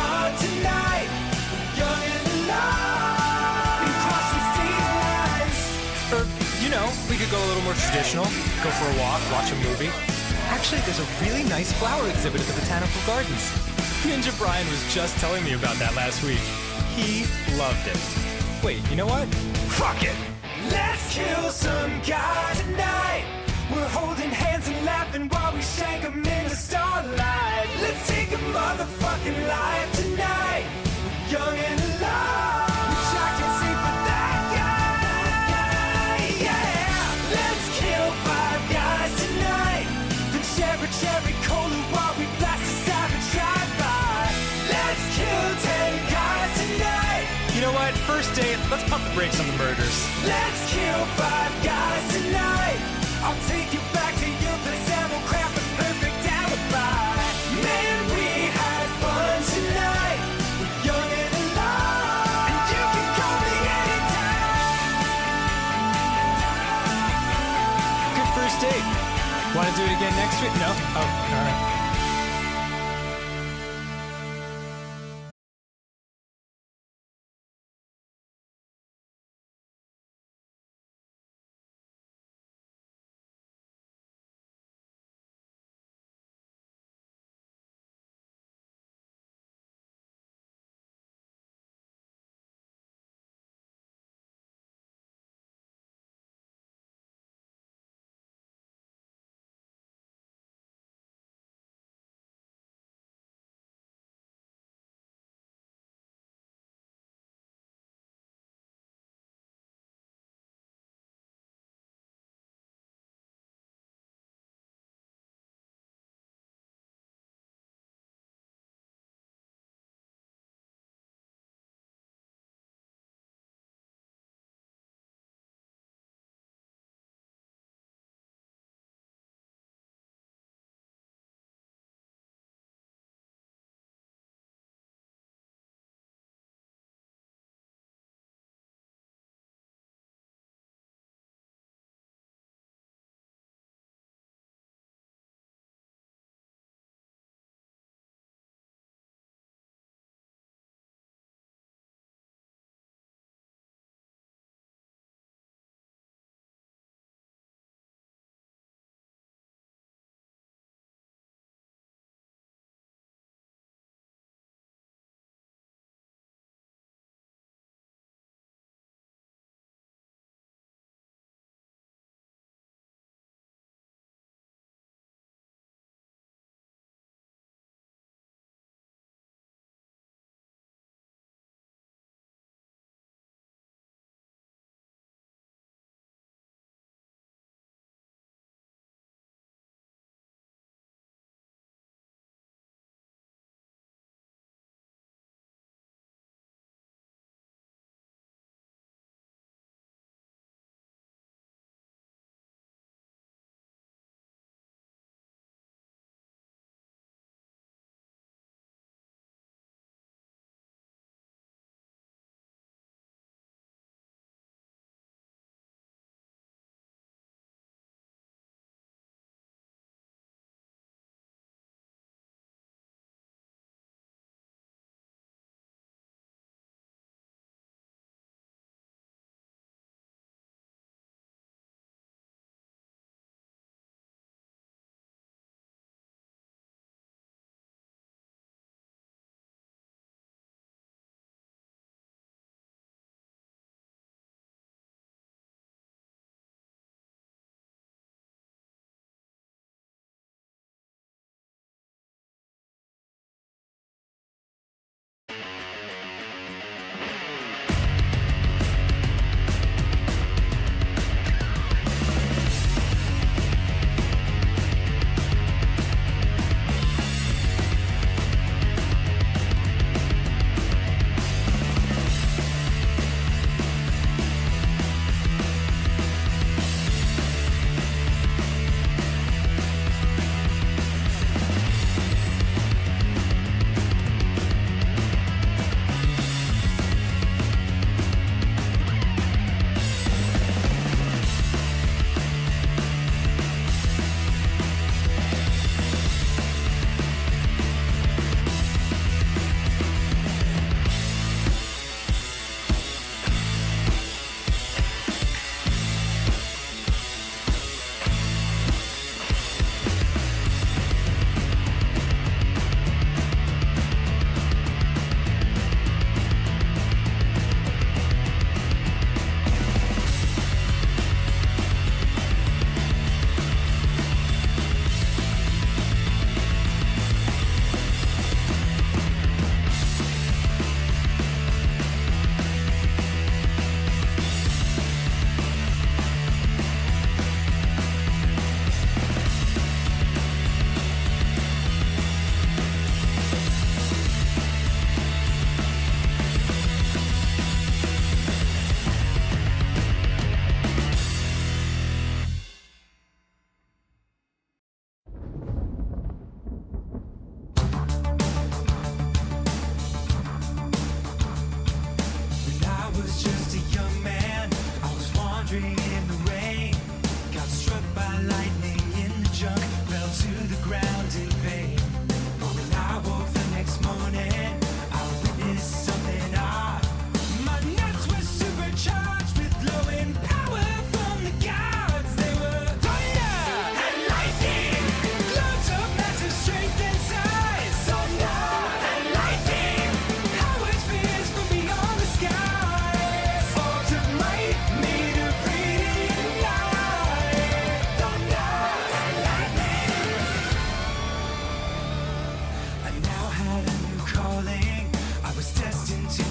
heart tonight. Young and alive. And crossing state lines. Or, you know, we could go a little more traditional. Go for a walk, watch a movie. Actually, there's a really nice flower exhibit at the Botanical Gardens. Ninja Brian was just telling me about that last week. He loved it. Wait, you know what? Fuck it! Let's kill some guy tonight. We're holding hands and laughing while we shank 'em in the starlight. Let's take a motherfucking life tonight. Young and alive. Which I can say for that guy. Yeah. Let's kill 5 guys tonight. The cherry cola while we blast a savage drive-by. Let's kill 10 guys tonight. You know what? First date, let's pump the brakes on the murders. Let's kill 5 guys tonight. I'll take you back to your place and we'll craft a perfect alibi. Man, we had fun tonight. We're young and alive. And you can call me anytime. Good first date. Want to do it again next week? No? Oh, all right.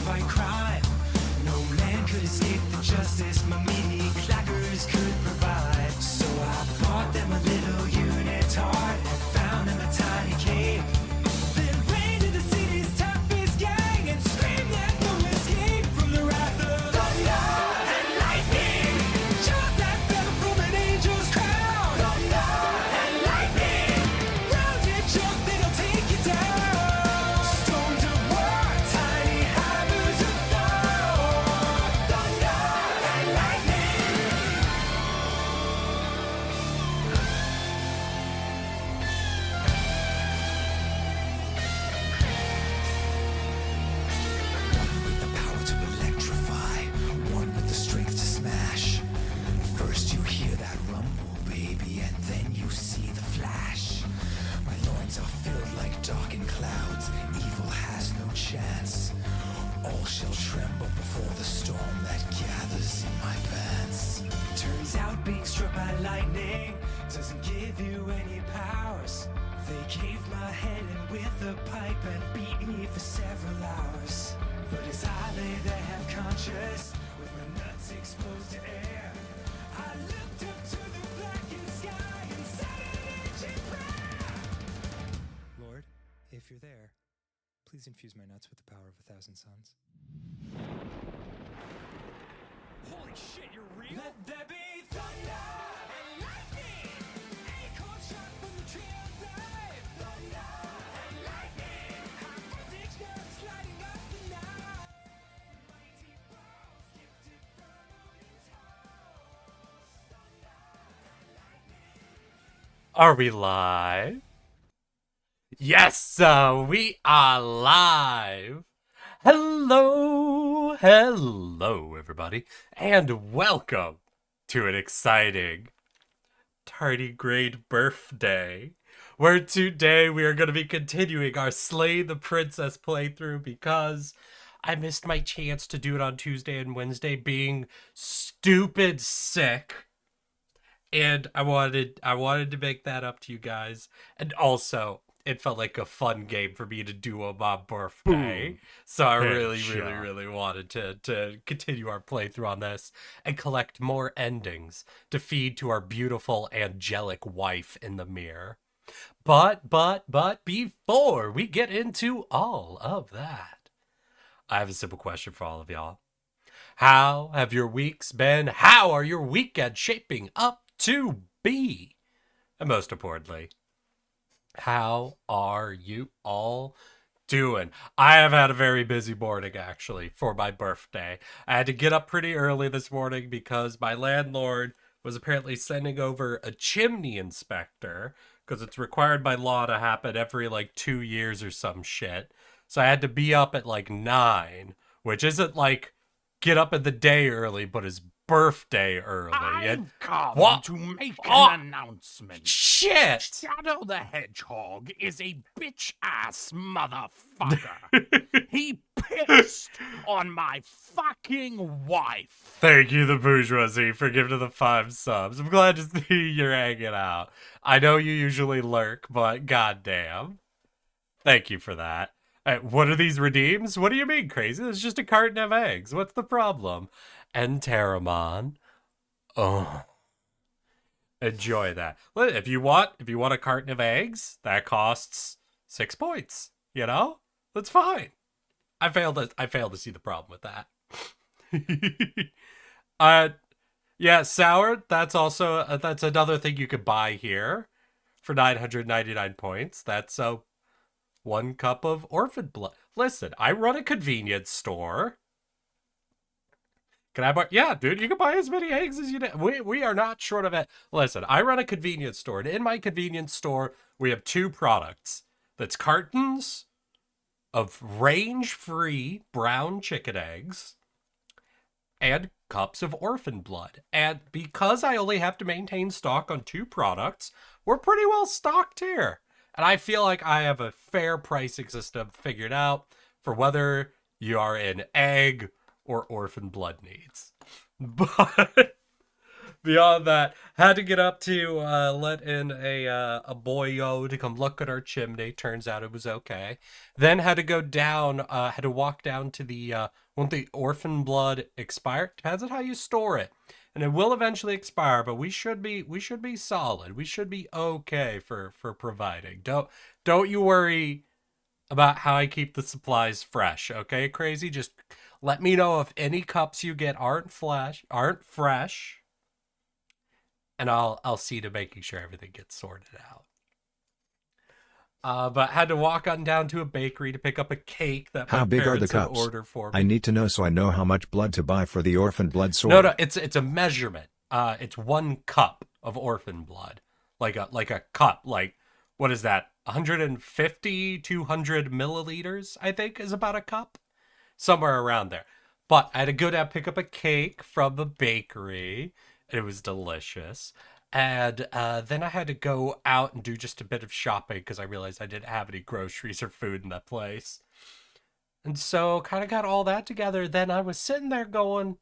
fight crime. No man could escape the justice my meaty clackers could provide. So I bought them a little unitard and found them a tiny cave. Then ran to the city's toughest gang and screamed there's no escape from the wrath of thunder and lightning. Just that fell from an angel's crown. Thunder and lightning. Round your jump, then it'll take you down. Stones of war, tiny hammers of Thor. Thunder and lightning. One with the power to electrify, one with the strength to smash. First you hear that rumble, baby, and then you see the flash. My loins are filled like darkened clouds, evil has no chance. All shall tremble before the storm that gathers in my pants. Turns out being struck by lightning doesn't give you any powers. They caved my head in with a pipe and beat me for several hours. But as I lay there half conscious, with my nuts exposed to air, I looked up to the blackened sky and said an ancient prayer. Lord, if you're there, please infuse my nuts with the power of 1,000 suns. Holy shit, you're real? Let there be thunder and lightning. Acorn shot from the tree of life. Thunder and lightning. High voltage nerves lighting up the night. Mighty balls gifted from Odin's house. Thunder and lightning. Are we live? Yes, we are live. Hello, everybody, and welcome to an exciting tardigrade birthday, where today we are going to be continuing our Slay the Princess playthrough because I missed my chance to do it on Tuesday and Wednesday, being stupid sick. And I wanted to make that up to you guys. And also, it felt like a fun game for me to do on my birthday. So I really wanted to continue our playthrough on this and collect more endings to feed to our beautiful angelic wife in the mirror. But before we get into all of that, I have a simple question for all of y'all. How have your weeks been? How are your weekends shaping up to be? And most importantly, how are you all doing? I have had a very busy morning, actually, for my birthday. I had to get up pretty early this morning because my landlord was apparently sending over a chimney inspector because it's required by law to happen every, 2 years or some shit. So I had to be up at, 9, which isn't, get up in the day early, but his birthday early. I've come What? to make Oh, an announcement. Shit! Shadow the Hedgehog is a bitch-ass motherfucker. He pissed on my fucking wife. Thank you, the bourgeoisie, for giving the 5 subs. I'm glad to see you're hanging out. I know you usually lurk, but goddamn. Thank you for that. What are these redeems? What do you mean, crazy? It's just a carton of eggs. What's the problem? Enteramon. Oh. Enjoy that. If you want a carton of eggs, that costs 6 points. You know? That's fine. I failed to see the problem with that. Yeah, sour, that's also that's another thing you could buy here for 999 points. That's 1 cup of orphan blood. Listen, I run a convenience store. Can I buy? Yeah, dude, you can buy as many eggs as you need. We are not short of it. Listen, I run a convenience store, and in my convenience store, we have 2 products. That's cartons of range-free brown chicken eggs and cups of orphan blood. And because I only have to maintain stock on 2 products, we're pretty well stocked here. And I feel like I have a fair pricing system figured out for whether you are in egg or orphan blood needs. But Beyond that, had to get up to let in a boyo to come look at our chimney. Turns out it was okay. Then had to go down, had to walk down to the won't the orphan blood expire? Depends on how you store it. And it will eventually expire, but we should be solid. We should be okay for providing. Don't you worry about how I keep the supplies fresh, okay, Crazy? Just let me know if any cups you get aren't fresh, and I'll see to making sure everything gets sorted out. But had to walk on down to a bakery to pick up a cake that How my big are the parents had cups? ordered for me. I need to know so I know how much blood to buy for the orphan blood sword. No, it's a measurement. It's 1 cup of orphan blood, like a cup. Like, what is that? 150, 200 milliliters, I think, is about a cup, somewhere around there. But I had to go down pick up a cake from the bakery. It was delicious. And then I had to go out and do just a bit of shopping because I realized I didn't have any groceries or food in that place. And so kind of got all that together. Then I was sitting there going,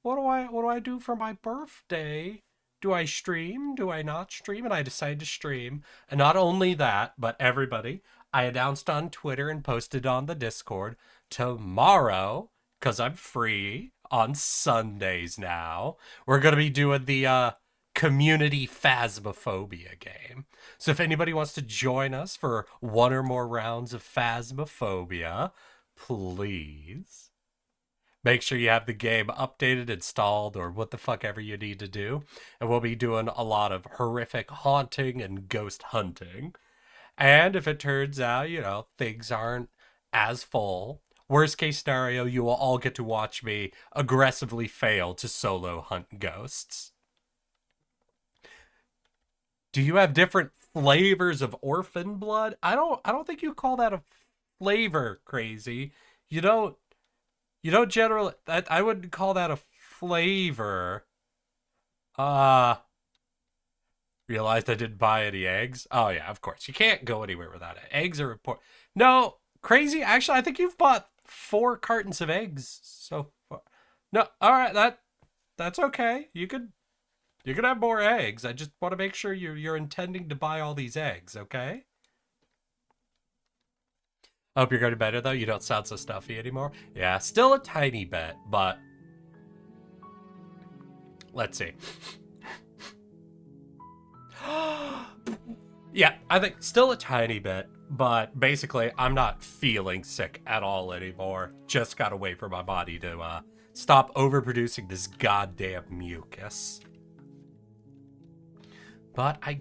what do I do for my birthday? Do I stream? Do I not stream? And I decided to stream. And not only that, but everybody, I announced on Twitter and posted on the Discord tomorrow, because I'm free on Sundays now, we're going to be doing the community Phasmophobia game. So if anybody wants to join us for 1 or more rounds of Phasmophobia, please make sure you have the game updated, installed, or what the fuck ever you need to do. And we'll be doing a lot of horrific haunting and ghost hunting. And if it turns out, things aren't as full, worst case scenario, you will all get to watch me aggressively fail to solo hunt ghosts. Do you have different flavors of orphan blood? I don't think you call that a flavor, Crazy. You don't generally, I wouldn't call that a flavor. Realized I didn't buy any eggs. Oh yeah, of course. You can't go anywhere without it. Eggs are important. No, Crazy. Actually, I think you've bought 4 cartons of eggs so far. No, all right, that's okay. You could have more eggs. I just want to make sure you're intending to buy all these eggs, okay? I hope you're going better, though. You don't sound so stuffy anymore. Yeah, still a tiny bit, but let's see. Yeah, I think still a tiny bit, but basically I'm not feeling sick at all anymore. Just gotta wait for my body to stop overproducing this goddamn mucus. But I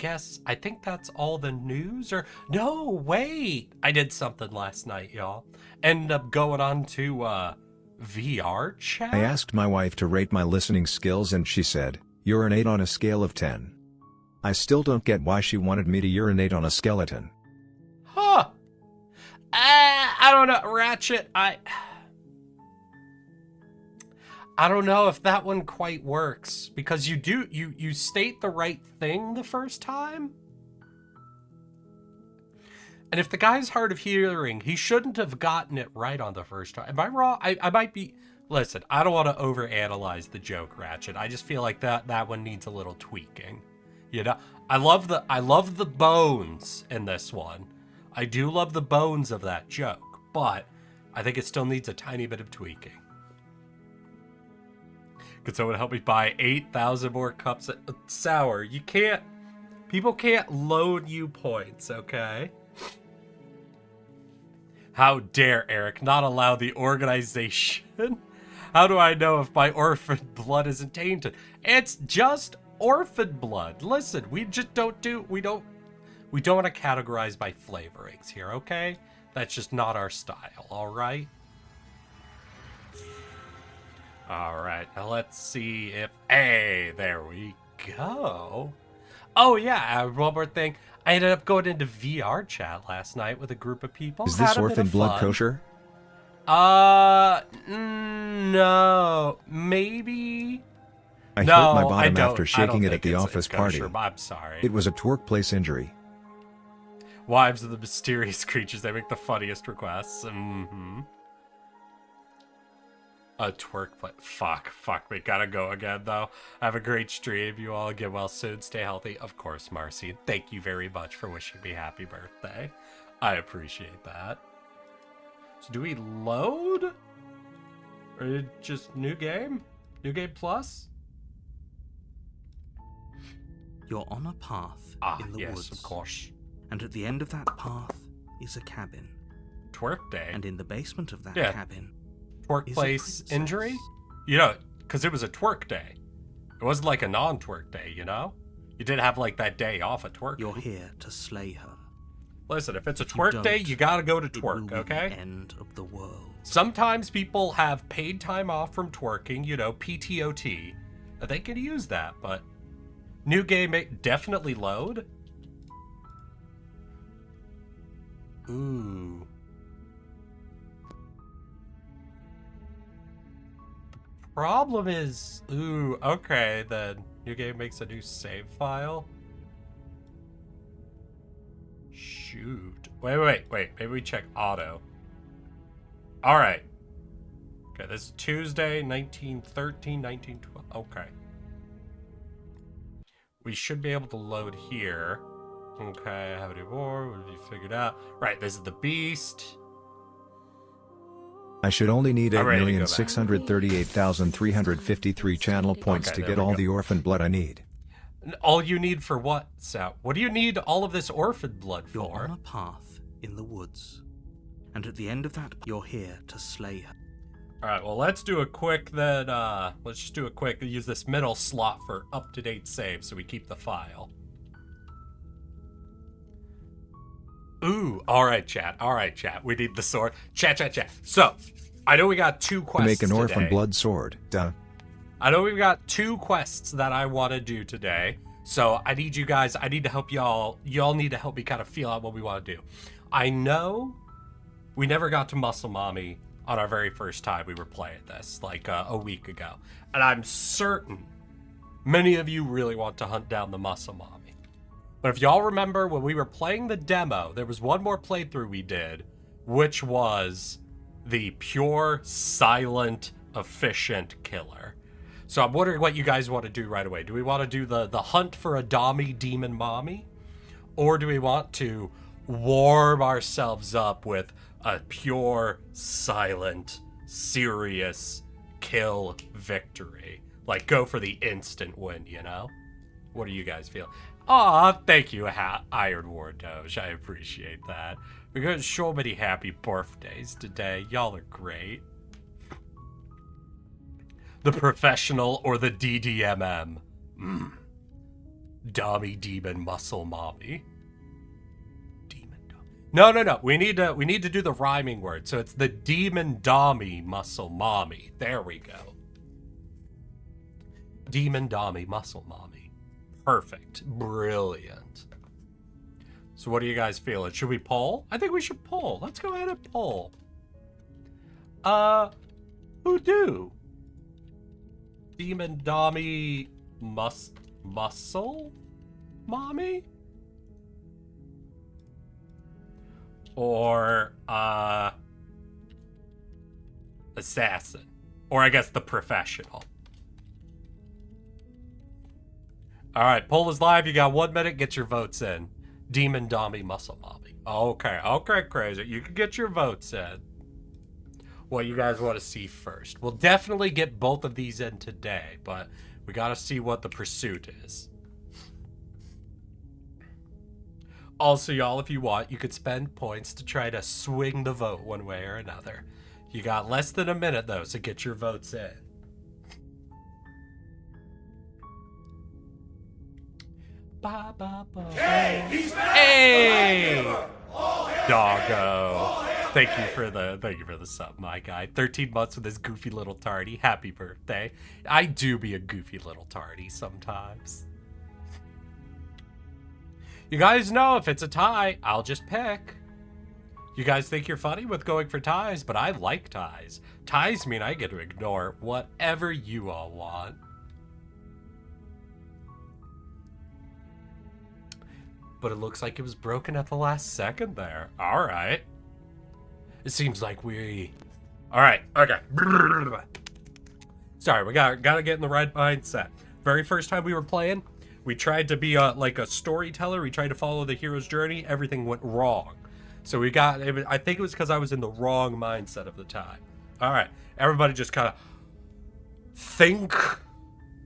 think that's all the news. Or no, wait, I did something last night, y'all. Ended up going on to VR chat. I asked my wife to rate my listening skills and she said, "You're an 8 on a scale of 10. I still don't get why she wanted me to urinate on a skeleton. Huh. I don't know, Ratchet. I don't know if that one quite works, because you state the right thing the first time. And if the guy's hard of hearing, he shouldn't have gotten it right on the first try. Am I wrong? I might be. Listen, I don't want to overanalyze the joke, Ratchet. I just feel like that one needs a little tweaking. I love the bones in this one. I do love the bones of that joke, but I think it still needs a tiny bit of tweaking. Could someone help me buy 8,000 more cups of sour? People can't loan you points, okay? How dare Eric not allow the organization? How do I know if my orphan blood isn't tainted? It's just orphan blood. Listen, we just don't want to categorize by flavorings here, okay? That's just not our style, all right? All right, now let's see if... Hey, there we go. Oh, yeah, one more thing. I ended up going into VR chat last night with a group of people. Is this orphan blood kosher? No. Maybe... I No, hurt my I bottom don't- after I shaking don't it at think the it's office party. kosher, I'm sorry. It was a workplace injury. Wives of the mysterious creatures, they make the funniest requests. Mm-hmm. A twerk play. Fuck. We gotta go again, though. Have a great stream. You all get well soon. Stay healthy. Of course, Marcy. Thank you very much for wishing me happy birthday. I appreciate that. So do we load? Or just new game? New game plus? You're on a path in the yes, woods. of course. And at the end of that path is a cabin. Twerk day? And in the basement of that Yeah. cabin Twerk is a place princess. injury? You know, because it was a twerk day. It wasn't like a non-twerk day, you know? You did have like that day off at twerk. You're here to slay her. Listen, if it's a If you twerk day, don't, you gotta go to It will twerk, be okay? the end of the world. Sometimes people have paid time off from twerking, you know, PTOT. They can use that, but new game definitely load. Ooh. Problem is, okay, then new game makes a new save file. Shoot. Wait. Maybe we check auto. All right. Okay, this is Tuesday, 1913, 1912. Okay. We should be able to load here. Okay, how many more? What have you figured out? Right, this is the beast. I should only need I'm ready to go back. 8,638,353 channel points Okay, to there get we all go. the orphan blood I need. All you need for what, Sal? What do you need all of this orphan blood You're for? on a path in the woods. And at the end of that, you're here to slay her. Alright, well, let's do a quick then, let's just do a quick, use this middle slot for up-to-date save so we keep the file. Ooh, alright, chat. We need the sword. Chat. So, I know we got two To quests make an orphan today. blood sword. Duh. I know we've got two quests that I want to do today. So, I need you guys, I need to help y'all need to help me kind of feel out what we want to do. I know we never got to Muscle Mommy on our very first time we were playing this, like a week ago. And I'm certain many of you really want to hunt down the Muscle Mommy. But if y'all remember when we were playing the demo, there was one more playthrough we did, which was the pure, silent, efficient killer. So I'm wondering what you guys want to do right away. Do we want to do the hunt for a Dami demon mommy? Or do we want to warm ourselves up with a pure, silent, serious kill victory? Like, go for the instant win, you know? What do you guys feel? Aw, thank you, Iron War Doge. I appreciate that. We got so many happy birthdays today. Y'all are great. The professional or the DDMM? Dami Demon Muscle Mommy. No. We need to do the rhyming word. So it's the Demon Dami Muscle Mommy. There we go. Demon Dami Muscle Mommy. Perfect. Brilliant. So what are you guys feeling? Should we poll? I think we should poll. Let's go ahead and poll. Who do? Demon Dami Muscle Mommy? Or assassin, or I guess the professional. All right, poll is live. You got 1 minute. Get your votes in. Demon Dami Muscle Mommy. Okay, crazy. You can get your votes in. What you guys want to see first? We'll definitely get both of these in today, but we got to see what the pursuit is. Also, y'all, if you want, you could spend points to try to swing the vote one way or another. You got less than a minute, though, so get your votes in. Hey! Doggo. Thank you for the sub, my guy. 13 months with this goofy little tardy. Happy birthday. I do be a goofy little tardy sometimes. You guys know if it's a tie, I'll just pick. You guys think you're funny with going for ties, but I like ties. Ties mean I get to ignore whatever you all want. But it looks like it was broken at the last second there. All right. It seems like we... All right, okay. Sorry, we gotta get in the right mindset. Very first time we were playing, we tried to be like a storyteller. We tried to follow the hero's journey. Everything went wrong. So I think it was because I was in the wrong mindset of the time. All right, everybody just kind of think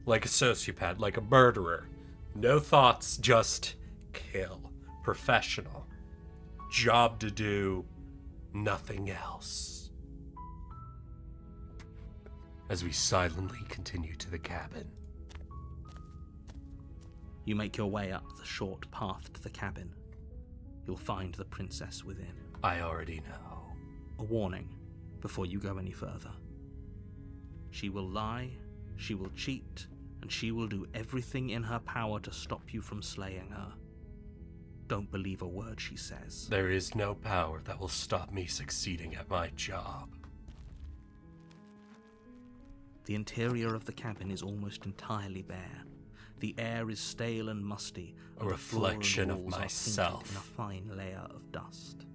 like a sociopath, like a murderer. No thoughts, just kill. Professional. Job to do, nothing else. As we silently continue to the cabin. You make your way up the short path to the cabin. You'll find the princess within. I already know. A warning before you go any further. She will lie, she will cheat, and she will do everything in her power to stop you from slaying her. Don't believe a word she says. There is no power that will stop me succeeding at my job. The interior of the cabin is almost entirely bare. The air is stale and musty, and the floor and reflection of walls are myself. painted in a fine layer of dust.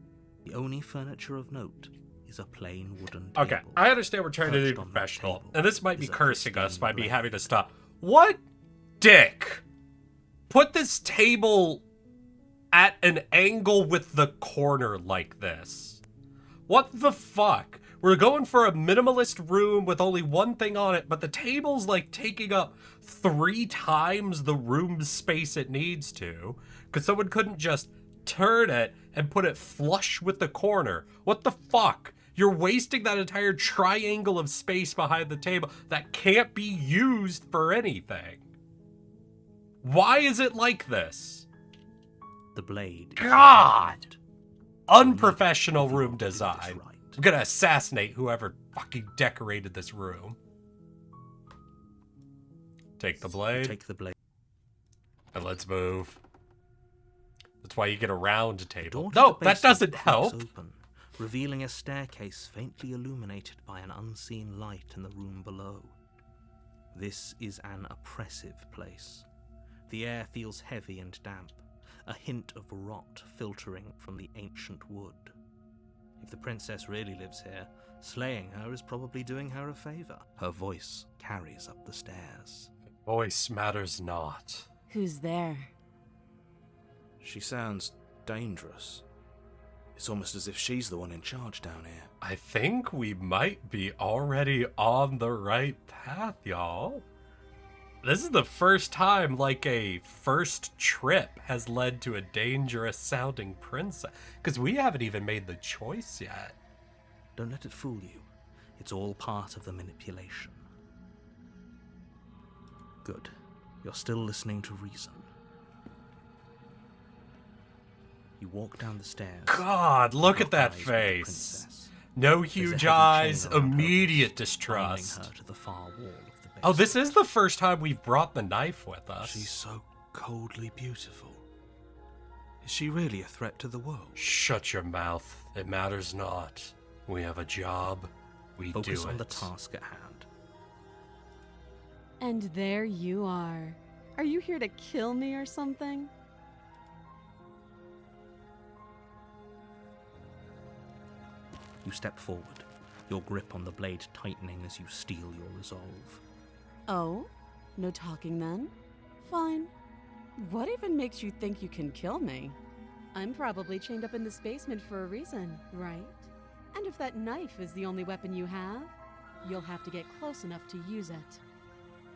The only furniture of note is a plain wooden table. Okay, I understand we're trying to be Perched on that professional, table and this might be is a cursing us pristine by me blade. having to stop. What dick put this table at an angle with the corner like this? What the fuck? We're going for a minimalist room with only one thing on it, but the table's like taking up 3 times the room space it needs to, because someone couldn't just turn it and put it flush with the corner. What the fuck? You're wasting that entire triangle of space behind the table that can't be used for anything. Why is it like this? The blade. is God! upright. Unprofessional If you room want to do this design. right. I'm gonna assassinate whoever fucking decorated this room. Take the blade, Take the blade. and let's move. That's why you get a round The table. door to No, the that basement doesn't creaks help. Open, revealing a staircase faintly illuminated by an unseen light in the room below. This is an oppressive place. The air feels heavy and damp, a hint of rot filtering from the ancient wood. If the princess really lives here, slaying her is probably doing her a favor. Her voice carries up the stairs. Voice matters not. Who's there? She sounds dangerous. It's almost as if she's the one in charge down here. I think we might be already on the right path, y'all. This is the first time, like, a first trip has led to a dangerous sounding princess. Because we haven't even made the choice yet. Don't let it fool you. It's all part of the manipulation. Good. You're still listening to reason. You walk down the stairs. God, look Your at that eyes with the face. princess. No There's a huge heavy chain eyes, around her immediate wrist, distrust. binding her to the far wall of the Oh, this basement. is the first time we've brought the knife with us. She's so coldly beautiful. Is she really a threat to the world? Shut your mouth. It matters not. We have a job. We Focus do on it. the task at hand. And there you are. Are you here to kill me or something? You step forward, your grip on the blade tightening as you steel your resolve. Oh? No talking then? Fine. What even makes you think you can kill me? I'm probably chained up in this basement for a reason, right? And if that knife is the only weapon you have, you'll have to get close enough to use it.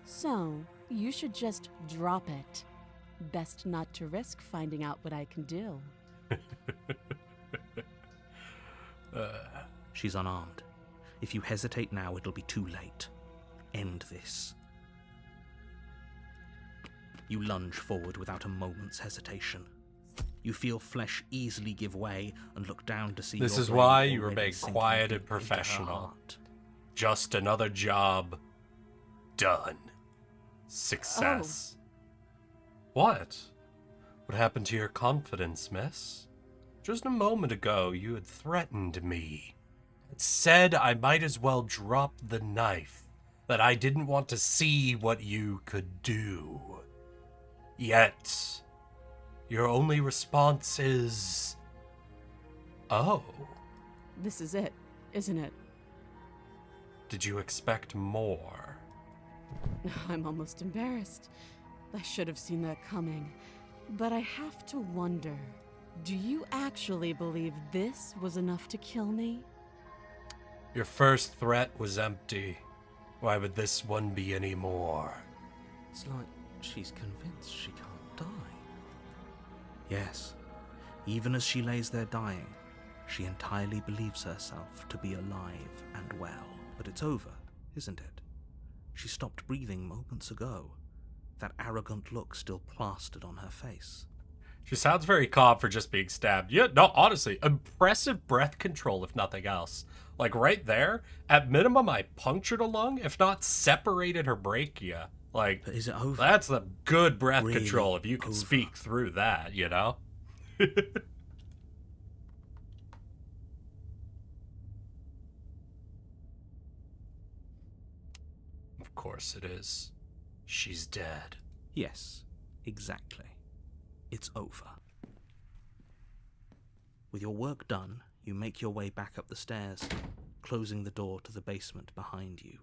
So, you should just drop it. Best not to risk finding out what I can do. She's unarmed. If you hesitate now, it'll be too late. End this. You lunge forward without a moment's hesitation. You feel flesh easily give way and look down to see This your is blade why you already remain sinking quiet deep and into her professional. heart. Just another job. Done. Success. What? What happened to your confidence, miss? Just a moment ago, you had threatened me. It said I might as well drop the knife, that I didn't want to see what you could do. Yet, your only response is... Oh, This is it, isn't it? did you expect more? I'm almost embarrassed. I should have seen that coming. But I have to wonder, do you actually believe this was enough to kill me? Your first threat was empty. Why would this one be any more? It's like she's convinced she can't die. Yes, even as she lays there dying, she entirely believes herself to be alive and well. But it's over, isn't it? She stopped breathing moments ago, that arrogant look still plastered on her face. She sounds very calm for just being stabbed. Yeah, no, honestly, impressive breath control, if nothing else. Like right there, at minimum, I punctured a lung, if not separated her brachia. Like, But is it over? that's the good breath Really control if you can over? speak through that, you know? Of course it is. She's dead. Yes, exactly. It's over. With your work done, you make your way back up the stairs, closing the door to the basement behind you.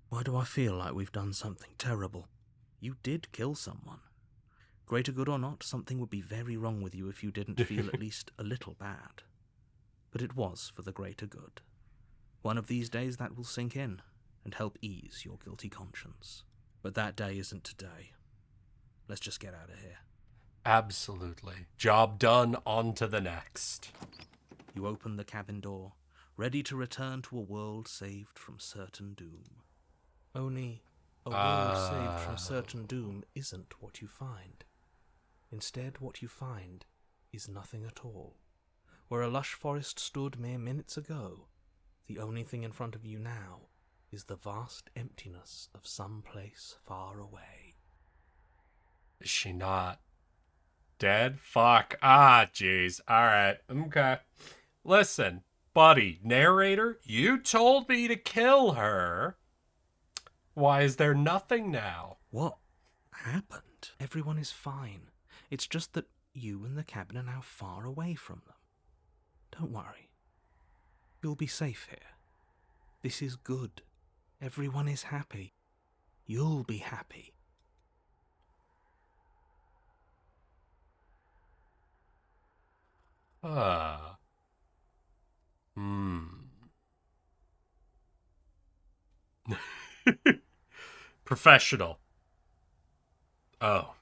Why do I feel like we've done something terrible? You did kill someone. Greater good or not, something would be very wrong with you if you didn't feel at least a little bad. But it was for the greater good. One of these days that will sink in and help ease your guilty conscience. But that day isn't today. Let's just get out of here. Absolutely. Job done, on to the next. You open the cabin door, ready to return to a world saved from certain doom. Only a world saved from certain doom isn't what you find. Instead, what you find is nothing at all. Where a lush forest stood mere minutes ago, the only thing in front of you now is the vast emptiness of some place far away. Is she not dead? Fuck. Ah, jeez. Alright. Okay. Listen, buddy, narrator, you told me to kill her. Why is there nothing now? What happened? Everyone is fine. It's just that you and the cabin are now far away from them. Don't worry. You'll be safe here. This is good. Everyone is happy. You'll be happy. Professional. Oh.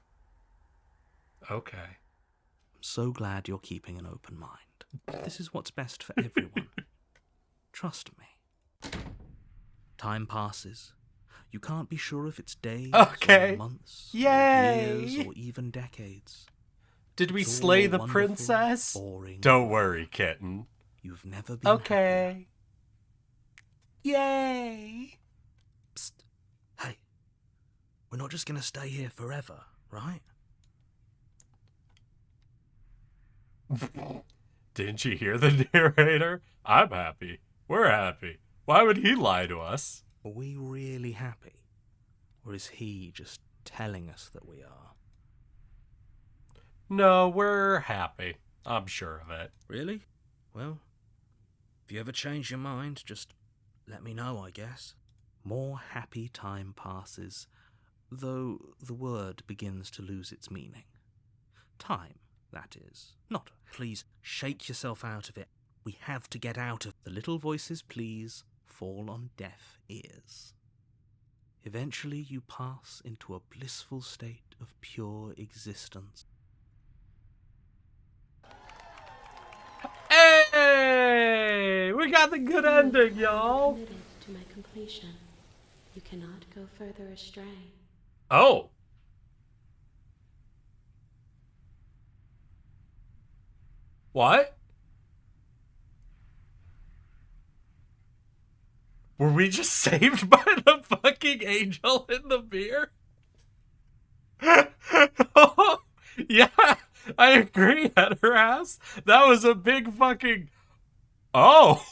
Okay. I'm so glad you're keeping an open mind. This is what's best for everyone. Trust me. Time passes. You can't be sure if it's days Okay. or months, Yay. or years, or even decades. Did we It's all slay the wonderful, princess? boring. Don't worry, kitten. You've never been happier. Okay. Yay. Psst. Hey, we're not just gonna stay here forever, right? Didn't you hear the narrator? I'm happy. We're happy. Why would he lie to us? Are we really happy? Or is he just telling us that we are? No, we're happy. I'm sure of it. Really? Well, if you ever change your mind, just let me know, I guess. More happy time passes, though the word begins to lose its meaning. Time, that is. Not, please shake yourself out of it. We have to get out of the little voices, please, fall on deaf ears. Eventually you pass into a blissful state of pure existence. Hey! We got the good ending, y'all! Committed to my completion. You cannot go further astray. Oh! What? Were we just saved by the fucking angel in the beer? Oh, yeah, I agree, at her ass. That was a big fucking... Oh!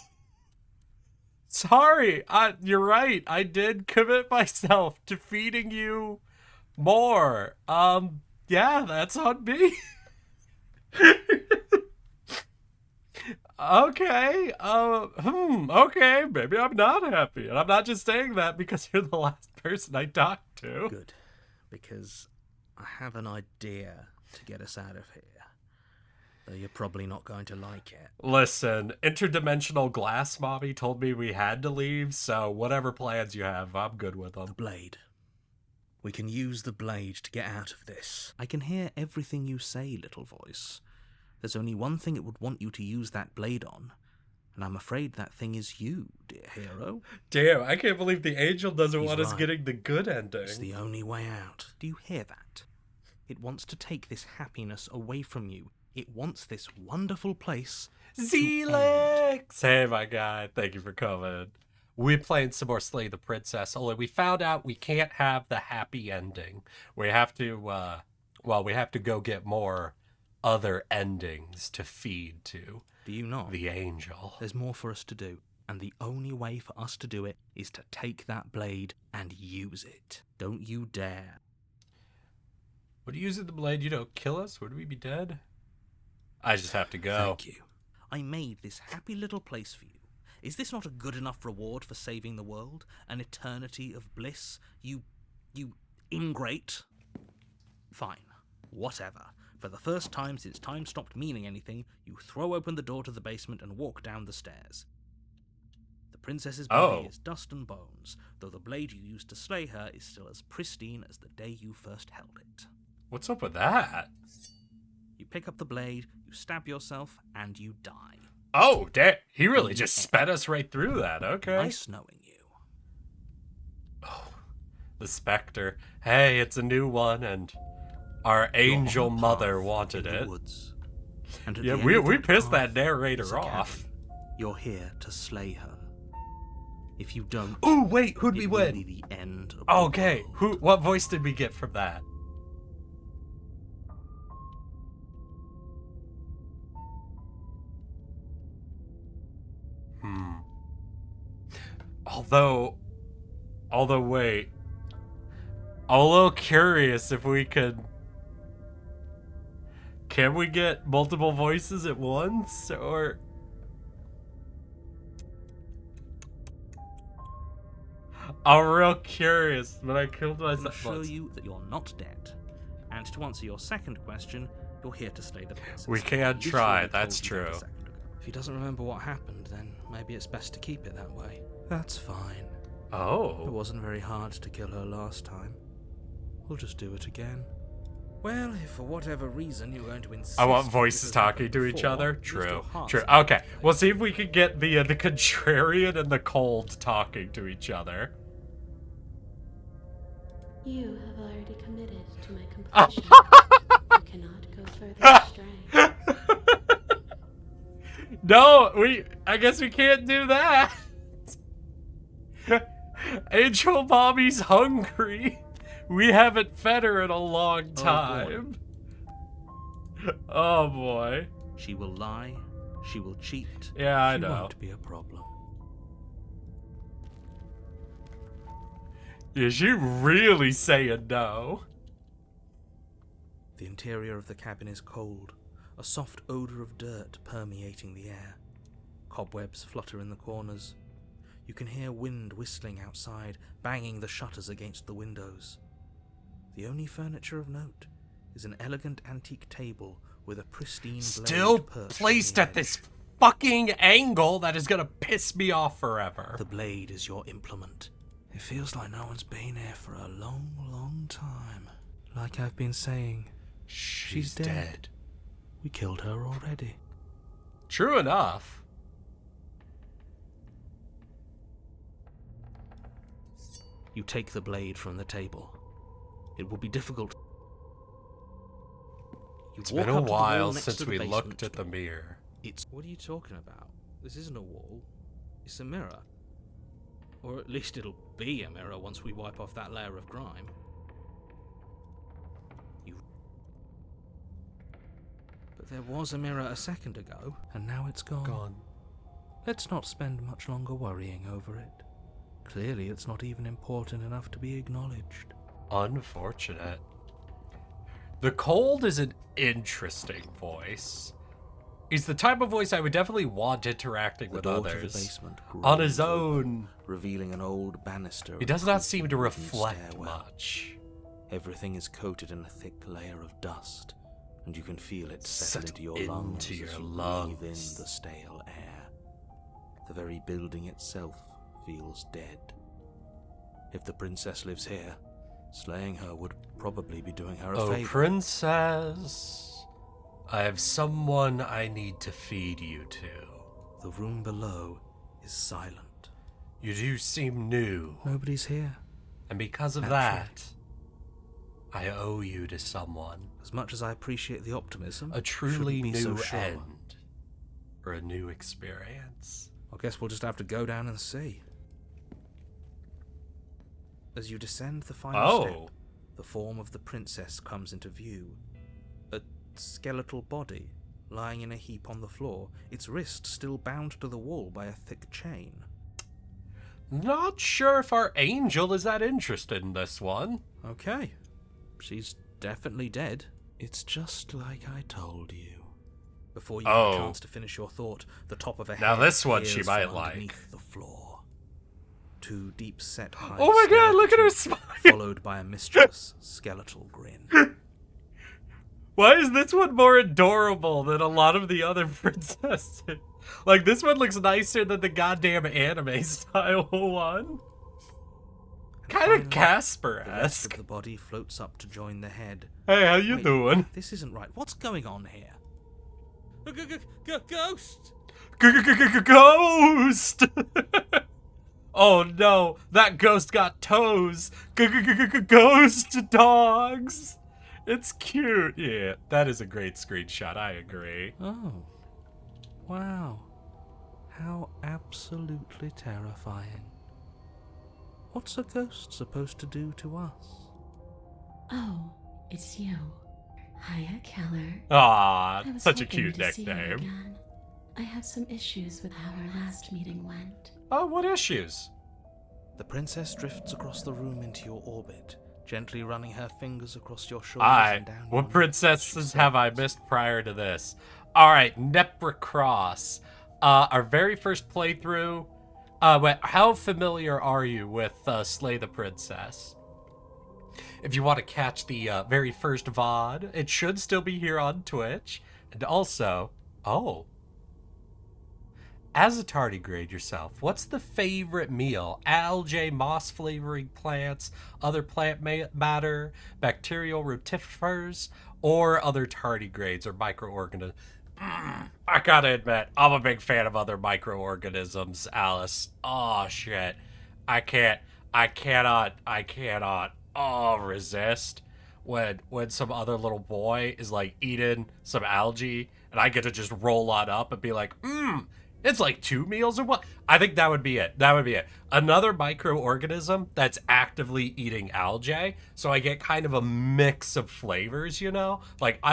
Sorry, you're right. I did commit myself to feeding you more. Yeah, that's on me. Okay, okay, maybe I'm not happy. And I'm not just saying that because you're the last person I talked to. Good, because I have an idea to get us out of here. Though you're probably not going to like it. Listen, interdimensional glass mommy told me we had to leave, so whatever plans you have, I'm good with them. The blade. We can use the blade to get out of this. I can hear everything you say, little voice. There's only one thing it would want you to use that blade on, and I'm afraid that thing is you, dear hero. Damn, I can't believe the angel doesn't He's want us right. getting the good ending. It's the only way out. Do you hear that? It wants to take this happiness away from you. It wants this wonderful place Zelix! Hey, my guy, thank you for coming. We're playing some more Slay the Princess, only we found out we can't have the happy ending. We have to, we have to go get more other endings to feed to. Do you not? The angel. There's more for us to do, and the only way for us to do it is to take that blade and use it. Don't you dare. Would using the blade, kill us? Would we be dead? I just have to go. Thank you. I made this happy little place for you. Is this not a good enough reward for saving the world? An eternity of bliss? You ingrate? Fine. Whatever. For the first time since time stopped meaning anything, you throw open the door to the basement and walk down the stairs. The princess's body is dust and bones, though the blade you used to slay her is still as pristine as the day you first held it. What's up with that? You pick up the blade, you stab yourself, and you die. Oh, damn. He really just sped us right through that. Okay. Nice knowing you. Oh, the Spectre. Hey, it's a new one, and our angel mother wanted it. And Yeah, we pissed that narrator off. You're here to slay her. If you don't, Ooh, wait, who'd we it will win? be the end of Okay, the world. what voice did we get from that? Although wait. I'm a little curious if we could... Can we get multiple voices at once, or... I'm real curious, but I killed I'll myself. show you that you're not dead. And to answer your second question, you're here to slay the princess. We can Literally try, told that's you that a true. second ago. If he doesn't remember what happened, then maybe it's best to keep it that way. That's fine. It Oh. wasn't very hard to kill her last time. We'll just do it again. Well, if for whatever reason you're going to insist... I want that voices it was talking to each before, other. at least your True. heart's True. in the Okay. right We'll place. see if we can get the contrarian and the cold talking to each other. You have already committed to my completion. You cannot go further astray. No, I guess we can't do that. Angel Mommy's hungry. We haven't fed her in a long time. Oh boy. She will lie, she will cheat. Yeah, I she know. won't be a problem. Is she really saying no? The interior of the cabin is cold, a soft odor of dirt permeating the air. Cobwebs flutter in the corners. You can hear wind whistling outside, banging the shutters against the windows. The only furniture of note is an elegant antique table with a pristine blade Still perched on placed the at edge. this fucking angle that is gonna piss me off forever. The blade is your implement. It feels like no one's been here for a long, long time. Like I've been saying, she's dead. We killed her already. True enough. You take the blade from the table. It will be difficult. You It's walk been a up to the wall while next since to the we basement looked at the mirror. It's... What are you talking about? This isn't a wall. It's a mirror. Or at least it'll be a mirror once we wipe off that layer of grime. But there was a mirror a second ago, and now it's gone. Let's not spend much longer worrying over it. Clearly it's not even important enough to be acknowledged. Unfortunate. The cold is an interesting voice. He's the type of voice I would definitely want interacting The with door to the others. basement On his groans own, open, revealing an old banister. he does and not creaky seem to wooden reflect stairwell. much. Everything is coated in a thick layer of dust, and you can feel it Settle settle into your into lungs your as you breathe in lungs. the stale air. The very building itself feels dead. If the princess lives here, slaying her would probably be doing her a Oh, favor. princess, I have someone I need to feed you to. The room below is silent. You do seem new, Nobody's here. and because of Naturally. that, I owe you to someone. As much as I appreciate the optimism, A truly shouldn't be so new sure. end. Or a new experience. I guess we'll just have to go down and see. As you descend the final step, the form of the princess comes into view. A skeletal body, lying in a heap on the floor, its wrist still bound to the wall by a thick chain. Not sure if our angel is that interested in this one. Okay, she's definitely dead. It's just like I told you. Before you have a chance to finish your thought, the top of a Now head this one she appears might from like. underneath the floor. Two deep-set eyes. Oh my god, look at her stare smile! you, followed by a mischievous skeletal grin. Why is this one more adorable than a lot of the other princesses? Like, this one looks nicer than the goddamn anime style one. Kind of Finally, The rest of Casper-esque. the body floats up to join the head. Hey, how you Wait, doing? This isn't right. What's going on here? Ghost! Ghost! Oh no, that ghost got toes. Ghost dogs. It's cute. Yeah, that is a great screenshot. I agree. Oh. Wow. How absolutely terrifying. What's a ghost supposed to do to us? Oh, it's you. Hiya, Keller. Aw, I was such a hoping cute to see you nickname. again. I have some issues with how our last meeting went. Oh, what issues? The princess drifts across the room into your orbit, gently running her fingers across your shoulders Alright, and down what your princesses neck. have I missed prior to this? Alright, Nepracross. Our very first playthrough. Wait, how familiar are you with Slay the Princess? If you want to catch the very first VOD, it should still be here on Twitch. And also, as a tardigrade yourself, what's the favorite meal? Algae, moss flavoring plants, other plant matter, bacterial rotifers, or other tardigrades or microorganisms? I gotta admit, I'm a big fan of other microorganisms, Alice. Oh shit. I cannot resist when some other little boy is like eating some algae and I get to just roll on up and be like, it's like 2 meals or what? I think that would be it. That would be it. Another microorganism that's actively eating algae, so I get kind of a mix of flavors, you know? Like,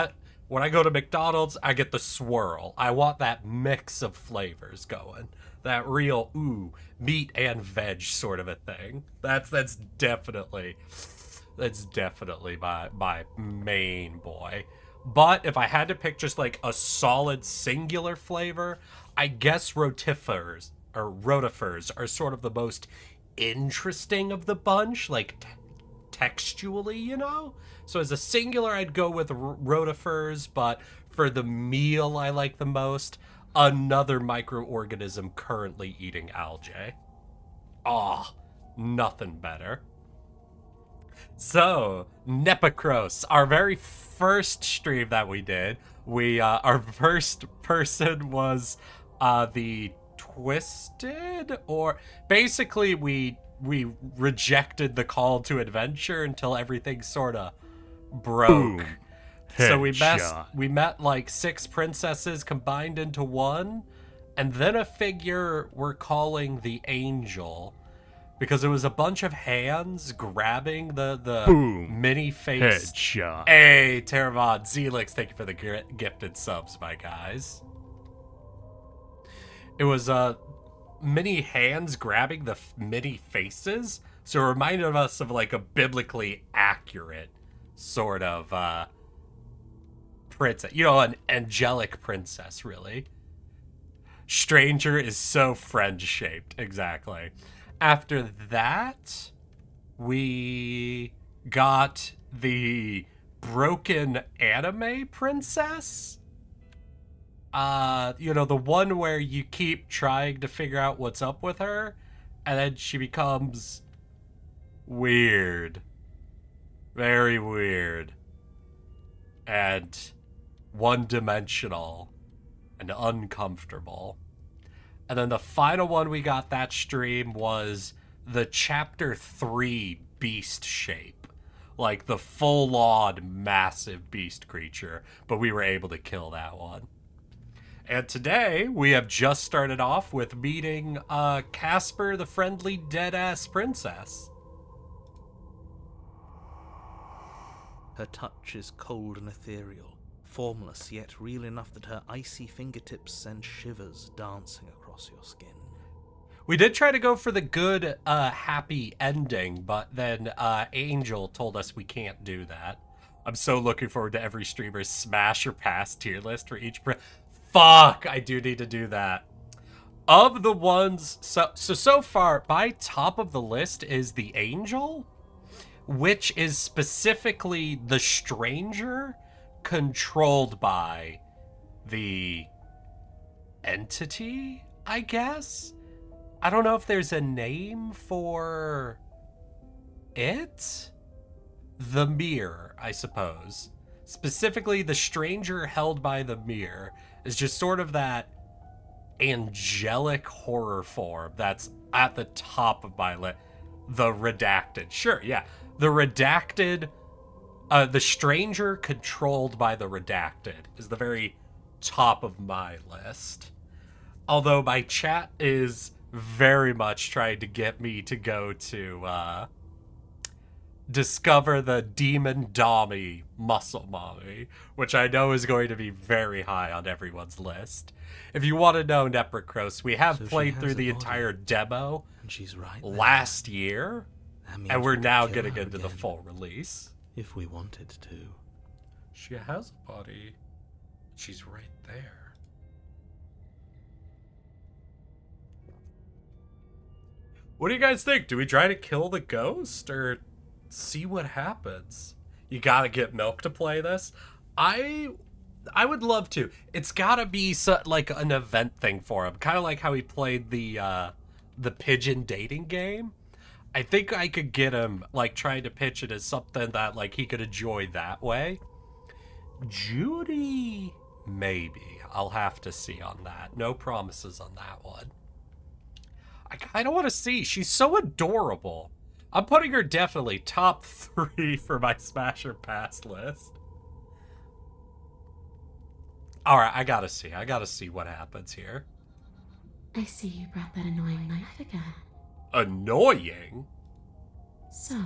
when I go to McDonald's, I get the swirl. I want that mix of flavors going. That real, meat and veg sort of a thing. That's definitely my main boy. But if I had to pick just like a solid singular flavor, I guess rotifers are sort of the most interesting of the bunch, like textually, you know? So as a singular, I'd go with rotifers, but for the meal I like the most, another microorganism currently eating algae. Nothing better. So, Nepacros, our very first stream that we did, our first person was the Twisted, or basically we rejected the call to adventure until everything sort of broke. Boom. So we Headshot. met like 6 princesses combined into one, and then a figure we're calling the Angel, because it was a bunch of hands grabbing the Boom. mini-faced. Headshot. Hey, Teravon, Zelix, thank you for the gifted subs, my guys. It was many hands grabbing the many faces, so it reminded us of like a biblically accurate sort of princess. You know, an angelic princess, really. Stranger is so friend-shaped. Exactly. After that, we got the broken anime princess. You know, the one where you keep trying to figure out what's up with her, and then she becomes weird. Very weird. And one-dimensional and uncomfortable. And then the final one we got that stream was the Chapter 3 beast shape. Like the full-on massive beast creature, but we were able to kill that one. And today, we have just started off with meeting Casper, the friendly dead-ass princess. Her touch is cold and ethereal, formless yet real enough that her icy fingertips send shivers dancing across your skin. We did try to go for the good, happy ending, but then Angel told us we can't do that. I'm so looking forward to every streamer's smash or pass tier list for each... Fuck! I do need to do that. Of the ones... So far, by top of the list is the Angel, which is specifically the stranger controlled by the entity, I guess? I don't know if there's a name for it? The mirror, I suppose. Specifically, the stranger held by the mirror is just sort of that angelic horror form that's at the top of my list. The redacted. Sure, yeah. The redacted, the stranger controlled by the redacted is the very top of my list. Although my chat is very much trying to get me to go to discover the demon Dommy muscle mommy, which I know is going to be very high on everyone's list. If you want to know, Neprocros, we have played through the entire demo and she's right there. last year, and we're now getting into the full release. If we wanted to. She has a body. She's right there. What do you guys think? Do we try to kill the ghost or see what happens? You gotta get Milk to play this. I would love to. It's gotta be like an event thing for him, kind of like how he played the pigeon dating game. I think I could get him like trying to pitch it as something that like he could enjoy that way. Judy, maybe. I'll have to see on that. No promises on that one. I kind of want to see. She's so adorable. I'm putting her definitely top 3 for my Smash or Pass list. Alright, I gotta see. I gotta see what happens here. I see you brought that annoying knife again. Annoying? So,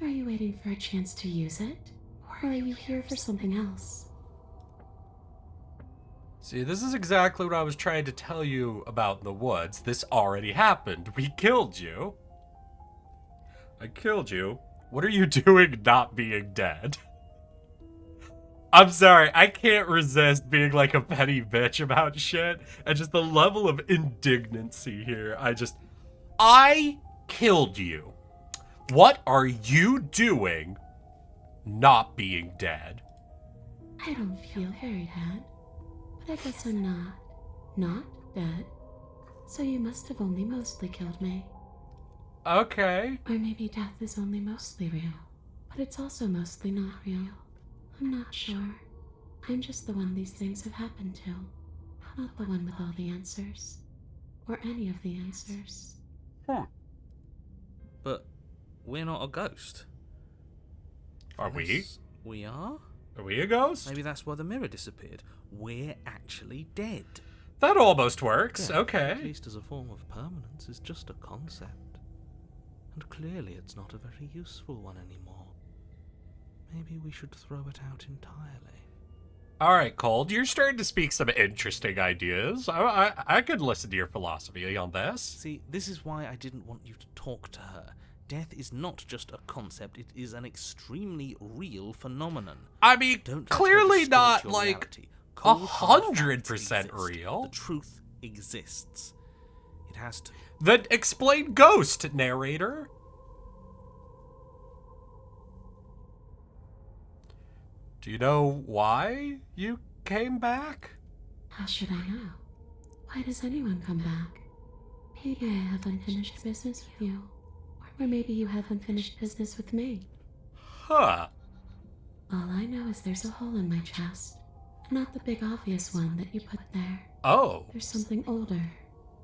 are you waiting for a chance to use it? Or are you here for something else? See, this is exactly what I was trying to tell you about in the woods. This already happened. We killed you. I killed you. What are you doing not being dead? I'm sorry, I can't resist being like a petty bitch about shit. And just the level of indignancy here. I killed you. What are you doing not being dead? I don't feel very dead. But I guess I'm not dead. So you must have only mostly killed me. Okay. Or maybe death is only mostly real, but it's also mostly not real. I'm not sure. I'm just the one these things have happened to. Not the one with all the answers. Or any of the answers. But we're not a ghost. Are we? Yes, we are? Are we a ghost? Maybe that's why the mirror disappeared. We're actually dead. That almost works. Yeah, okay. At least as a form of permanence is just a concept. And clearly it's not a very useful one anymore. Maybe we should throw it out entirely. All right, Cold, you're starting to speak some interesting ideas. I could listen to your philosophy on this. See, this is why I didn't want you to talk to her. Death is not just a concept, it is an extremely real phenomenon. I mean, Don't let clearly her distort not your like reality. Cold, hard facts 100% exist. real. The truth exists. It has to. Then explain ghost, narrator. Do you know why you came back? How should I know? Why does anyone come back? Maybe I have unfinished business with you. Or maybe you have unfinished business with me. Huh. All I know is there's a hole in my chest. Not the big obvious one that you put there. Oh. There's something older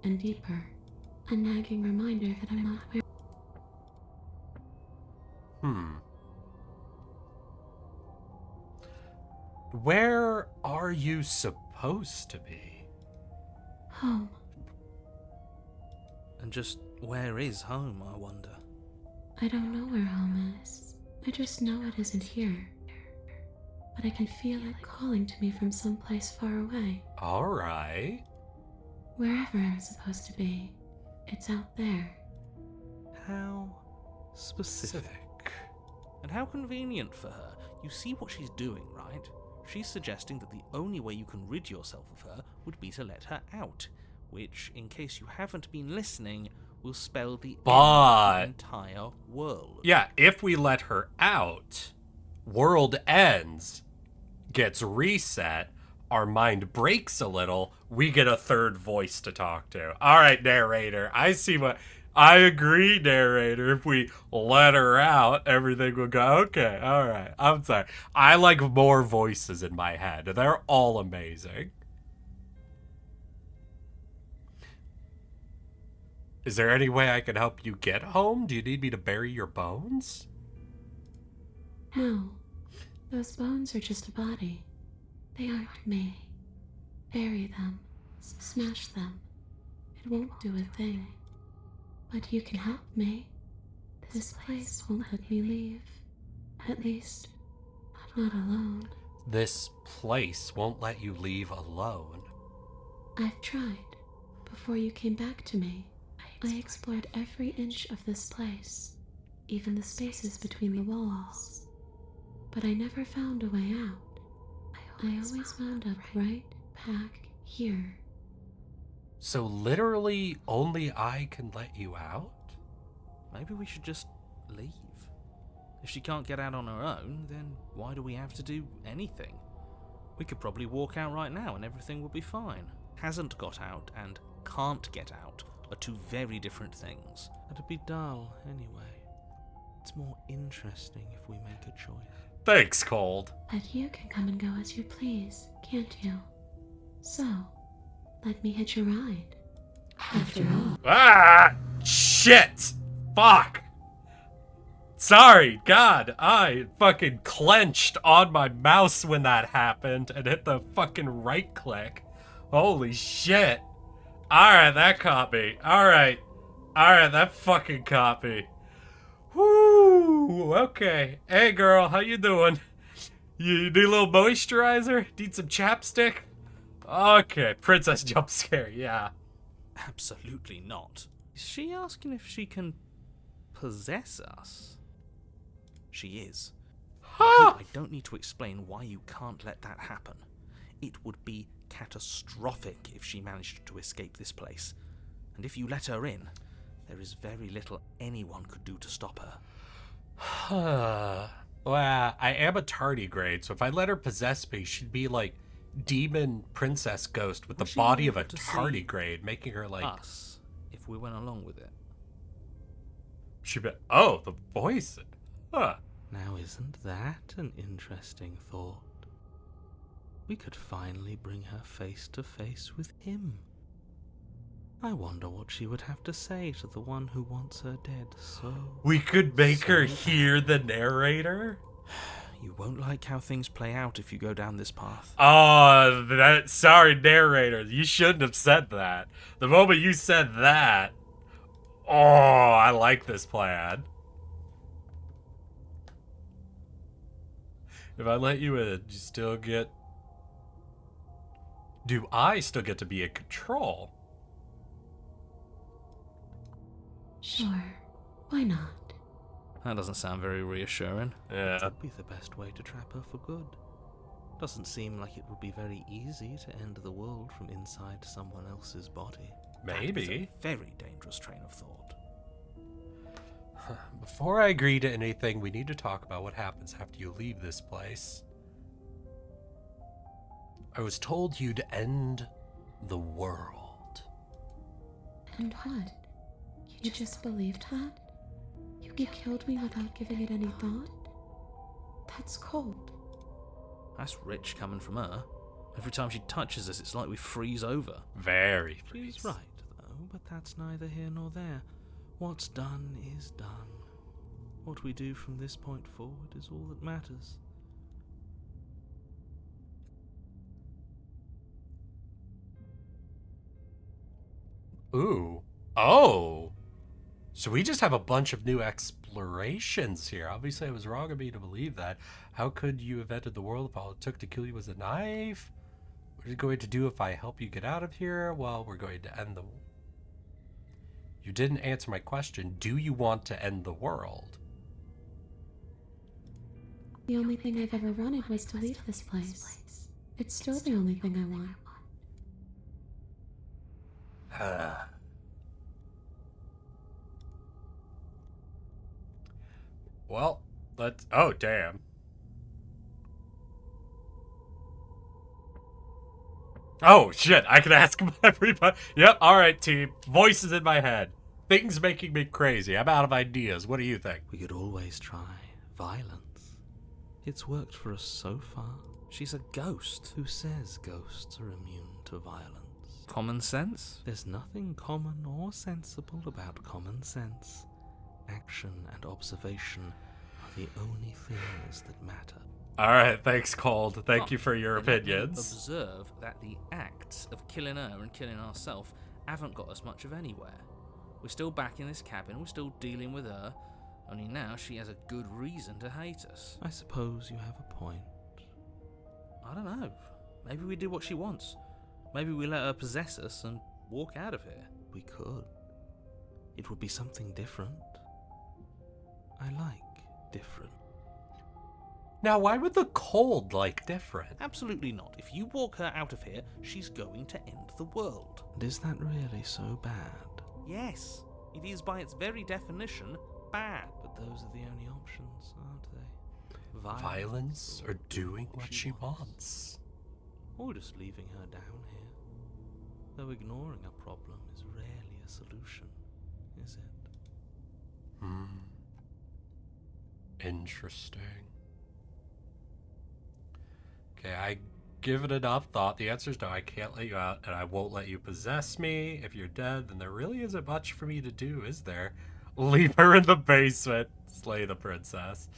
and deeper. A nagging reminder that I'm not where. Where are you supposed to be? Home. And just where is home, I wonder? I don't know where home is. I just know it isn't here. But I can feel it calling to me from someplace far away. Alright. Wherever I'm supposed to be, it's out there. How specific. And how convenient for her. You see what she's doing, right? She's suggesting that the only way you can rid yourself of her would be to let her out, which, in case you haven't been listening, will spell the end of the entire world. Yeah, if we let her out, world ends, gets reset, our mind breaks a little, we get a third voice to talk to. All right, narrator, I see what... I agree, narrator. If we let her out, everything will go, okay, all right. I'm sorry. I like more voices in my head. They're all amazing. Is there any way I can help you get home? Do you need me to bury your bones? No, those bones are just a body. They aren't me. Bury them. Smash them. It won't do a thing. But you can help me. This place won't let me leave. At least, not alone. This place won't let you leave alone. I've tried. Before you came back to me, I explored every inch of this place, even the spaces between the walls. But I never found a way out. I always wound up right back here. So literally only I can let you out? Maybe we should just leave. If she can't get out on her own, then why do we have to do anything? We could probably walk out right now and everything will be fine. Hasn't got out and can't get out are two very different things. That'd be dull anyway. It's more interesting if we make a choice. Thanks, Cold. But you can come and go as you please, can't you? So, let me hitch a ride. After all. Ah! Shit! Fuck! Sorry, God, I fucking clenched on my mouse when that happened and hit the fucking right click. Holy shit. Alright, that caught me. Alright, that fucking caught me. Whoo! Okay. Hey girl, how you doing? You need a little moisturizer? Need some chapstick? Okay, princess jump scare, yeah. Absolutely not. Is she asking if she can possess us? She is. I don't need to explain why you can't let that happen. It would be catastrophic if she managed to escape this place. And if you let her in, there is very little anyone could do to stop her. Well, I am a tardigrade, so if I let her possess me, she'd be like demon princess ghost with the body of a tardigrade, making her like us if we went along with it. She'd be, oh, the voice. Huh. Now isn't that an interesting thought? We could finally bring her face to face with him. I wonder what she would have to say to the one who wants her dead so... We could make her hear the narrator? You won't like how things play out if you go down this path. Oh, sorry, narrator. You shouldn't have said that. The moment you said that... Oh, I like this plan. If I let you in, you still get... Do I still get to be in control? Sure, why not? That doesn't sound very reassuring. Yeah. It would be the best way to trap her for good. Doesn't seem like it would be very easy to end the world from inside someone else's body. That is Maybe. a very dangerous train of thought. Before I agree to anything, we need to talk about what happens after you leave this place. I was told you'd end the world. And what? You just believed that? You killed me without giving it any thought? That's cold. That's rich coming from her. Every time she touches us, it's like we freeze over. Very She's freeze. right, though, but that's neither here nor there. What's done is done. What we do from this point forward is all that matters. Ooh. Oh. So we just have a bunch of new explorations here. Obviously, I was wrong of me to believe that. How could you have entered the world if all it took to kill you was a knife? What are you going to do if I help you get out of here? Well, we're going to end the... You didn't answer my question. Do you want to end the world? The only thing I've ever wanted was to leave this place. It's still the only thing I want. Well, let's... Oh, damn. Oh, shit. I can ask about everybody. Yep, all right, team. Voices in my head. Things making me crazy. I'm out of ideas. What do you think? We could always try violence. It's worked for us so far. She's a ghost. Who says ghosts are immune to violence? Common sense? There's nothing common or sensible about common sense. Action and observation are the only things that matter. All right, thanks, Cold. Thank you for your And let me opinions. Observe that the acts of killing her and killing ourselves haven't got us much of anywhere. We're still back in this cabin, we're still dealing with her, only now she has a good reason to hate us. I suppose you have a point. I don't know. Maybe we do what she wants. Maybe we let her possess us and walk out of here. We could. It would be something different. I like different. Now, why would the Cold like different? Absolutely not. If you walk her out of here, she's going to end the world. And is that really so bad? Yes, it is by its very definition bad. But those are the only options, aren't they? Violence or doing what she wants? Or just leaving her down here. Though ignoring a problem is rarely a solution, is it? Interesting. Okay, I give it enough thought. The answer is no, I can't let you out, and I won't let you possess me. If you're dead, then there really isn't much for me to do, is there? Leave her in the basement. Slay the princess.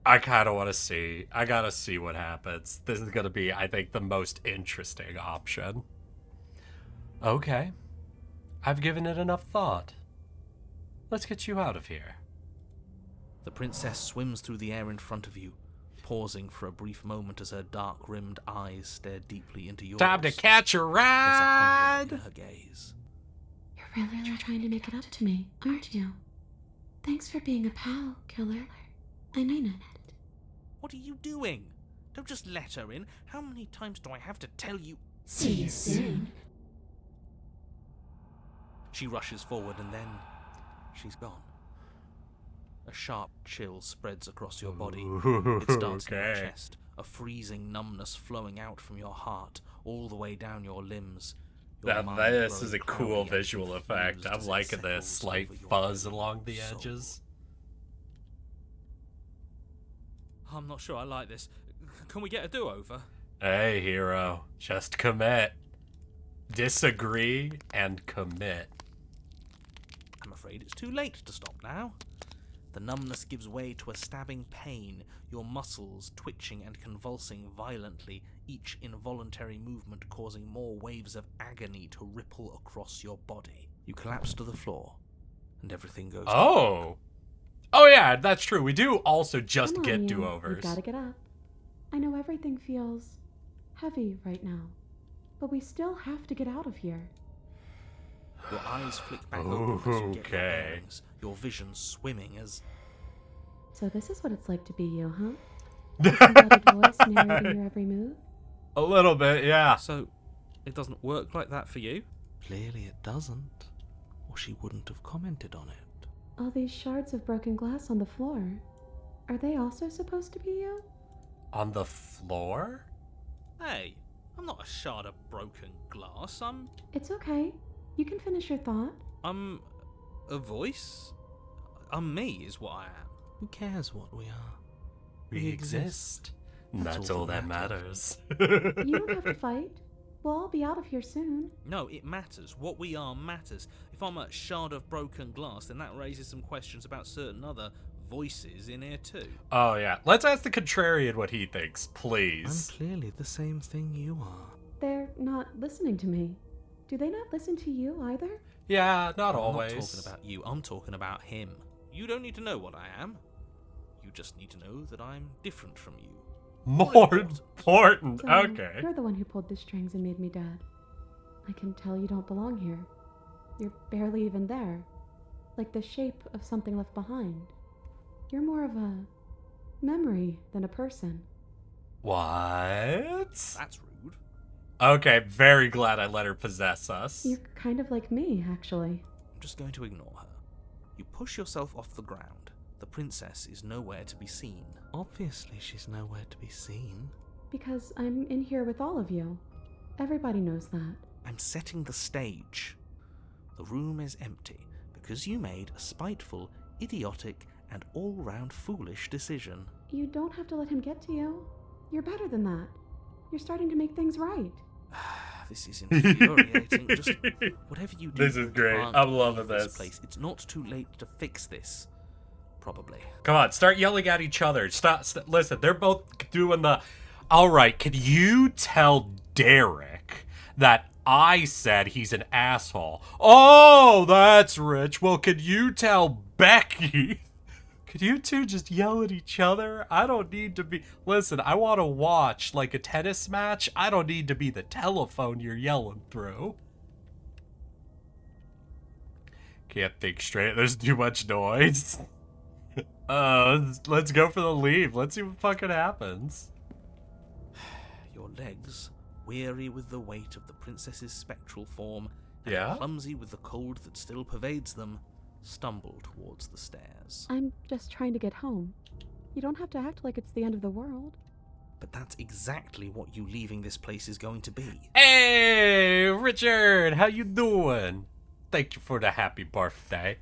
I kind of want to see. I gotta see what happens. This is gonna be, I think, the most interesting option. Okay. I've given it enough thought. Let's get you out of here. The princess swims through the air in front of you, pausing for a brief moment as her dark-rimmed eyes stare deeply into yours. Time to catch a There's a ride! hunger in her gaze. You're really trying to make it up to me, aren't you? Thanks for being a pal, killer. I mean it. What are you doing? Don't just let her in. How many times do I have to tell you? See you soon. She rushes forward and then she's gone. A sharp chill spreads across your body. It starts in your okay. chest, a freezing numbness flowing out from your heart, all the way down your limbs. Your Now, mind this growing is a cool cloudy and visual effect. confused I'm as it liking this settles slight over your fuzz very along the soul. edges. I'm not sure I like this. Can we get a do-over? Hey, hero. Just commit. Disagree and commit. I'm afraid it's too late to stop now. The numbness gives way to a stabbing pain, your muscles twitching and convulsing violently, each involuntary movement causing more waves of agony to ripple across your body. You collapse to the floor, and everything goes Oh. Oh, yeah, that's true. We do also just Come on, get you. do-overs. You've got to get up. I know everything feels heavy right now, but we still have to get out of here. Your eyes flick back open as you get your Okay. bearings, your vision swimming as... So this is what it's like to be you, huh? Disembodied voice narrating your every move? A little bit, yeah. So, it doesn't work like that for you? Clearly it doesn't, or she wouldn't have commented on it. All these shards of broken glass on the floor. Are they also supposed to be you? On the floor? Hey, I'm not a shard of broken glass, It's okay. You can finish your thought. I'm a voice? Me is what I am. Who cares what we are? We exist. That's all that matters. You don't have to fight. We'll all be out of here soon. No, it matters. What we are matters. If I'm a shard of broken glass, then that raises some questions about certain other voices in here too. Oh, yeah. Let's ask the contrarian what he thinks, please. I'm clearly the same thing you are. They're not listening to me. Do they not listen to you either? Yeah, not I'm always. not talking about you, I'm talking about him. You don't need to know what I am. You just need to know that I'm different from you. More important. So, Okay. You're the one who pulled the strings and made me dead. I can tell you don't belong here. You're barely even there. Like the shape of something left behind. You're more of a memory than a person. What? That's rude. Okay, very glad I let her possess us. You're kind of like me, actually. I'm just going to ignore her. You push yourself off the ground. The princess is nowhere to be seen. Obviously, she's nowhere to be seen. Because I'm in here with all of you. Everybody knows that. I'm setting the stage. The room is empty because you made a spiteful, idiotic, and all-round foolish decision. You don't have to let him get to you. You're better than that. You're starting to make things right. This is infuriating. Just whatever you do. This is you great. can't I'm loving leave this. place. It's not too late to fix this. Probably. Come on, start yelling at each other. Stop. Listen, they're both doing the... All right, can you tell Derek that I said he's an asshole? Oh, that's rich. Well, could you tell Becky... Could you two just yell at each other? I don't need to be... Listen, I want to watch, like, a tennis match. I don't need to be the telephone you're yelling through. Can't think straight. There's too much noise. Let's go for the leave. Let's see what fucking happens. Your legs, weary with the weight of the princess's spectral form, and Yeah? clumsy with the cold that still pervades them, stumble towards the stairs. I'm just trying to get home. You don't have to act like it's the end of the world. But that's exactly what you leaving this place is going to be. Hey, Richard, how you doing? Thank you for the happy birthday.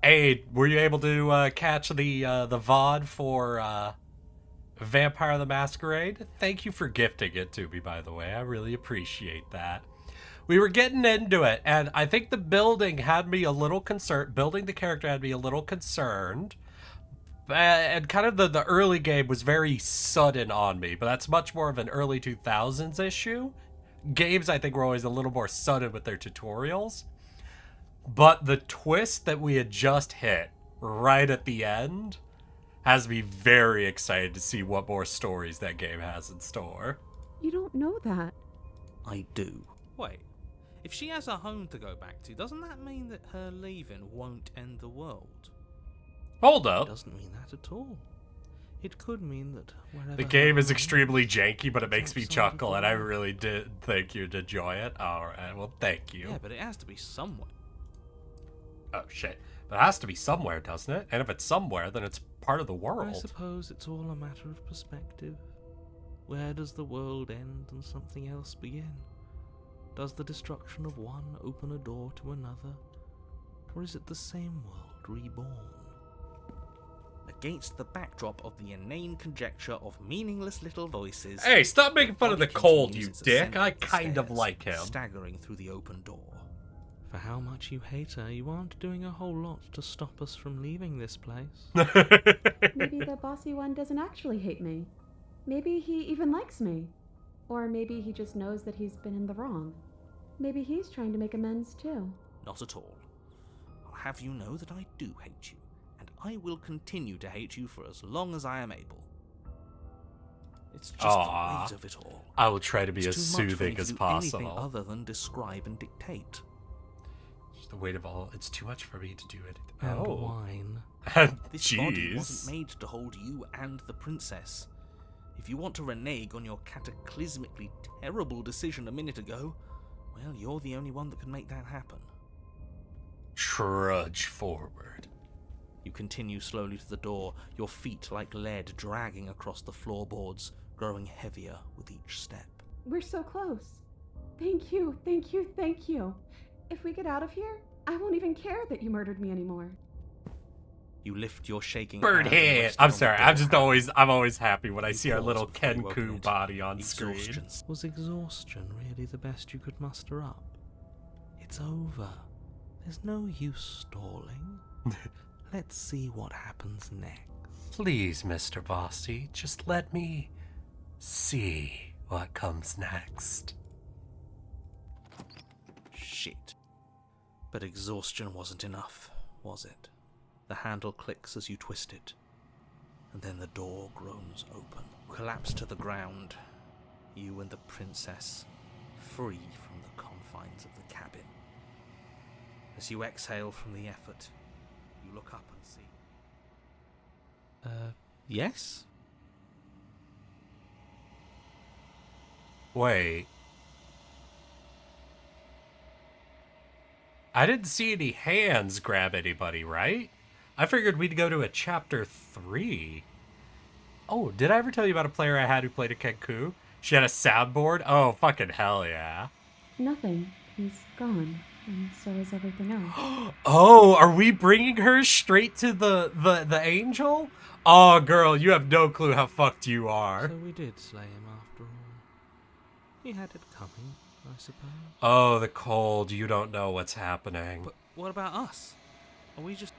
Hey, were you able to catch the VOD for Vampire the Masquerade? Thank you for gifting it to me, by the way. I really appreciate that. We were getting into it, and I think the building had me a little concerned. Building the character had me a little concerned. And kind of the early game was very sudden on me, but that's much more of an early 2000s issue. Games, I think, were always a little more sudden with their tutorials. But the twist that we had just hit right at the end has me very excited to see what more stories that game has in store. You don't know that. I do. Wait, if she has a home to go back to, doesn't that mean that her leaving won't end the world? Hold It up. doesn't mean that at all. It could mean that wherever The game her is home extremely janky, but it makes me outside chuckle, of and the I world. really did think you'd enjoy it. Alright, well, thank you. Yeah, but it has to be somewhere. Oh, shit. But it has to be somewhere, doesn't it? And if it's somewhere, then it's part of the I world. suppose it's all a matter of perspective. Where does the world end and something else begin? Does the destruction of one open a door to another? Or is it the same world reborn? Against the backdrop of the inane conjecture of meaningless little voices... Hey, stop making fun of the body cold, you continues its dick. ascent I up the kind of stairs, like him. staggering through the open door. For how much you hate her, you aren't doing a whole lot to stop us from leaving this place. Maybe the bossy one doesn't actually hate me. Maybe he even likes me. Or maybe he just knows that he's been in the wrong. Maybe he's trying to make amends too. Not at all. I'll have you know that I do hate you, and I will continue to hate you for as long as I am able. It's just Aw. the weight of it all. I will try to be It's as too much for me soothing to as do anything possible. other than describe and dictate. The weight of all. It's too much for me to do it. And wine. This body wasn't made to hold you and the princess. If you want to renege on your cataclysmically terrible decision a minute ago, well, you're the only one that can make that happen. Trudge forward. You continue slowly to the door, your feet like lead dragging across the floorboards, growing heavier with each step. We're so close. Thank you, thank you, thank you. If we get out of here, I won't even care that you murdered me anymore. You lift your shaking Bird hand and head. rest I'm on sorry. the I'm always happy when I You see our pause little before you open Kenku it. body on screen. Exhaustion. Was exhaustion really the best you could muster up? It's over. There's no use stalling. Let's see what happens next. Please, Mr. Bossy, just let me see what comes next. Shit. But exhaustion wasn't enough, was it? The handle clicks as you twist it, and then the door groans open. Collapse to the ground, you and the princess, free from the confines of the cabin. As you exhale from the effort, you look up and see... yes? Wait. I didn't see any hands grab anybody, right? I figured we'd go to a chapter 3. Oh, did I ever tell you about a player I had who played a Kenku? She had a soundboard? Oh, fucking hell yeah. Nothing. He's gone, and so is everything else. Oh, are we bringing her straight to the angel? Oh, girl, you have no clue how fucked you are. So we did slay him after all. He had it coming, I suppose. Oh, the cold. You don't know what's happening. But what about us? Are we just...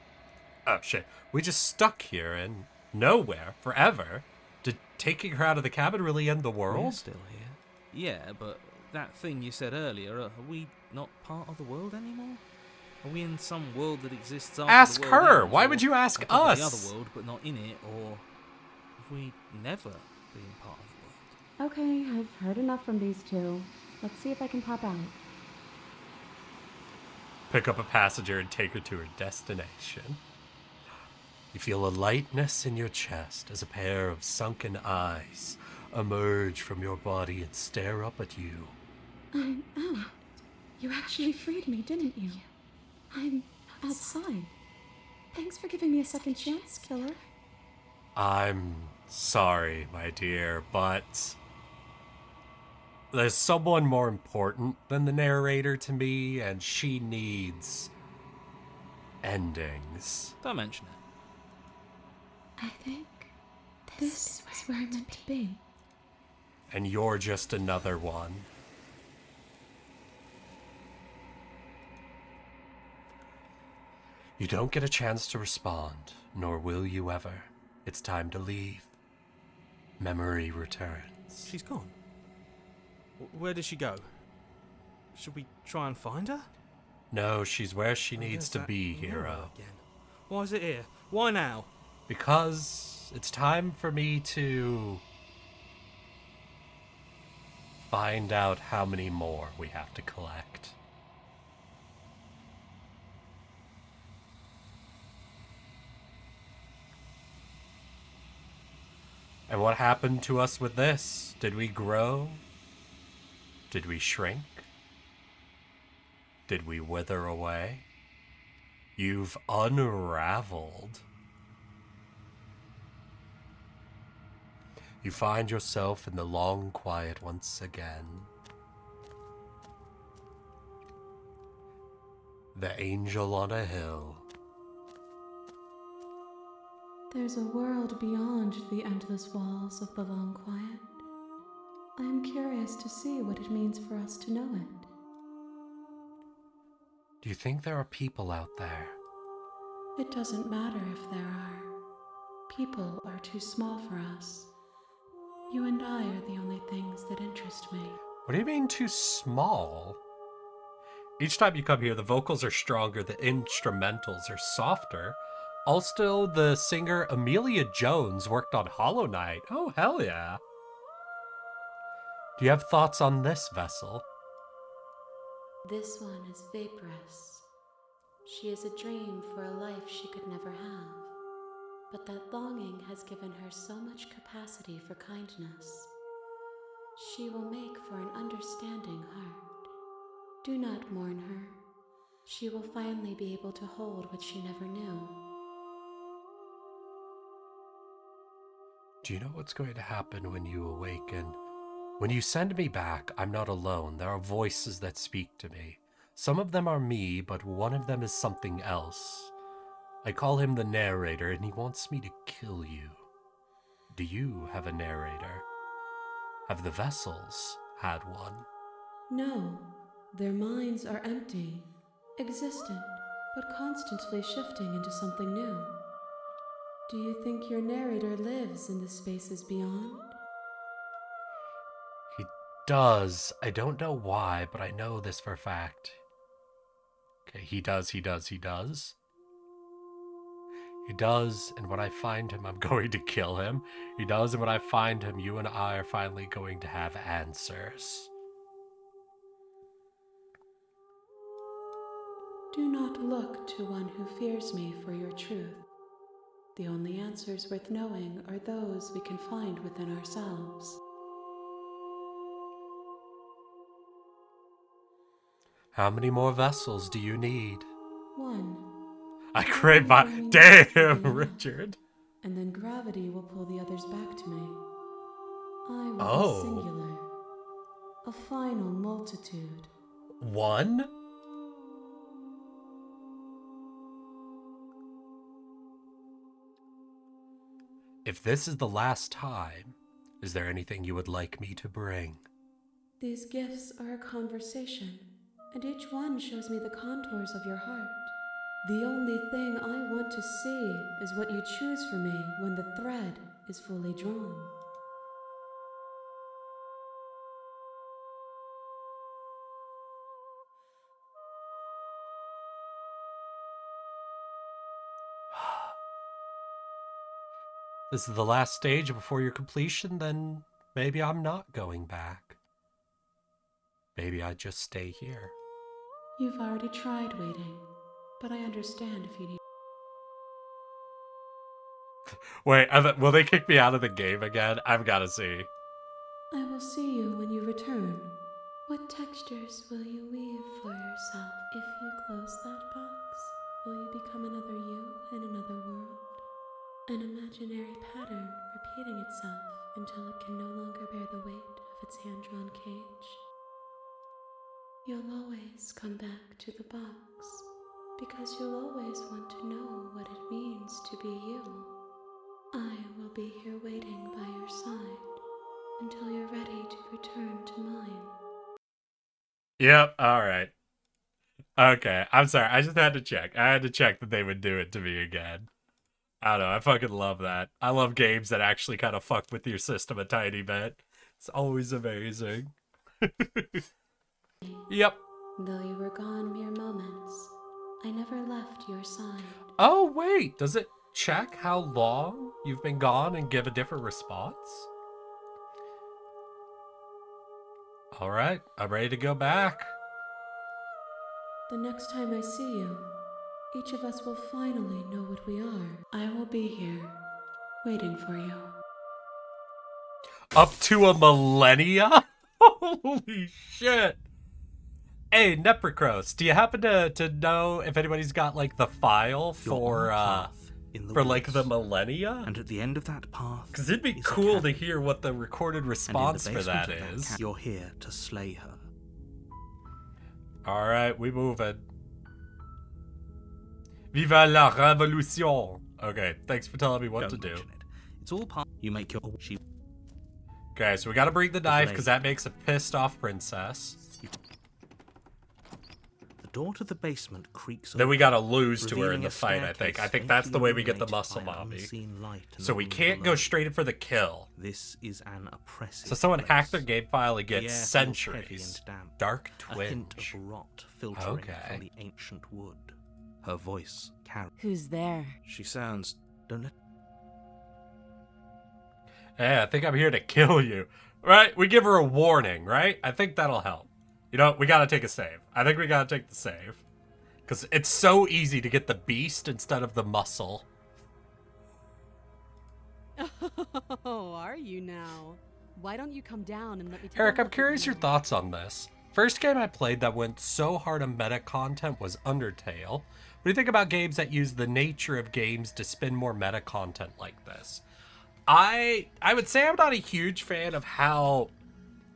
Oh, shit. We just stuck here in nowhere forever. Did taking her out of the cabin really end the We're world? still here. Yeah, but that thing you said earlier, are we not part of the world anymore? Are we in some world that exists after Ask the world her. ends, Why or would you ask on top of the us? other world, but not in it, or have we never been part of the world? Okay, I've heard enough from these two. Let's see if I can pop out. Pick up a passenger and take her to her destination. You feel a lightness in your chest as a pair of sunken eyes emerge from your body and stare up at you. I'm out. You actually freed me, didn't you? I'm outside. Thanks for giving me a second chance, killer. I'm sorry, my dear, but there's someone more important than the narrator to me, and she needs endings. Don't mention it. I think this is where I'm meant to be. And you're just another one. You don't get a chance to respond, nor will you ever. It's time to leave. Memory returns. She's gone. Where did she go? Should we try and find her? No, she's where she Where's needs to that be, mirror hero. Again? Why is it here? Why now? Because it's time for me to find out how many more we have to collect. And what happened to us with this? Did we grow? Did we shrink? Did we wither away? You've unraveled. You find yourself in the long quiet once again. The angel on a hill. There's a world beyond the endless walls of the long quiet. I am curious to see what it means for us to know it. Do you think there are people out there? It doesn't matter if there are. People are too small for us. You and I are the only things that interest me. What do you mean too small? Each time you come here, the vocals are stronger, the instrumentals are softer. Also, the singer Amelia Jones worked on Hollow Knight. Oh, hell yeah. Do you have thoughts on this vessel? This one is vaporous, She is a dream for a life she could never have. But that longing has given her so much capacity for kindness. She will make for an understanding heart. Do not mourn her. She will finally be able to hold what she never knew. Do you know what's going to happen when you awaken? When you send me back, I'm not alone. There are voices that speak to me. Some of them are me, but one of them is something else. I call him the narrator, and he wants me to kill you. Do you have a narrator? Have the vessels had one? No, their minds are empty, existent, but constantly shifting into something new. Do you think your narrator lives in the spaces beyond? He does. I don't know why, but I know this for a fact. Okay, he does. He does, and when I find him, I'm going to kill him. He does, and when I find him, you and I are finally going to have answers. Do not look to one who fears me for your truth. The only answers worth knowing are those we can find within ourselves. How many more vessels do you need? One. I crave my... Only Damn, enough, Richard. and then gravity will pull the others back to me. I will Oh. be singular. A final multitude. One? If this is the last time, is there anything you would like me to bring? These gifts are a conversation, and each one shows me the contours of your heart. The only thing I want to see is what you choose for me when the thread is fully drawn. This is the last stage before your completion, then maybe I'm not going back. Maybe I just stay here. You've already tried waiting, but I understand if you need... Wait, will they kick me out of the game again? I've got to see. I will see you when you return. What textures will you weave for yourself? If you close that box, will you become another you in another world? An imaginary pattern repeating itself until it can no longer bear the weight of its hand-drawn cage. You'll always come back to the box, because you'll always want to know what it means to be you. I will be here waiting by your side until you're ready to return to mine. Yep, alright. Okay, I'm sorry, I just had to check. I had to check that they would do it to me again. I don't know, I fucking love that. I love games that actually kind of fuck with your system a tiny bit. It's always amazing. Yep. Though you were gone mere moments, I never left your side. Oh, wait, does it check how long you've been gone and give a different response? Alright, I'm ready to go back. The next time I see you, each of us will finally know what we are. I will be here, waiting for you. Up to a millennia? Holy shit. Hey, Neprocros, do you happen to know if anybody's got, like, the file for like, the millennia? And at the end of that path, Because it'd be is a cool to cabin. hear what the recorded response And in for the that basement of is. you're here to slay her. Alright, we moving. Viva la révolution! Okay, thanks for telling me what to Don't do. mention it. It's all part. You make your. She. Okay, so we gotta bring the knife because blade. that makes a pissed off princess. The door to the basement creaks. Then we gotta lose to her in revealing the a fight, I think. staircase I think that's the way we get the faintly muscle illuminated by an mommy. unseen light in So the we room can't below. go straight in for the kill. This is an oppressive. So someone place. hacked their game file and The air gets feels centuries. heavy and damp. Dark A hint twinge. of rot filtering Okay. from the ancient wood. Her voice carries. Who's there? She sounds. Don't let. Hey, I think I'm here to kill you. Right? We give her a warning, right? I think that'll help. You know, we gotta take a save. I think we gotta take the save. Because it's so easy to get the beast instead of the muscle. Oh, are you now? Why don't you come down and let me take Eric, a I'm look at curious your you? thoughts on this. First game I played that went so hard on meta content was Undertale. What do you think about games that use the nature of games to spin more meta content like this? I would say I'm not a huge fan of how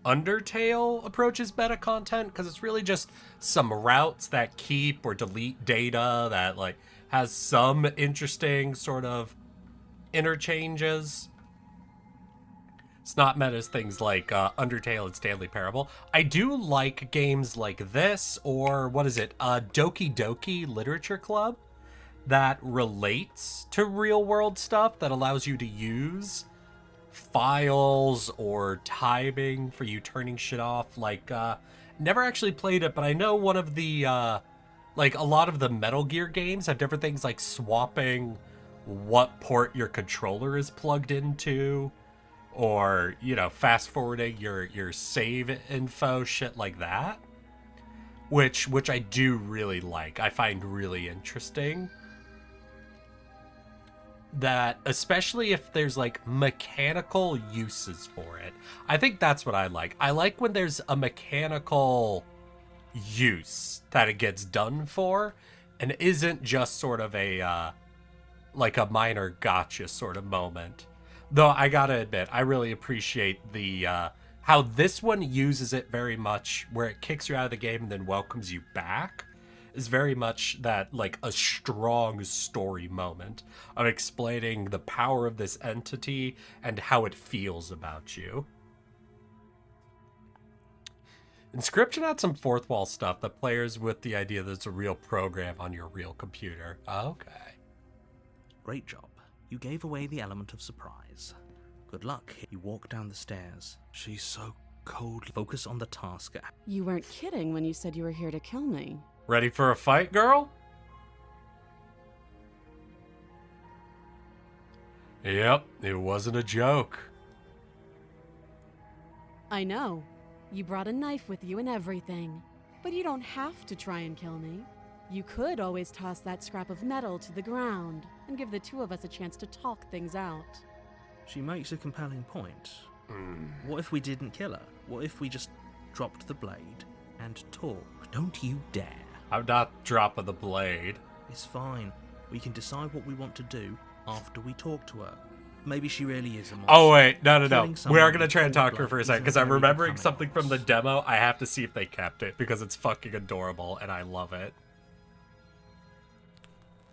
Undertale approaches meta content, because it's really just some routes that keep or delete data that like has some interesting sort of interchanges. It's not meta as things like Undertale and Stanley Parable. I do like games like this, or what is it, Doki Doki Literature Club, that relates to real world stuff, that allows you to use files or timing for you turning shit off. Like, never actually played it, but I know one of the, like a lot of the Metal Gear games have different things like swapping what port your controller is plugged into, or, you know, fast forwarding your save info, shit like that. Which I do really like. I find really interesting. That, especially if there's like mechanical uses for it. I think that's what I like. I like when there's a mechanical use that it gets done for, and isn't just sort of a like a minor gotcha sort of moment. Though I gotta admit, I really appreciate the how this one uses it very much, where it kicks you out of the game and then welcomes you back, is very much that like a strong story moment of explaining the power of this entity and how it feels about you. Inscription had some fourth wall stuff that players with the idea that it's a real program on your real computer. Okay. Great job. You gave away the element of surprise. Good luck. You walk down the stairs. She's so cold. Focus on the task. You weren't kidding when you said you were here to kill me. Ready for a fight, girl? Yep, it wasn't a joke. I know. You brought a knife with you and everything. But you don't have to try and kill me. You could always toss that scrap of metal to the ground and give the two of us a chance to talk things out. She makes a compelling point. What if we didn't kill her? What if we just dropped the blade and talk? Don't you dare. I'm not dropping the blade. It's fine. We can decide what we want to do after we talk to her. Maybe she really is a monster. Oh wait, no. Killing We someone are gonna with try and cold talk to her blood for a second, isn't because I'm very remembering becoming something of from the us. demo. I have to see if they kept it, because it's fucking adorable and I love it.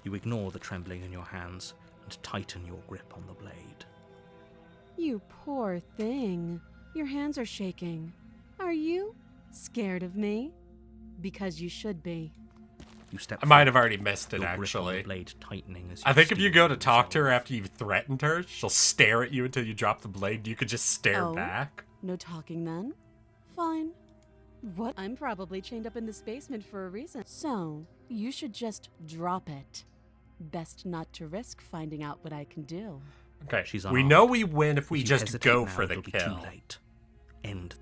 You ignore the trembling in your hands and tighten your grip on the blade. You poor thing. Your hands are shaking. Are you scared of me? Because you should be. You step I might have forward, already missed it, your grip on the actually. blade tightening as I think if you steal go to talk to her resolve. after you've threatened her, she'll stare at you until you drop the blade. You could just stare Oh? back. No talking then? Fine. What? I'm probably chained up in this basement for a reason. So, you should just drop it. Best not to risk finding out what I can do. Okay, She's we unarmed. know we win if we If you just hesitate go now, for the it'll be kill. Too late. End.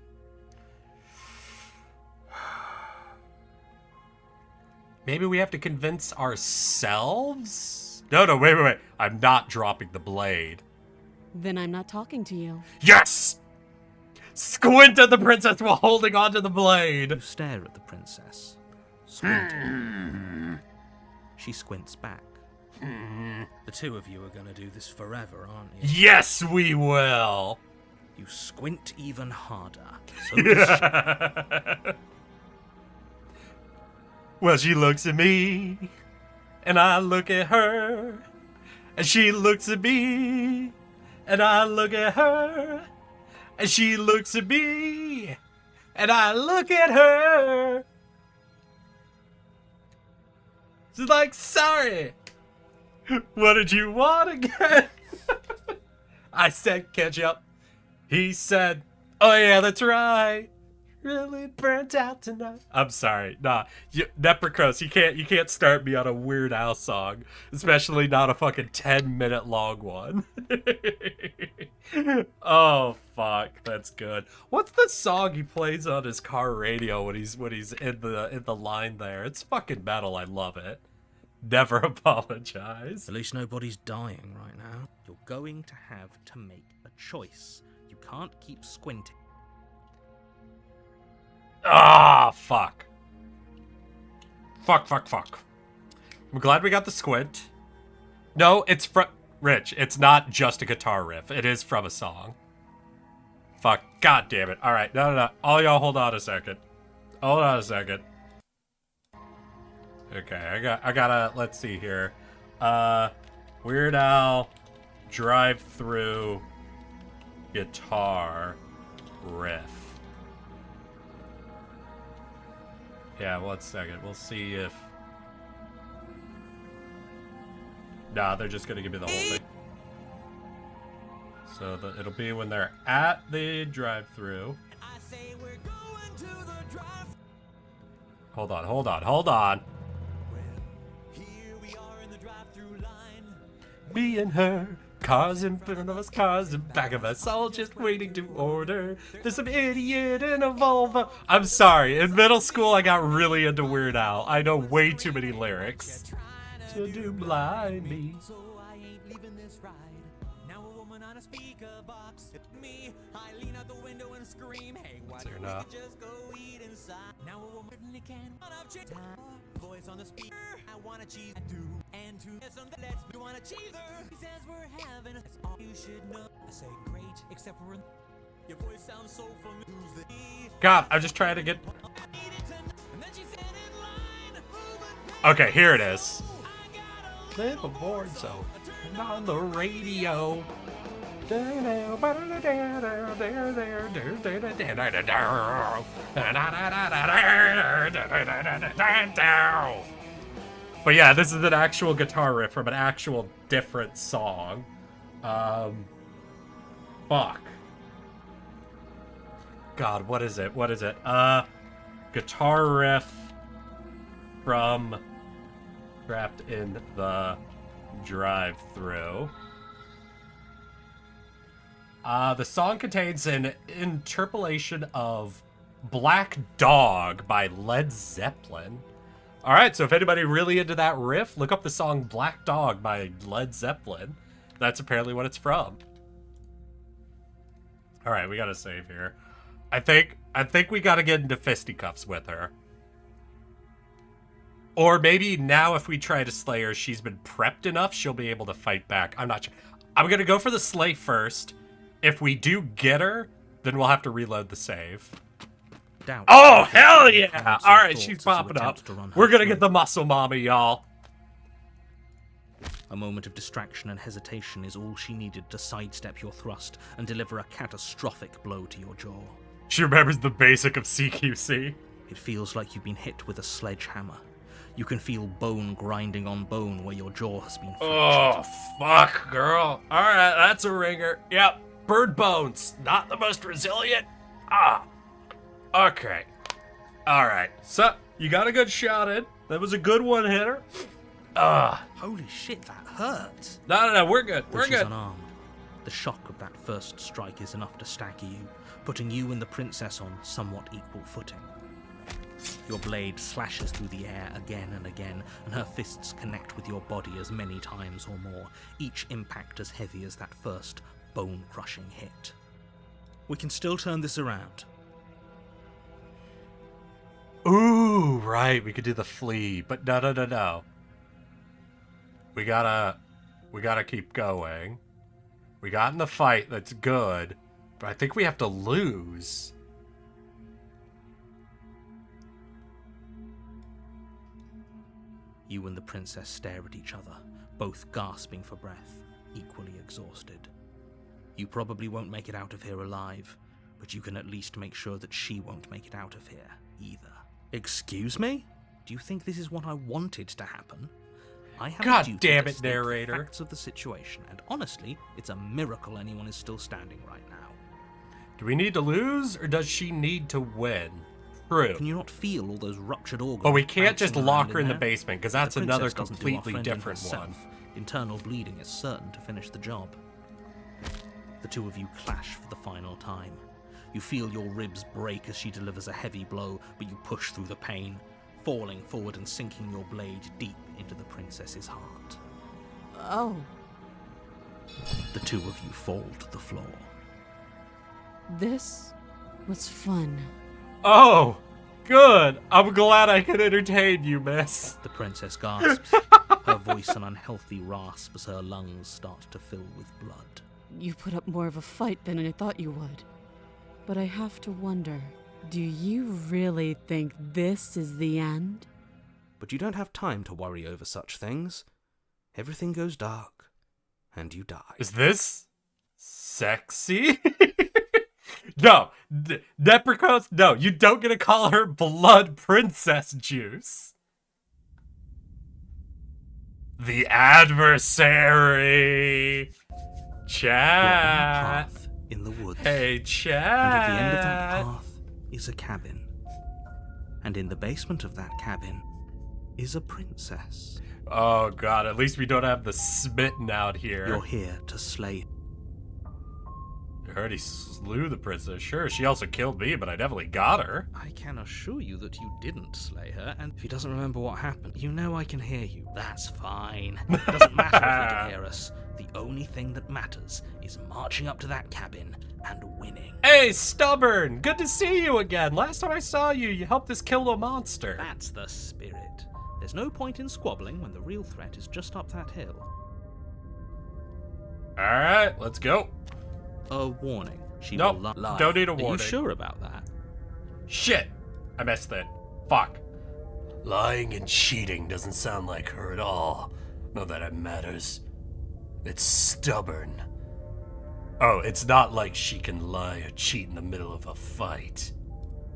Maybe we have to convince ourselves? No, wait. I'm not dropping the blade. Then I'm not talking to you. Yes! Squint at the princess while holding onto the blade. You stare at the princess, squinting. She squints back. The two of you are going to do this forever, aren't you? Yes, we will. You squint even harder. So does she. Well, she looks at me, and I look at her, and she looks at me, and I look at her, and she looks at me, and I look at her. She's like, sorry, what did you want again? I said ketchup. He said, oh yeah, that's right. Really burnt out tonight. I'm sorry. Nah. Nepricos, you can't start me on a Weird Al song. Especially not a fucking 10-minute long one. Oh fuck, that's good. What's the song he plays on his car radio when he's in the line there? It's fucking metal, I love it. Never apologize. At least nobody's dying right now. You're going to have to make a choice. You can't keep squinting. Ah, fuck. Fuck. I'm glad we got the squint. No, it's from... Rich, it's not just a guitar riff. It is from a song. Fuck. God damn it. Alright, no. All y'all hold on a second. Okay, I gotta... Let's see here. Weird Al drive-through guitar riff. Yeah, 1 second. We'll see if... Nah, they're just gonna give me the whole thing. So it'll be when they're at the drive-thru. Hold on. Me and her, cars in front of us, cars in back of us, all just waiting to order. There's some idiot in a Volvo. I'm sorry, in middle school I got really into Weird Al. I know way too many lyrics. To do blind me. So I ain't leaving this ride. Now a woman on a speaker box. Me, I lean out the window and scream, hey, why don't we just go eat inside? Now a woman certainly can. Voice on the speaker, I want a cheese. I do. And to something let's me want a cheeser. He says we're having that's all you should know. I say great, except we're in. Your voice sounds so familiar. God, I'm just trying to get... Okay, here it is. Little board, so on the radio. But yeah, this is an actual guitar riff from an actual different song. Fuck. God, what is it? Guitar riff from Trapped in the Drive-Thru. The song contains an interpolation of Black Dog by Led Zeppelin. Alright, so if anybody really into that riff, look up the song Black Dog by Led Zeppelin. That's apparently what it's from. Alright, we gotta save here. I think we gotta get into fisticuffs with her. Or maybe now if we try to slay her, she's been prepped enough, she'll be able to fight back. I'm not sure. I'm gonna go for the slay first. If we do get her, then we'll have to reload the save. Doubt. Oh, hell yeah! Alright, she's popping up. We're gonna get the muscle mama, y'all. A moment of distraction and hesitation is all she needed to sidestep your thrust and deliver a catastrophic blow to your jaw. She remembers the basic of CQC. It feels like you've been hit with a sledgehammer. You can feel bone grinding on bone where your jaw has been fractured. Oh, fuck, girl. Alright, that's a ringer. Yep, bird bones. Not the most resilient. Okay. Alright, so, you got a good shot in. That was a good one-hitter. Holy shit, that hurt. No, we're good. But We're she's good. unarmed. The shock of that first strike is enough to stagger you, putting you and the princess on somewhat equal footing. Your blade slashes through the air again and again, and her fists connect with your body as many times or more, each impact as heavy as that first bone-crushing hit. We can still turn this around. Ooh, right, we could do the flea, but no. We gotta keep going. We got in the fight, that's good, but I think we have to lose. You and the princess stare at each other, both gasping for breath, equally exhausted. You probably won't make it out of here alive, but you can at least make sure that she won't make it out of here either. Excuse me? Do you think this is what I wanted to happen? I have God a duty damn to it, state the narrator. facts of the situation, and honestly, it's a miracle anyone is still standing right now. Do we need to lose, or does she need to win? True. Can you not feel all those ruptured organs? But we can't just bouncing lock around her in the there? basement, because If that's the another princess doesn't do our completely friend in different herself, one. Internal bleeding is certain to finish the job. The two of you clash for the final time. You feel your ribs break as she delivers a heavy blow, but you push through the pain, falling forward and sinking your blade deep into the princess's heart. Oh, The two of you fall to the floor. this was fun. Oh, good. I'm glad I could entertain you, miss. The princess gasps, her voice an unhealthy rasp as her lungs start to fill with blood. You put up more of a fight than I thought you would. But I have to wonder, do you really think this is the end? But you don't have time to worry over such things. Everything goes dark, and you die. Is this sexy? No, Leprechauns, no, you don't get to call her blood princess juice. The adversary. You're on a Chat. path in the woods. Hey, And at the end of that chat. path is a cabin. And in the basement of that cabin is a princess. Oh god, at least we don't have the smitten out here. You're here to slay. I already slew the princess. Sure, she also killed me, but I definitely got her. I can assure you that you didn't slay her, and if he doesn't remember what happened, you know I can hear you. That's fine. It doesn't matter if he can hear us. The only thing that matters is marching up to that cabin and winning. Hey, Stubborn! Good to see you again. Last time I saw you, you helped us kill a monster. That's the spirit. There's no point in squabbling when the real threat is just up that hill. Alright, let's go. A warning. She Nope, will lie. don't need a Are warning. you sure about that? Shit! I messed it. Fuck. Lying and cheating doesn't sound like her at all. Not that it matters. It's stubborn. Oh, it's not like she can lie or cheat in the middle of a fight.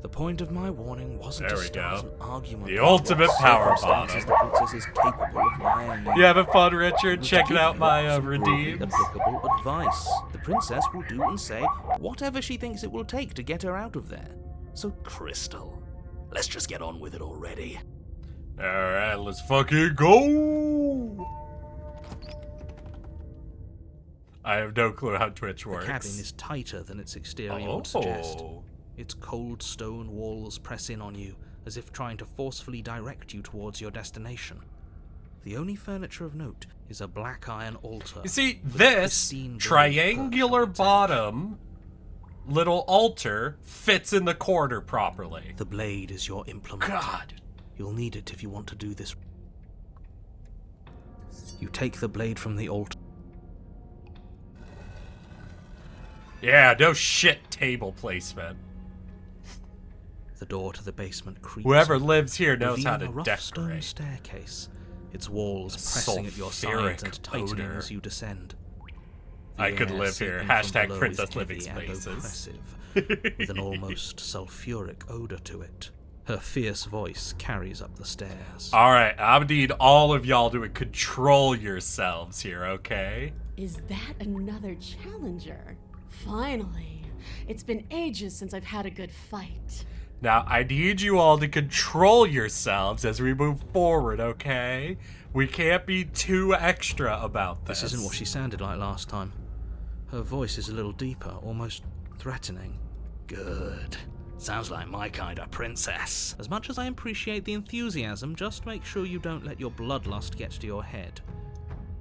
The point of my warning wasn't There to we start go. an argument. The about ultimate what power circumstances bottom. The princess is capable of lying. You having fun, Richard? To Checking give out you my some broadly redeems? applicable advice. The princess will do and say whatever she thinks it will take to get her out of there. So, Crystal, let's just get on with it already. Alright, let's fucking go! I have no clue how Twitch works. The cabin is tighter than its exterior would suggest. Its cold stone walls press in on you, as if trying to forcefully direct you towards your destination. The only furniture of note is a black iron altar. You see, with a this pristine gold triangular perch on its edge. bottom little altar fits in the corner properly. The blade is your implement. God. You'll need it if you want to do this. You take the blade from the altar. Yeah, no shit table placement. The door to the basement creaks. Whoever open, lives here knows how revealing to a rough stone decorate. staircase, its walls pressing at your sides sulfuric and tightening odor. as you descend. The I could air live here. seeping from Hashtag below Princess is Living heavy and Spaces. oppressive, with an almost sulfuric odor to it. Her fierce voice carries up the stairs. Alright, I need all of y'all to control yourselves here, okay? Is that another challenger? Finally. It's been ages since I've had a good fight. Now, I need you all to control yourselves as we move forward, okay? We can't be too extra about this. This isn't what she sounded like last time. Her voice is a little deeper, almost threatening. Good. Sounds like my kind of princess. As much as I appreciate the enthusiasm, just make sure you don't let your bloodlust get to your head.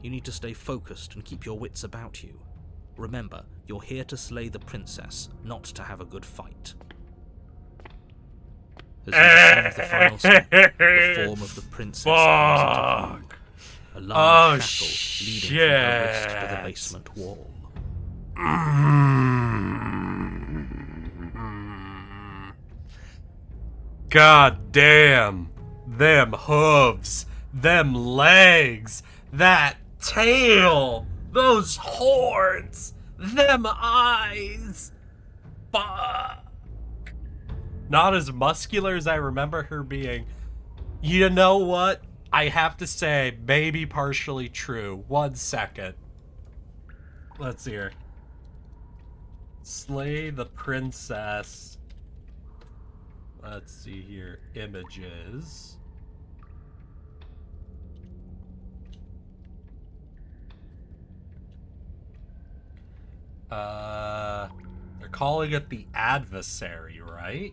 You need to stay focused and keep your wits about you. Remember, you're here to slay the princess, not to have a good fight. As you descend the final step, the form of the princess comes into view. A large shackle leading from her wrist to the basement wall. God damn. Them hooves. Them legs. That tail. Those horns. Them eyes. Fuck. Not as muscular as I remember her being. You know what? I have to say, maybe partially true. 1 second. Let's see her. Slay the princess. Let's see here. Images. They're calling it the adversary, right?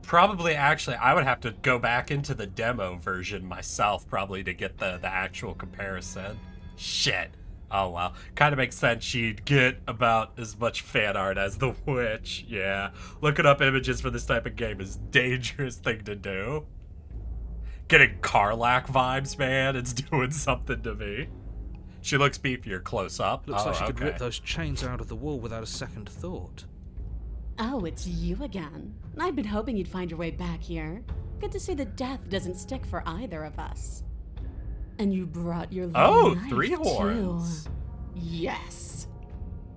I would have to go back into the demo version myself probably to get the actual comparison. Shit. Oh well. Kind of makes sense she'd get about as much fan art as the witch. Yeah. Looking up images for this type of game is a dangerous thing to do. Getting Karlach vibes, man. It's doing something to me. She looks beefier close up. Looks like she could okay. rip those chains out of the wall without a second thought. Oh, it's you again. I'd been hoping you'd find your way back here. Good to see that death doesn't stick for either of us. And you brought your little knife, three horns. too. Yes.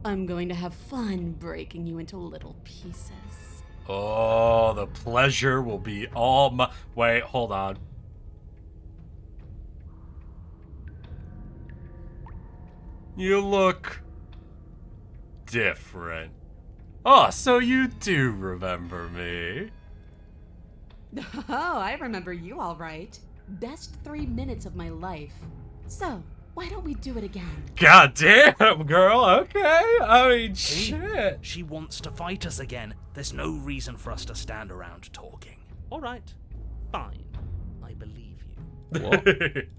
I'm going to have fun breaking you into little pieces. Oh, the pleasure will be all my... Wait, hold on. You look... different. Oh, so you do remember me. Oh, I remember you all right. Best 3 minutes of my life. So, why don't we do it again? God damn, girl. Okay. I mean, shit. She wants to fight us again. There's no reason for us to stand around talking. All right, fine. I believe you. What?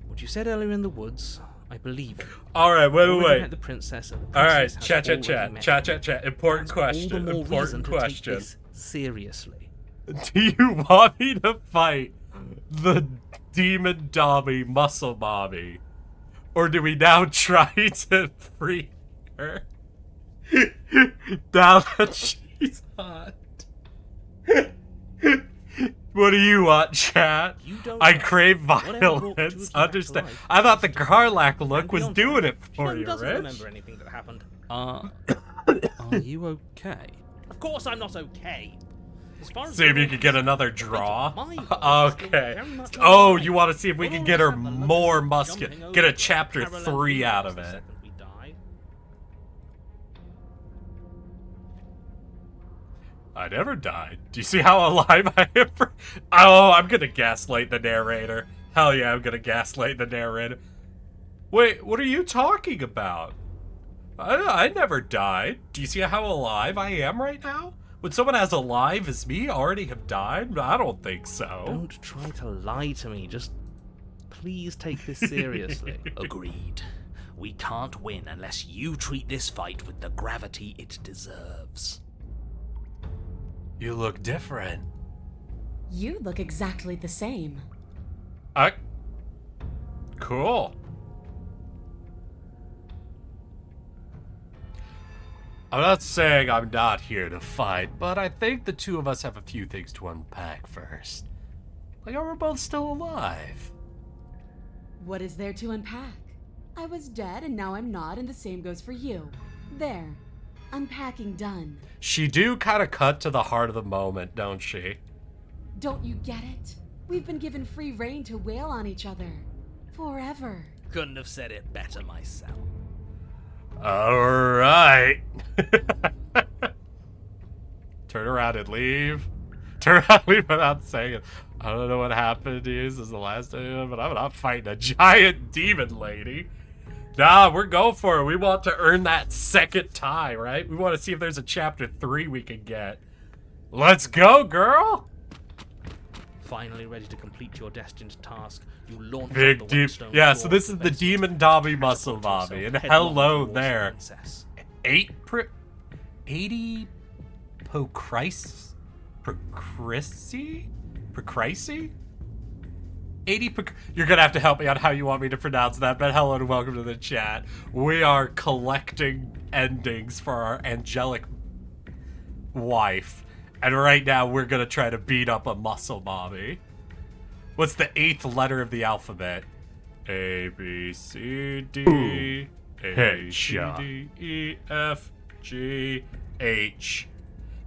What you said earlier in the woods, I believe you. All right, wait. Met the princess, and the All right, princess has chat. already met you. Important That's question. All the more reason Important to question. take this seriously. Do you want me to fight the demon Dobby muscle mommy? Or do we now try to free her? Now that she's hot. What do you want, chat? You don't I know. crave Whatever brought two violence. of you back Understand? to life, I thought the just Karlach look and was beyond doing that. it for She you, doesn't Rich. remember anything that happened. Are you okay? Of course I'm not okay. As far as See if the you could get another my draw. body is Okay. very much Oh, alive. you want to see if we We'll can get her always have the more luxury of muscular. jumping Get a over chapter parallel 3 out of universe the it. second we die. I never died. Do you see how alive I am? Oh, I'm gonna gaslight the narrator. Hell yeah, I'm gonna gaslight the narrator. Wait, what are you talking about? I never died. Do you see how alive I am right now? Would someone as alive as me already have died? I don't think so. Don't try to lie to me. Just please take this seriously. Agreed. We can't win unless you treat this fight with the gravity it deserves. You look different. You look exactly the same. Cool. I'm not saying I'm not here to fight, but I think the two of us have a few things to unpack first. Like, are we both still alive? What is there to unpack? I was dead and now I'm not, and the same goes for you. There. Unpacking done. She do kind of cut to the heart of the moment, don't she? Don't you get it? We've been given free rein to wail on each other. Forever. Couldn't have said it better myself. Alright. Turn around and leave. Turn around and leave without saying it. I don't know what happened to you. This is the last time, but I'm not fighting a giant demon lady. Nah, we're going for it. We want to earn that second tie, right? We want to see if there's a chapter 3 we can get. Let's go, girl! Finally ready to complete your destined task, you launch Big the deep. whetstone Yeah, floor so this is of the basement demon Dobby and muscle catapult Bobby. yourself And headlong hello towards the there. princess. 80 Procrisy? 80 You're gonna have to help me on how you want me to pronounce that, but hello and welcome to the chat. We are collecting endings for our angelic wife. And right now we're gonna try to beat up a muscle mommy. What's the 8th letter of the alphabet? A, B, C, D. Headshot. A, B, C, D, E, F, G, H.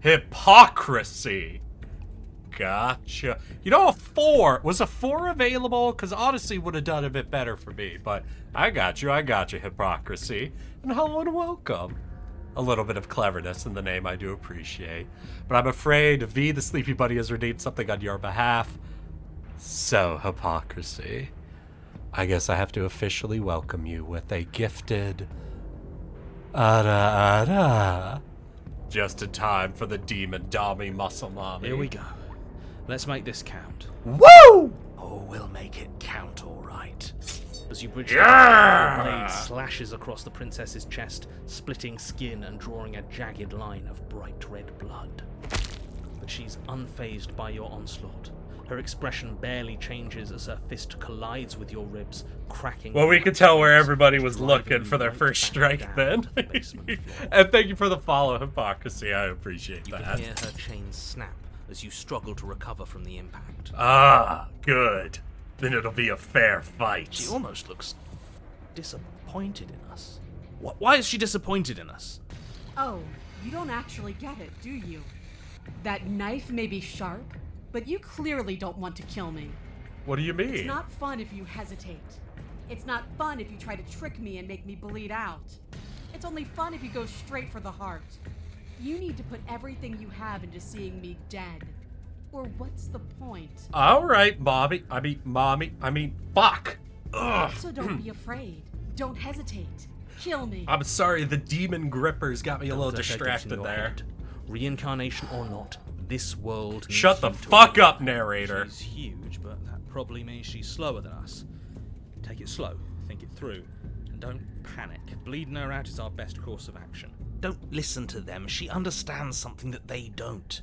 Hypocrisy. Gotcha. You know, was a 4 available? Because Odyssey would have done a bit better for me, but I got you, hypocrisy. And hello and welcome. A little bit of cleverness in the name I do appreciate. But I'm afraid V, the Sleepy Buddy, has redeemed something on your behalf. So, hypocrisy. I guess I have to officially welcome you with a gifted... Just in time for the demon Dami Muscle Mommy. Here we go. Let's make this count. Woo! Oh, we'll make it count, all right. As you bridge the blade slashes across the princess's chest, splitting skin and drawing a jagged line of bright red blood. But she's unfazed by your onslaught. Her expression barely changes as her fist collides with your ribs, cracking... Well, we could tell where everybody was looking for their first strike then. And thank you for the follow, Hypocrisy. I appreciate that. You can hear her chains snap as you struggle to recover from the impact. Ah, good. Then it'll be a fair fight. She almost looks disappointed in us. Why is she disappointed in us? Oh, you don't actually get it, do you? That knife may be sharp, but you clearly don't want to kill me. What do you mean? It's not fun if you hesitate. It's not fun if you try to trick me and make me bleed out. It's only fun if you go straight for the heart. You need to put everything you have into seeing me dead. Or what's the point? Alright, Mommy. I mean, fuck. Ugh. So don't be afraid. Don't hesitate. Kill me. I'm sorry, the demon grippers got me a little distracted there. Head. Reincarnation or not, this world needs Shut the you to fuck win. up, narrator. She's huge, but that probably means she's slower than us. Take it slow, think it through, and don't panic. Bleeding her out is our best course of action. Don't listen to them. She understands something that they don't.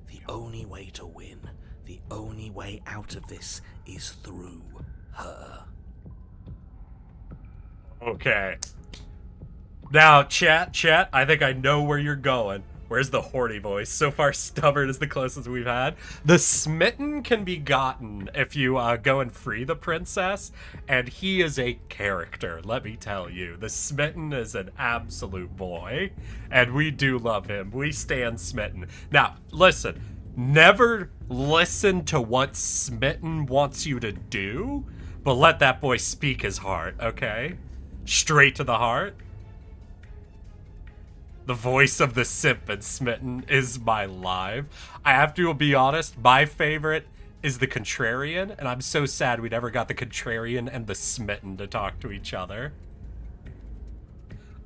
The only way to win, the only way out of this is through her. Okay. Now, chat, I think I know where you're going. Where's the horny voice? So far, stubborn is the closest we've had. The smitten can be gotten if you go and free the princess, and he is a character, let me tell you. The smitten is an absolute boy, and we do love him. We stand smitten. Now, listen, never listen to what smitten wants you to do, but let that boy speak his heart, okay? Straight to the heart. The voice of the simp and smitten is my live. I have to be honest, my favorite is the contrarian, and I'm so sad we never got the contrarian and the smitten to talk to each other.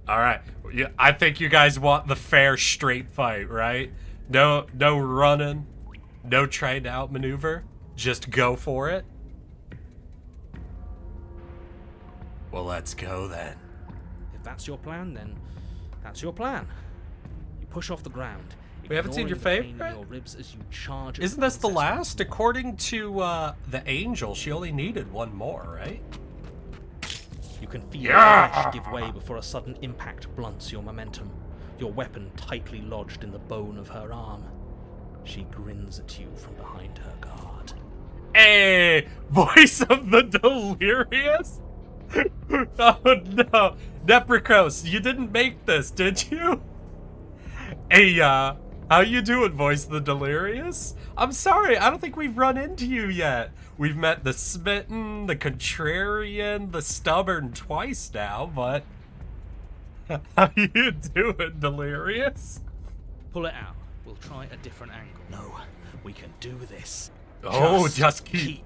Alright, yeah, I think you guys want the fair, straight fight, right? No running, no trying to outmaneuver, just go for it. Well, let's go then. If that's your plan, then that's your plan. You push off the ground. We haven't seen your ignoring the pain favorite? in your ribs as you charge. Isn't this the last? According to the angel, she only needed one more, right? You can feel the flesh give way before a sudden impact blunts your momentum, your weapon tightly lodged in the bone of her arm. She grins at you from behind her guard. Hey! Voice of the delirious? Oh no! Nepricos, you didn't make this, did you? Hey, how you doing, Voice of the Delirious? I'm sorry, I don't think we've run into you yet. We've met the smitten, the contrarian, the stubborn twice now, but... How you doing, Delirious? Pull it out. We'll try a different angle. No, we can do this. Oh, just keep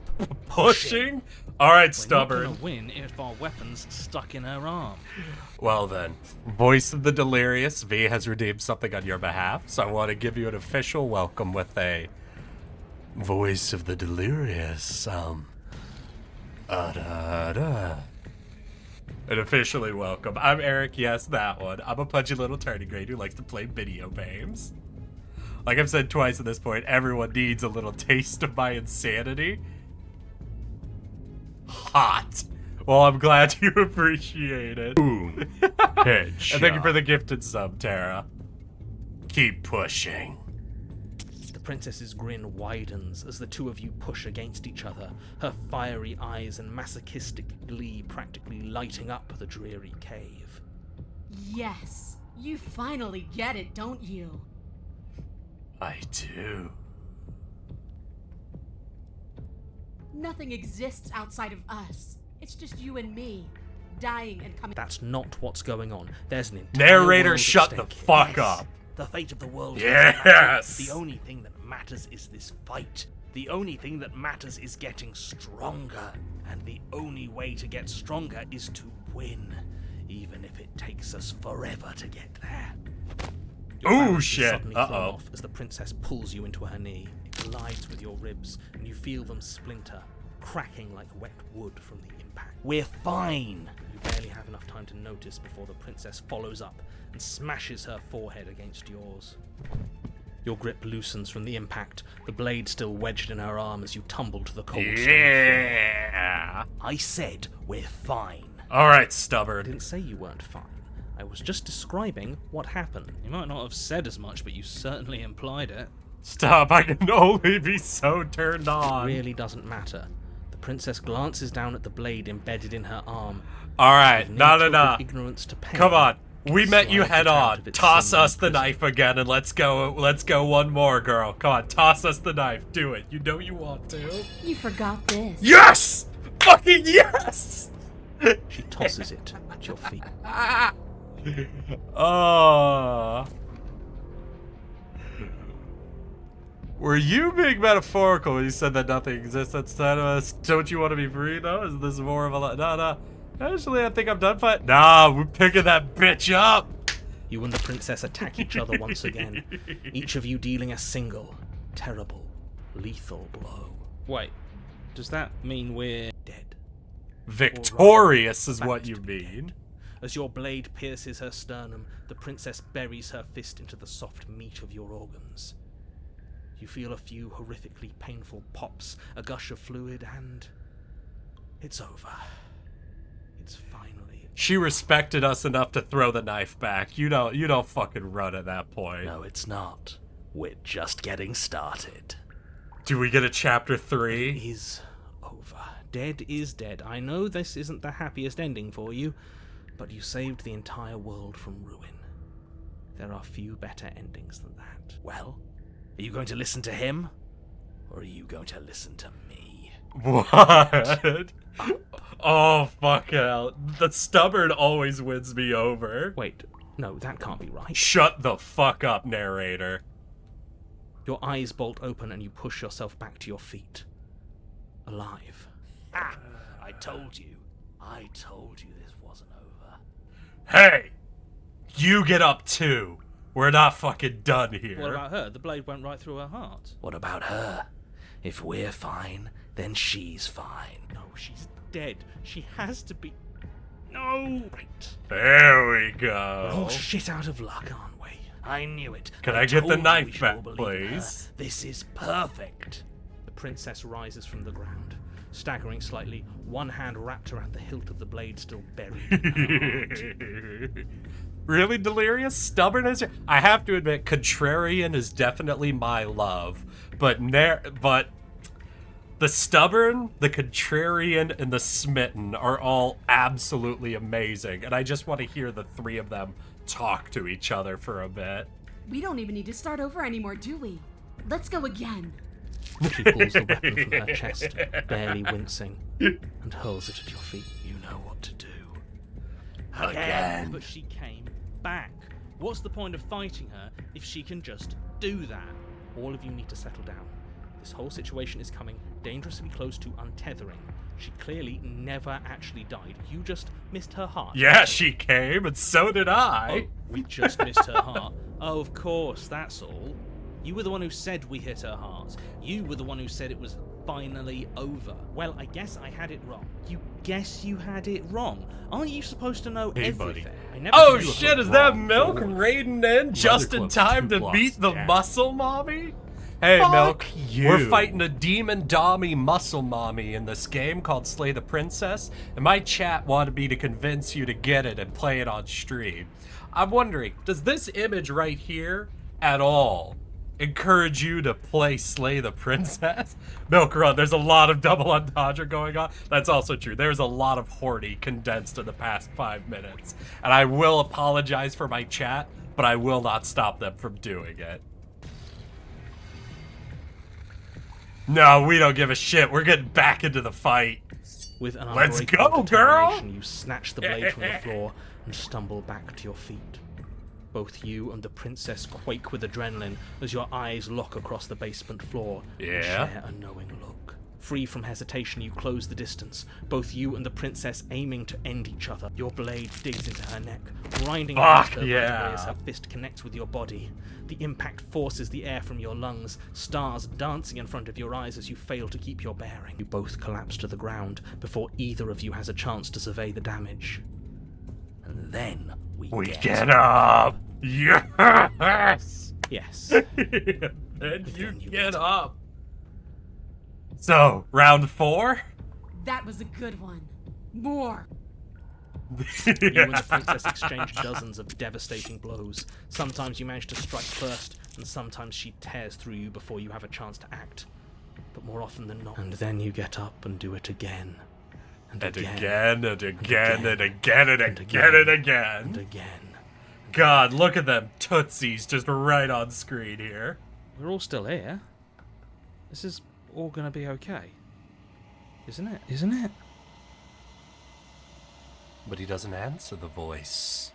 pushing? Alright, stubborn. We're not gonna win if our weapon's stuck in her arm. Well then, Voice of the Delirious, V has redeemed something on your behalf, so I want to give you an official welcome with a Voice of the Delirious, And officially welcome. I'm Eric, yes, that one. I'm a pudgy little tardigrade who likes to play video games. Like I've said twice at this point, everyone needs a little taste of my insanity. Hot. Well, I'm glad you appreciate it. Boom. Headshot. And thank you for the gifted sub, Tara. Keep pushing. The princess's grin widens as the two of you push against each other, her fiery eyes and masochistic glee practically lighting up the dreary cave. Yes, you finally get it, don't you? I do. Nothing exists outside of us. It's just you and me, dying and coming. That's not what's going on. There's an entire Narrator, world at shut the stake here. fuck Yes. up. The fate of the world. Yes! The only thing that matters is this fight. The only thing that matters is getting stronger. And the only way to get stronger is to win, even if it takes us forever to get there. Your Ooh, balance is shit. suddenly thrown Uh-oh. off as the princess pulls you into her knee. It collides with your ribs, and you feel them splinter, cracking like wet wood from the impact. We're fine! You barely have enough time to notice before the princess follows up and smashes her forehead against yours. Your grip loosens from the impact, the blade still wedged in her arm as you tumble to the cold stone floor. Yeah. I said we're fine. Alright, I stubborn. didn't say you weren't fine. I was just describing what happened. You might not have said as much, but you certainly implied it. Stop, I can only be so turned It on. really doesn't matter. The princess glances down at the blade embedded in her arm. Alright, With no. total ignorance to pain, Come on. We it met you slides head it out on. of its Toss sinewy us the prison. knife again and let's go one more, girl. Come on, toss us the knife. Do it. You know you want to. You forgot this. Yes! Fucking yes! She tosses it at your feet. Were you being metaphorical when you said that nothing exists outside of us? Don't you want to be free, though? Is this more of a... No. Actually, I think I'm done fighting. Nah, we're picking that bitch up. You and the princess attack each other once again, each of you dealing a single, terrible, lethal blow. Wait, does that mean we're dead? Victorious is back what to you be dead. mean. As your blade pierces her sternum, the princess buries her fist into the soft meat of your organs. You feel a few horrifically painful pops, a gush of fluid, and it's over. It's finally... She respected us enough to throw the knife back. You don't fucking run at that point. No, it's not. We're just getting started. Do we get a chapter 3? Is over. Dead is dead. I know this isn't the happiest ending for you, but you saved the entire world from ruin. There are few better endings than that. Well, are you going to listen to him? Or are you going to listen to me? What? Oh, fuck hell. The stubborn always wins me over. Wait, no, that can't be right. Shut the fuck up, narrator. Your eyes bolt open and you push yourself back to your feet. Alive. Ah, I told you. I told you this wasn't over. Hey! You get up too. We're not fucking done here. What about her? The blade went right through her heart. What about her? If we're fine, then she's fine. No, she's dead. She has to be... No! Right. There we We're go. all shit out of luck, aren't we? I knew it. Can I get the told you knife we should back, all believe in her. please? This is perfect. The princess rises from the ground, staggering slightly, one hand wrapped around the hilt of the blade still buried in her heart. Really, Delirious? Stubborn as you... I have to admit, Contrarian is definitely my love. But the stubborn, the contrarian, and the smitten are all absolutely amazing. And I just want to hear the three of them talk to each other for a bit. We don't even need to start over anymore, do we? Let's go again. She pulls the weapon from her chest, barely wincing, and hurls it at your feet. You know what to do. Again. But she came back. What's the point of fighting her if she can just do that? All of you need to settle down. This whole situation is coming dangerously close to untethering. She clearly never actually died. You just missed her heart. Yeah, she came, and so did I. Oh, we just missed her heart. Oh, of course, that's all. You were the one who said we hit her heart. You were the one who said it was finally over. Well, I guess I had it wrong. You guess you had it wrong. Aren't you supposed to know Hey, buddy. everything? I never Oh said you were shit, is that wrong. Milk raiding in just in Club's time 2 to blocks beat the down. muscle mommy? Hey, Fuck Milk. you. We're fighting a demon dommy muscle mommy in this game called Slay the Princess, and my chat wanted me to convince you to get it and play it on stream. I'm wondering, does this image right here at all encourage you to play Slay the Princess. Milk Run, there's a lot of double entendre going on. That's also true. There's a lot of horny condensed in the past 5 minutes. And I will apologize for my chat, but I will not stop them from doing it. No, we don't give a shit. We're getting back into the fight. With an Let's unbreakable go, girl! determination, you snatch the blade from the floor and stumble back to your feet. Both you and the princess quake with adrenaline as your eyes lock across the basement floor and Yeah? share a knowing look. Free from hesitation, you close the distance, both you and the princess aiming to end each other. Your blade digs into her neck, grinding against her vertebrae as her fist connects with your body. The impact forces the air from your lungs, stars dancing in front of your eyes as you fail to keep your bearing. You both collapse to the ground before either of you has a chance to survey the damage. And then we get up! Yes! Yes. Then you get up. So, round 4? That was a good one. More. You and the princess exchange dozens of devastating blows. Sometimes you manage to strike first, and sometimes she tears through you before you have a chance to act. But more often than not. And then you get up and do it again. And again. And again. And again. God, look at them tootsies just right on screen here. We're all still here. This is all gonna be okay. Isn't it? Isn't it? But he doesn't answer the voice.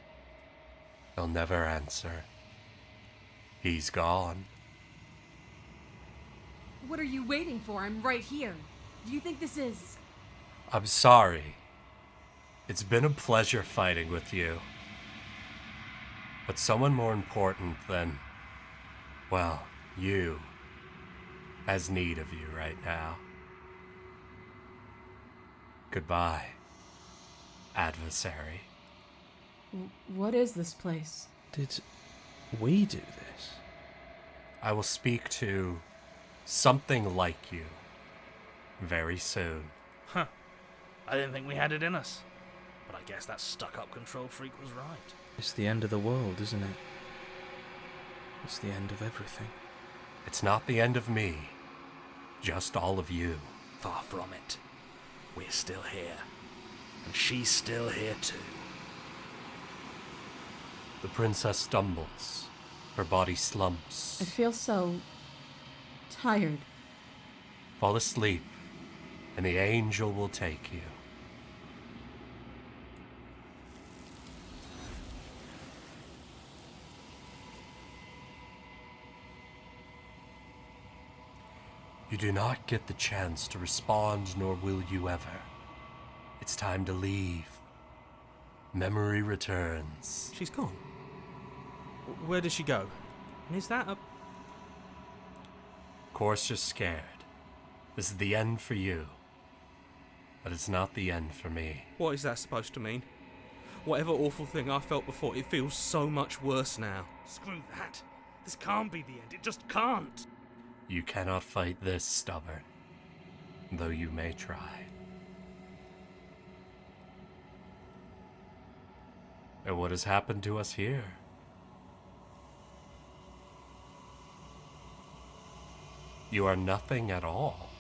He'll never answer. He's gone. What are you waiting for? I'm right here. Do you think this is... I'm sorry. It's been a pleasure fighting with you. But someone more important than, well, you, has need of you right now. Goodbye, adversary. What is this place? Did we do this? I will speak to something like you very soon. Huh. I didn't think we had it in us. But I guess that stuck-up control freak was right. It's the end of the world, isn't it? It's the end of everything. It's not the end of me, just all of you. Far from it. We're still here. And she's still here too. The princess stumbles. Her body slumps. I feel so... tired. Fall asleep, and the angel will take you. You do not get the chance to respond, nor will you ever. It's time to leave. Memory returns. She's gone. Where does she go? And is that a... Of course you're scared. This is the end for you. But it's not the end for me. What is that supposed to mean? Whatever awful thing I felt before, it feels so much worse now. Screw that. This can't be the end. It just can't. You cannot fight this, stubborn. Though you may try. And what has happened to us here? You are nothing at all.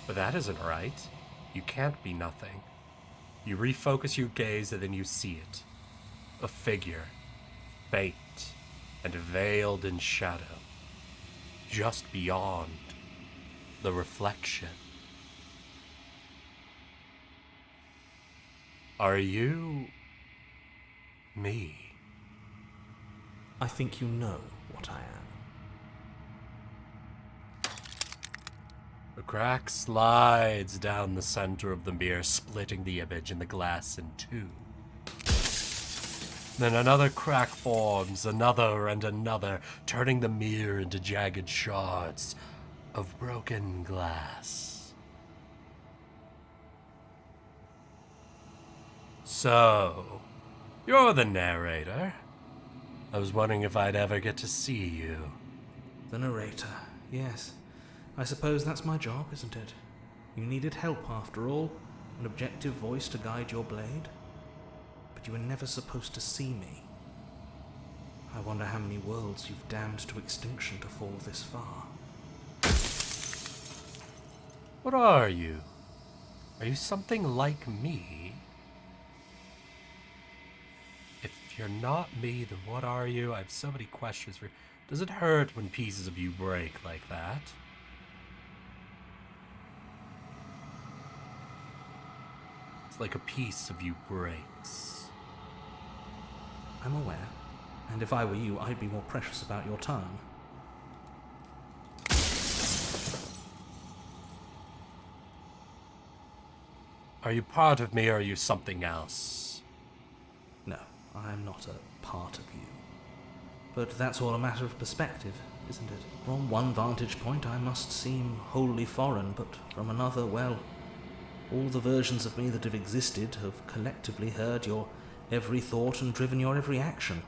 But that isn't right. You can't be nothing. You refocus your gaze and then you see it. A figure. Faint and veiled in shadow. Just beyond the reflection. Are you... me? I think you know what I am. The crack slides down the center of the mirror, splitting the image and the glass in two. Then another crack forms, another and another, turning the mirror into jagged shards of broken glass. So, you're the narrator. I was wondering if I'd ever get to see you. The narrator, yes. I suppose that's my job, isn't it? You needed help after all, an objective voice to guide your blade. But you were never supposed to see me. I wonder how many worlds you've damned to extinction to fall this far. What are you? Are you something like me? If you're not me, then what are you? I have so many questions for you. Does it hurt when pieces of you break like that? It's like a piece of you breaks. I'm aware, and if I were you, I'd be more precious about your time. Are you part of me or are you something else? No, I'm not a part of you. But that's all a matter of perspective, isn't it? From one vantage point I must seem wholly foreign, but from another, well, all the versions of me that have existed have collectively heard your every thought and driven your every action.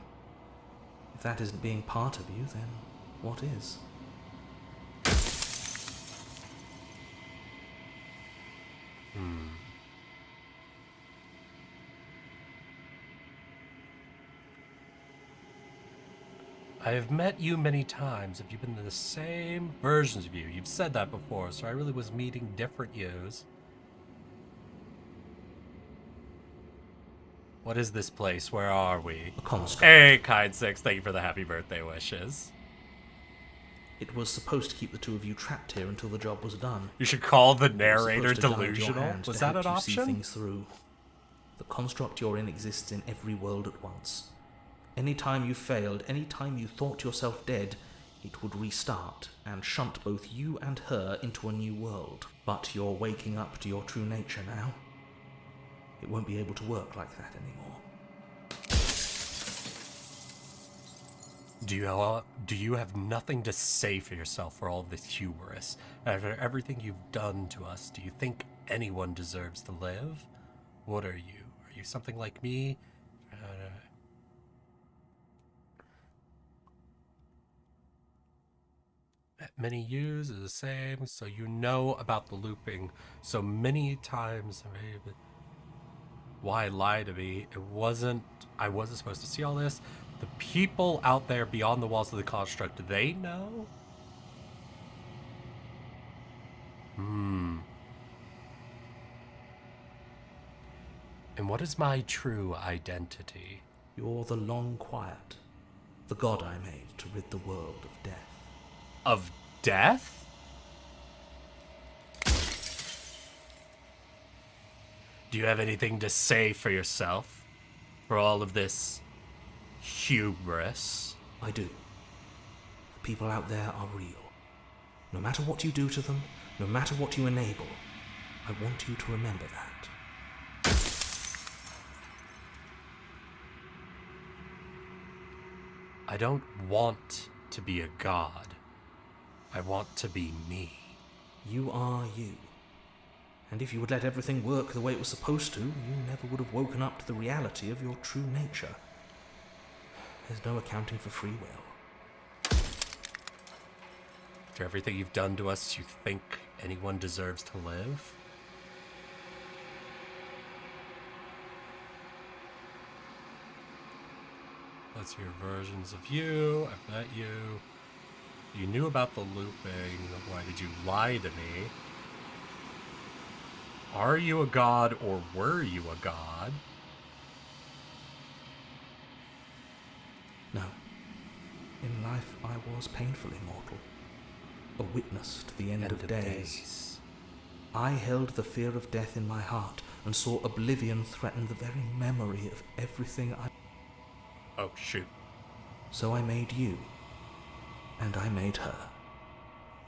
If that isn't being part of you, then what is? I have met you many times. Have you been the same versions of you? You've said that before, so I really was meeting different yous. What is this place? Where are we? A construct. Hey, Kind Six, thank you for the happy birthday wishes. It was supposed to keep the two of you trapped here until the job was done. You should call the It was narrator supposed to guide your delusional. hand Was to that help an you see option? things through. The construct you're in exists in every world at once. Any time you failed, any time you thought yourself dead, it would restart and shunt both you and her into a new world. But you're waking up to your true nature now. It won't be able to work like that anymore. Do you have nothing to say for yourself for all of this hubris? After everything you've done to us, do you think anyone deserves to live? What are you? Are you something like me? Many yous is the same, so you know about the looping so many times. Why lie to me? I wasn't supposed to see all this. The people out there beyond the walls of the construct, do they know? And what is my true identity? You're the long quiet, the god I made to rid the world of death. Of death? Do you have anything to say for yourself? For all of this hubris? I do. The people out there are real. No matter what you do to them, no matter what you enable, I want you to remember that. I don't want to be a god. I want to be me. You are you. And if you would let everything work the way it was supposed to, you never would have woken up to the reality of your true nature. There's no accounting for free will. After everything you've done to us, you think anyone deserves to live? Let's hear versions of you. I've met you. You knew about the looping. Why did you lie to me? Are you a god or were you a god? No. In life, I was painfully mortal. A witness to the end of days. I held the fear of death in my heart and saw oblivion threaten the very memory of everything I... Oh, shoot. So I made you. And I made her.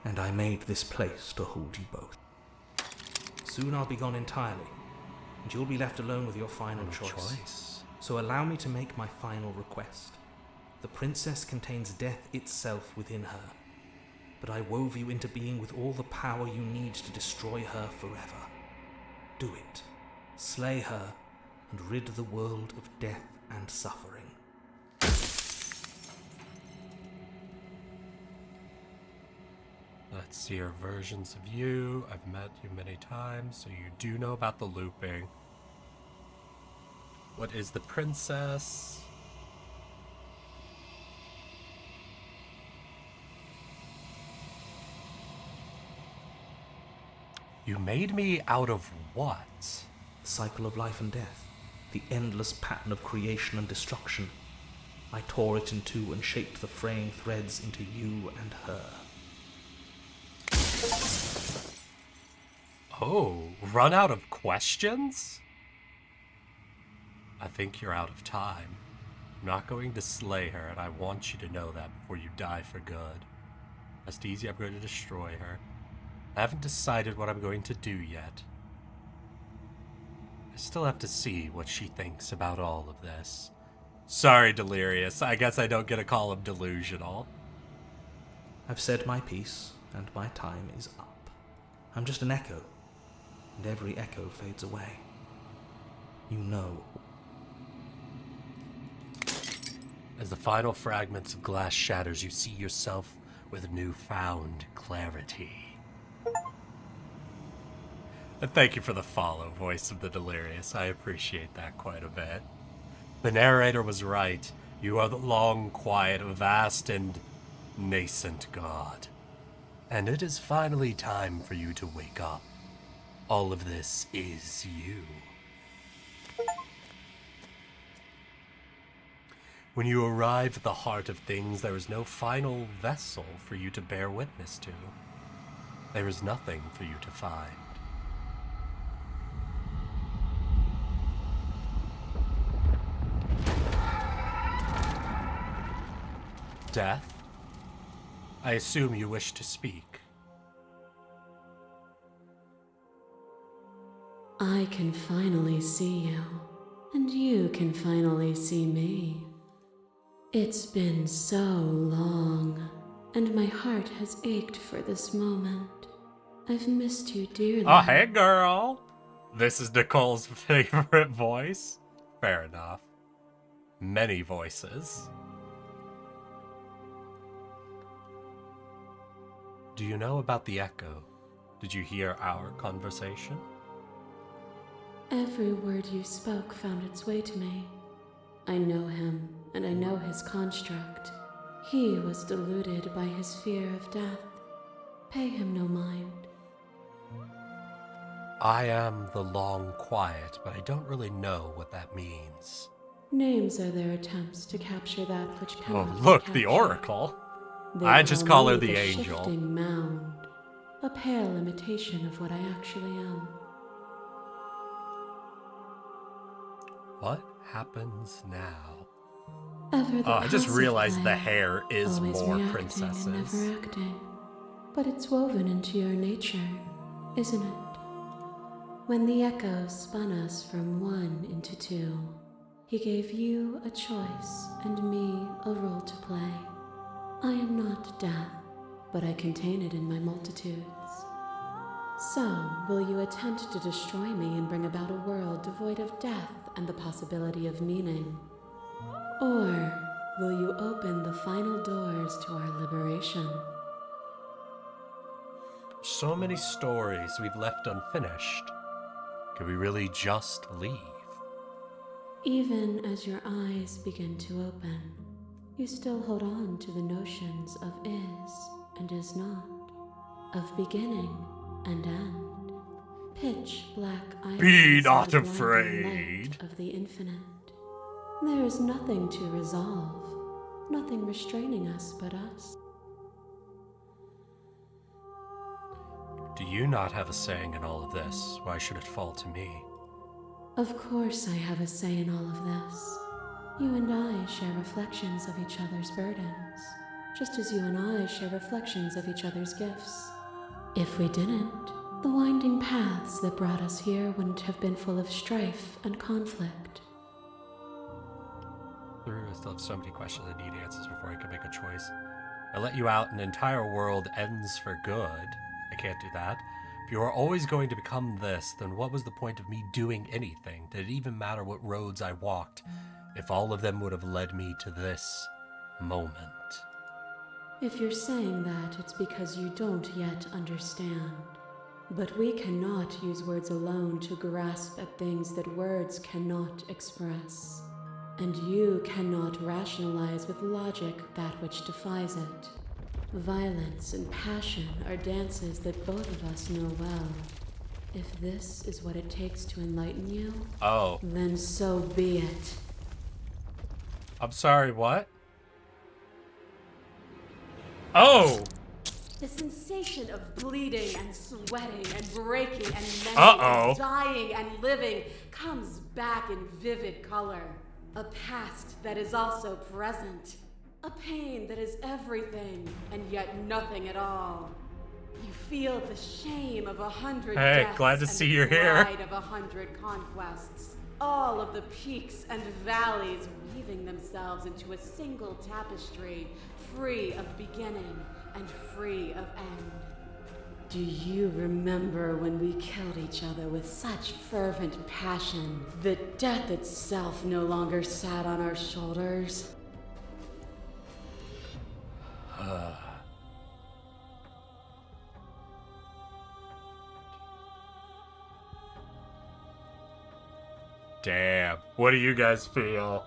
And I made this place to hold you both. Soon I'll be gone entirely, and you'll be left alone with your final choice. So allow me to make my final request. The princess contains death itself within her, but I wove you into being with all the power you need to destroy her forever. Do it. Slay her, and rid the world of death and suffering. Let's see your versions of you. I've met you many times, so you do know about the looping. What is the princess? You made me out of what? The cycle of life and death, the endless pattern of creation and destruction. I tore it in two and shaped the fraying threads into you and her. Oh, run out of questions? I think you're out of time. I'm not going to slay her, and I want you to know that before you die for good. Rest easy, I'm going to destroy her. I haven't decided what I'm going to do yet. I still have to see what she thinks about all of this. Sorry, Delirious. I guess I don't get to call him delusional. I've said my piece, and my time is up. I'm just an echo, and every echo fades away. You know. As the final fragments of glass shatters, you see yourself with newfound clarity. And thank you for the follow, Voice of the Delirious. I appreciate that quite a bit. The narrator was right. You are the long, quiet, vast, and nascent god. And it is finally time for you to wake up. All of this is you. When you arrive at the heart of things, there is no final vessel for you to bear witness to. There is nothing for you to find. Death? I assume you wish to speak. I can finally see you, and you can finally see me. It's been so long, and my heart has ached for this moment. I've missed you dearly. Oh, hey, girl! This is Nicole's favorite voice. Fair enough. Many voices. Do you know about the echo? Did you hear our conversation? Every word you spoke found its way to me. I know him, and I know his construct. He was deluded by his fear of death. Pay him no mind. I am the long quiet, but I don't really know what that means. Names are their attempts to capture that which Oh, cannot be look, captured. the Oracle. They I just call me her the angel. Shifting mound, a pale imitation of what I actually am. What happens now? Ever the I just passive realized the player, hair is always more reacting princesses. and never acting. But it's woven into your nature, isn't it? When the echo spun us from one into two, he gave you a choice and me a role to play. I am not death, but I contain it in my multitudes. So, will you attempt to destroy me and bring about a world devoid of death and the possibility of meaning? Or will you open the final doors to our liberation? So many stories we've left unfinished. Can we really just leave? Even as your eyes begin to open, you still hold on to the notions of is and is not, of beginning and end, pitch black islands Be in not the blinding afraid. light of the infinite. There is nothing to resolve, nothing restraining us but us. Do you not have a saying in all of this? Why should it fall to me? Of course I have a say in all of this. You and I share reflections of each other's burdens, just as you and I share reflections of each other's gifts. If we didn't, the winding paths that brought us here wouldn't have been full of strife and conflict. I still have so many questions I need answers before I can make a choice. I let you out, an entire world ends for good. I can't do that. If you are always going to become this, then what was the point of me doing anything? Did it even matter what roads I walked, if all of them would have led me to this moment? If you're saying that, it's because you don't yet understand. But we cannot use words alone to grasp at things that words cannot express. And you cannot rationalize with logic that which defies it. Violence and passion are dances that both of us know well. If this is what it takes to enlighten you, Oh. then so be it. I'm sorry, what? Oh! The sensation of bleeding and sweating and breaking and mending Uh-oh. and dying and living comes back in vivid color. A past that is also present. A pain that is everything and yet nothing at all. You feel the shame of 100 Hey, deaths glad to and see the you're here. pride of 100 conquests. All of the peaks and valleys weaving themselves into a single tapestry, free of beginning and free of end. Do you remember when we killed each other with such fervent passion that death itself no longer sat on our shoulders? Damn. What do you guys feel?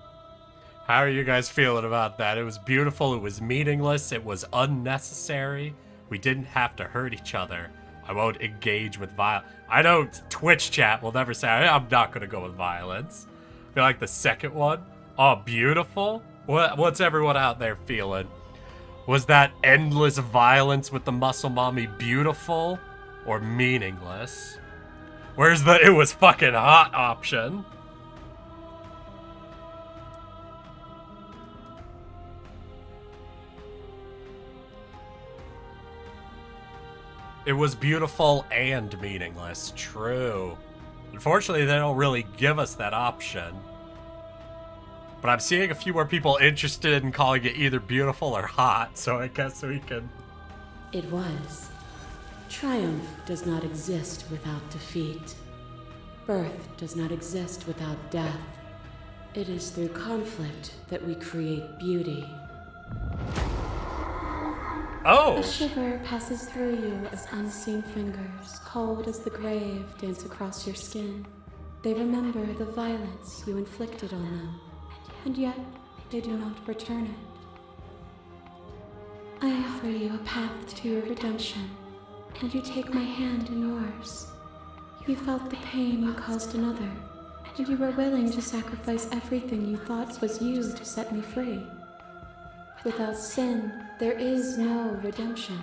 How are you guys feeling about that? It was beautiful, it was meaningless, it was unnecessary. We didn't have to hurt each other. I won't engage with violence. I know Twitch chat will never say, I'm not gonna go with violence. I feel like the second one, oh, beautiful? What's everyone out there feeling? Was that endless violence with the muscle mommy beautiful or meaningless? Where's the it was fucking hot option? It was beautiful and meaningless. True. Unfortunately, they don't really give us that option. But I'm seeing a few more people interested in calling it either beautiful or hot, so I guess we can... It was. Triumph does not exist without defeat. Birth does not exist without death. It is through conflict that we create beauty. Oh! A shiver passes through you as unseen fingers, cold as the grave, dance across your skin. They remember the violence you inflicted on them, and yet they do not return it. I offer you a path to your redemption, and you take my hand in yours. You felt the pain you caused another, and you were willing to sacrifice everything you thought was you to set me free. Without sin, there is no redemption.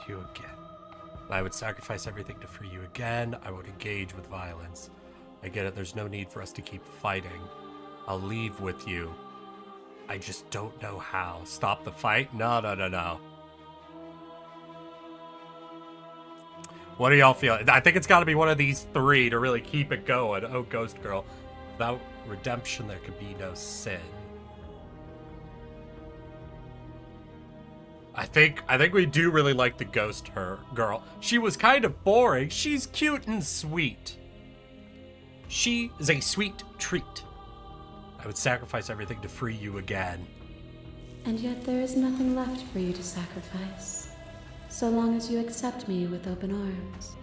You again. I would sacrifice everything to free you again. I won't engage with violence. I get it, there's no need for us to keep fighting. I'll leave with you. I just don't know how. Stop the fight? No. What do y'all feel? I think it's got to be one of these three to really keep it going. Oh, Ghost Girl. Without redemption, there could be no sin. I think we do really like the Ghost Girl. She was kind of boring. She's cute and sweet. She is a sweet treat. I would sacrifice everything to free you again. And yet there is nothing left for you to sacrifice, so long as you accept me with open arms.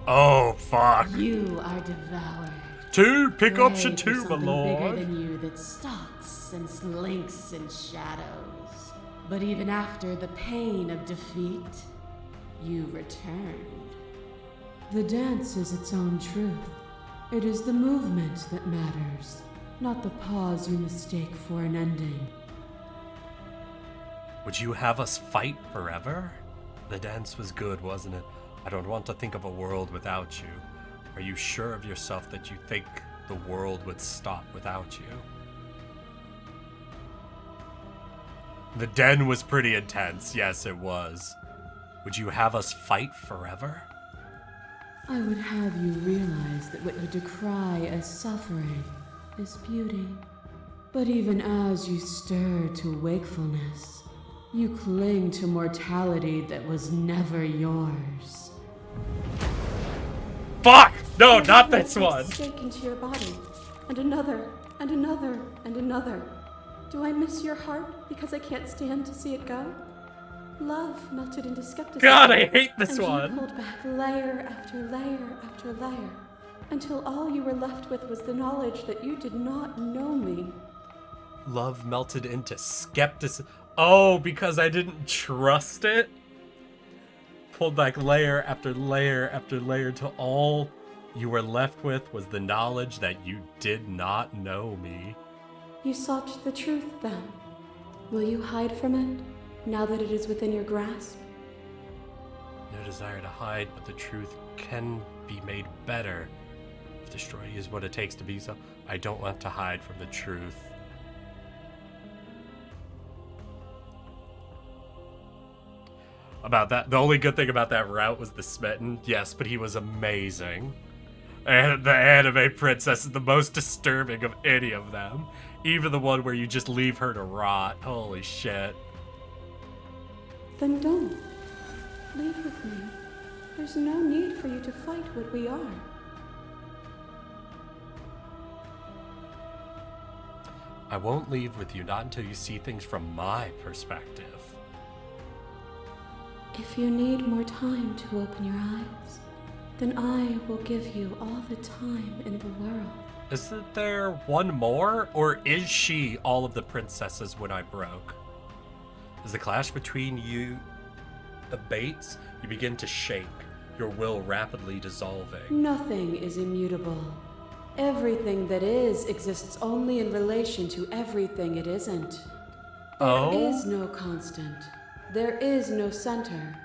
Oh, fuck. You are devoured. Two, pick Pray option for 2, my something lord. bigger than you that stalks and slinks in shadows. But even after the pain of defeat, you returned. The dance is its own truth. It is the movement that matters, not the pause you mistake for an ending. Would you have us fight forever? The dance was good, wasn't it? I don't want to think of a world without you. Are you sure of yourself that you think the world would stop without you? The den was pretty intense. Yes, it was. Would you have us fight forever? I would have you realize that what you decry as suffering is beauty. But even as you stir to wakefulness, you cling to mortality that was never yours. Fuck! No, Every not breath this takes one! a stake into your body, and another, and another, and another. Do I miss your heart because I can't stand to see it go? Love melted into skepticism. God, I hate this and one. You pulled back layer after layer after layer, until all you were left with was the knowledge that you did not know me. Love melted into skepticism. Oh, because I didn't trust it? Pulled back layer after layer after layer till all you were left with was the knowledge that you did not know me. You sought the truth, then. Will you hide from it, now that it is within your grasp? No desire to hide, but the truth can be made better. If destroying is what it takes to be so, I don't want to hide from the truth. About that, the only good thing about that route was the smitten. Yes, but he was amazing. And the anime princess is the most disturbing of any of them. Even the one where you just leave her to rot. Holy shit. Then don't. Leave with me. There's no need for you to fight what we are. I won't leave with you, not until you see things from my perspective. If you need more time to open your eyes, then I will give you all the time in the world. Isn't there one more? Or is she all of the princesses when I broke? As the clash between you abates, you begin to shake, your will rapidly dissolving. Nothing is immutable. Everything that is exists only in relation to everything it isn't. There is no constant. There is no center.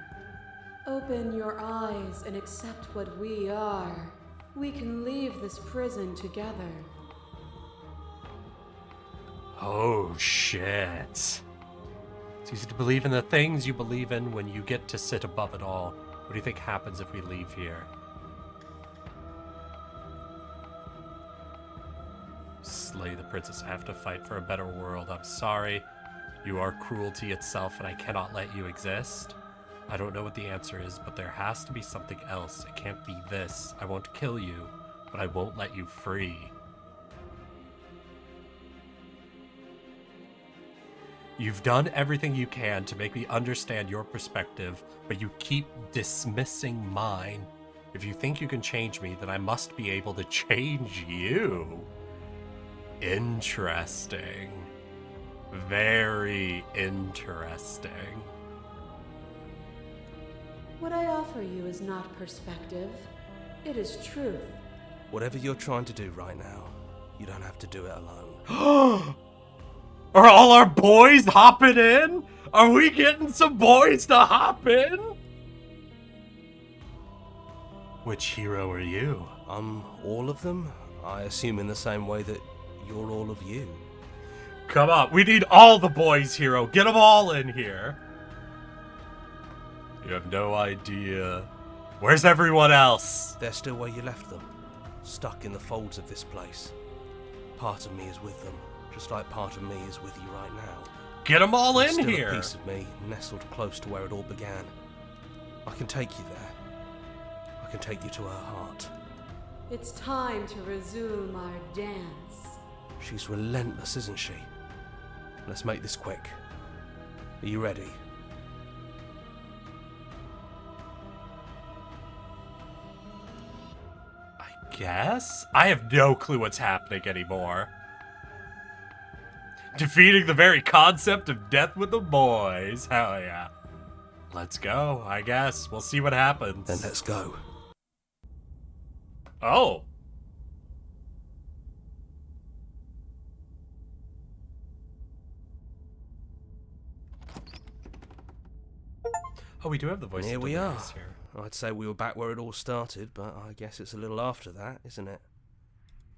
Open your eyes and accept what we are. We can leave this prison together. Oh, shit. It's easy to believe in the things you believe in when you get to sit above it all. What do you think happens if we leave here? Slay the princess. I have to fight for a better world. I'm sorry. You are cruelty itself, and I cannot let you exist. I don't know what the answer is, but there has to be something else. It can't be this. I won't kill you, but I won't let you free. You've done everything you can to make me understand your perspective, but you keep dismissing mine. If you think you can change me, then I must be able to change you. Interesting. Very interesting. What I offer you is not perspective. It is truth. Whatever you're trying to do right now, you don't have to do it alone. Are all our boys hopping in? Are we getting some boys to hop in? Which hero are you? All of them? I assume in the same way that you're all of you. Come on, we need all the boys, hero. Get them all in here. You have no idea. Where's everyone else? They're still where you left them, stuck in the folds of this place. Part of me is with them, just like part of me is with you right now. Get them all There's in still here. A piece of me nestled close to where it all began. I can take you there. I can take you to her heart. It's time to resume our dance. She's relentless, isn't she? Let's make this quick. Are you ready? I guess? I have no clue what's happening anymore. Defeating the very concept of death with the boys. Hell yeah. Let's go, I guess. We'll see what happens. Then let's go. Oh. Oh, we do have the voice. Here of we are. Dolores here. I'd say we were back where it all started, but I guess it's a little after that, isn't it?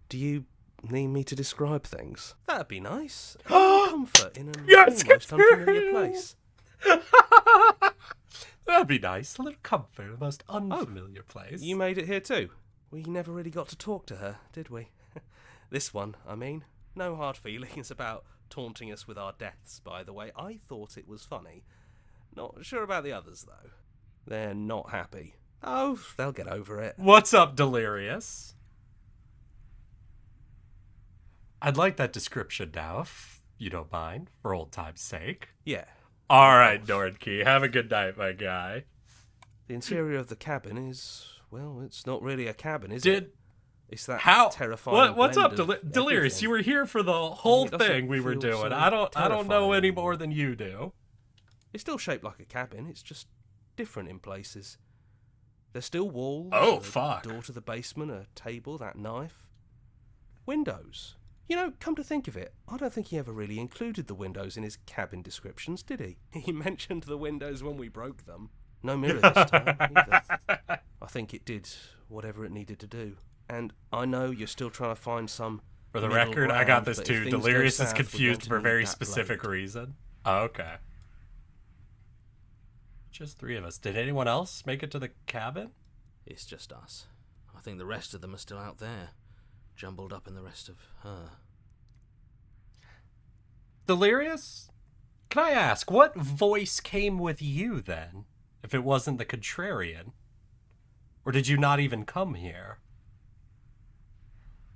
Do you need me to describe things? That'd be nice. Comfort in an Yes, almost unfamiliar place. That'd be nice. A little comfort in the most unfamiliar place. You made it here too. We never really got to talk to her, did we? This one, I mean. No hard feelings about taunting us with our deaths, by the way. I thought it was funny. Not sure about the others, though. They're not happy. Oh, they'll get over it. What's up, Delirious? I'd like that description now, if you don't mind, for old time's sake. Yeah. All right, Nordkey. Have a good night, my guy. The interior of the cabin is, well, it's not really a cabin, is it? It's that How? terrifying. What's up, blend of Delirious? everything. You were here for the whole it doesn't thing we were feel doing. so I don't know terrifying any anymore. more than you do. It's still shaped like a cabin. It's just different in places. There's still walls. Oh, a fuck. Door to the basement, a table, that knife. Windows. You know, come to think of it, I don't think he ever really included the windows in his cabin descriptions, did he? He mentioned the windows when we broke them. No mirror this time, either. I think it did whatever it needed to do. And I know you're still trying to find some. For the middle record, I got ground, this but if too. things go Delirious is south, we're confused going for a to very need that specific blade. reason. Oh, okay. Just 3 of us. Did anyone else make it to the cabin? It's just us. I think the rest of them are still out there, jumbled up in the rest of her. Delirious? Can I ask, what voice came with you then, if it wasn't the contrarian? Or did you not even come here?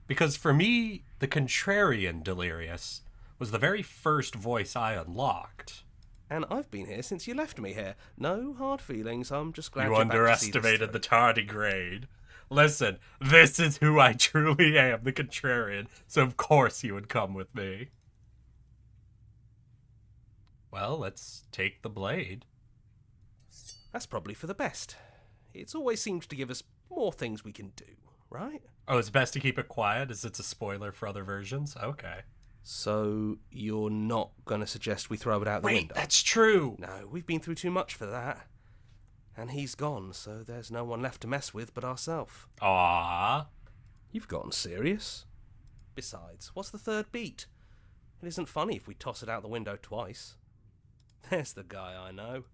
Because for me, the contrarian Delirious was the very first voice I unlocked. And I've been here since you left me here. No hard feelings, I'm just glad You you're back to see this underestimated the through. tardigrade. Listen, this is who I truly am, the contrarian, so of course you would come with me. Well, let's take the blade. That's probably for the best. It's always seems to give us more things we can do, right? Oh, it's best to keep it quiet as it's a spoiler for other versions? Okay. So you're not going to suggest we throw it out the Wait, window? that's true! No, we've been through too much for that. And he's gone, so there's no one left to mess with but ourselves. Aww. You've gotten serious. Besides, what's the third beat? It isn't funny if we toss it out the window twice. There's the guy I know.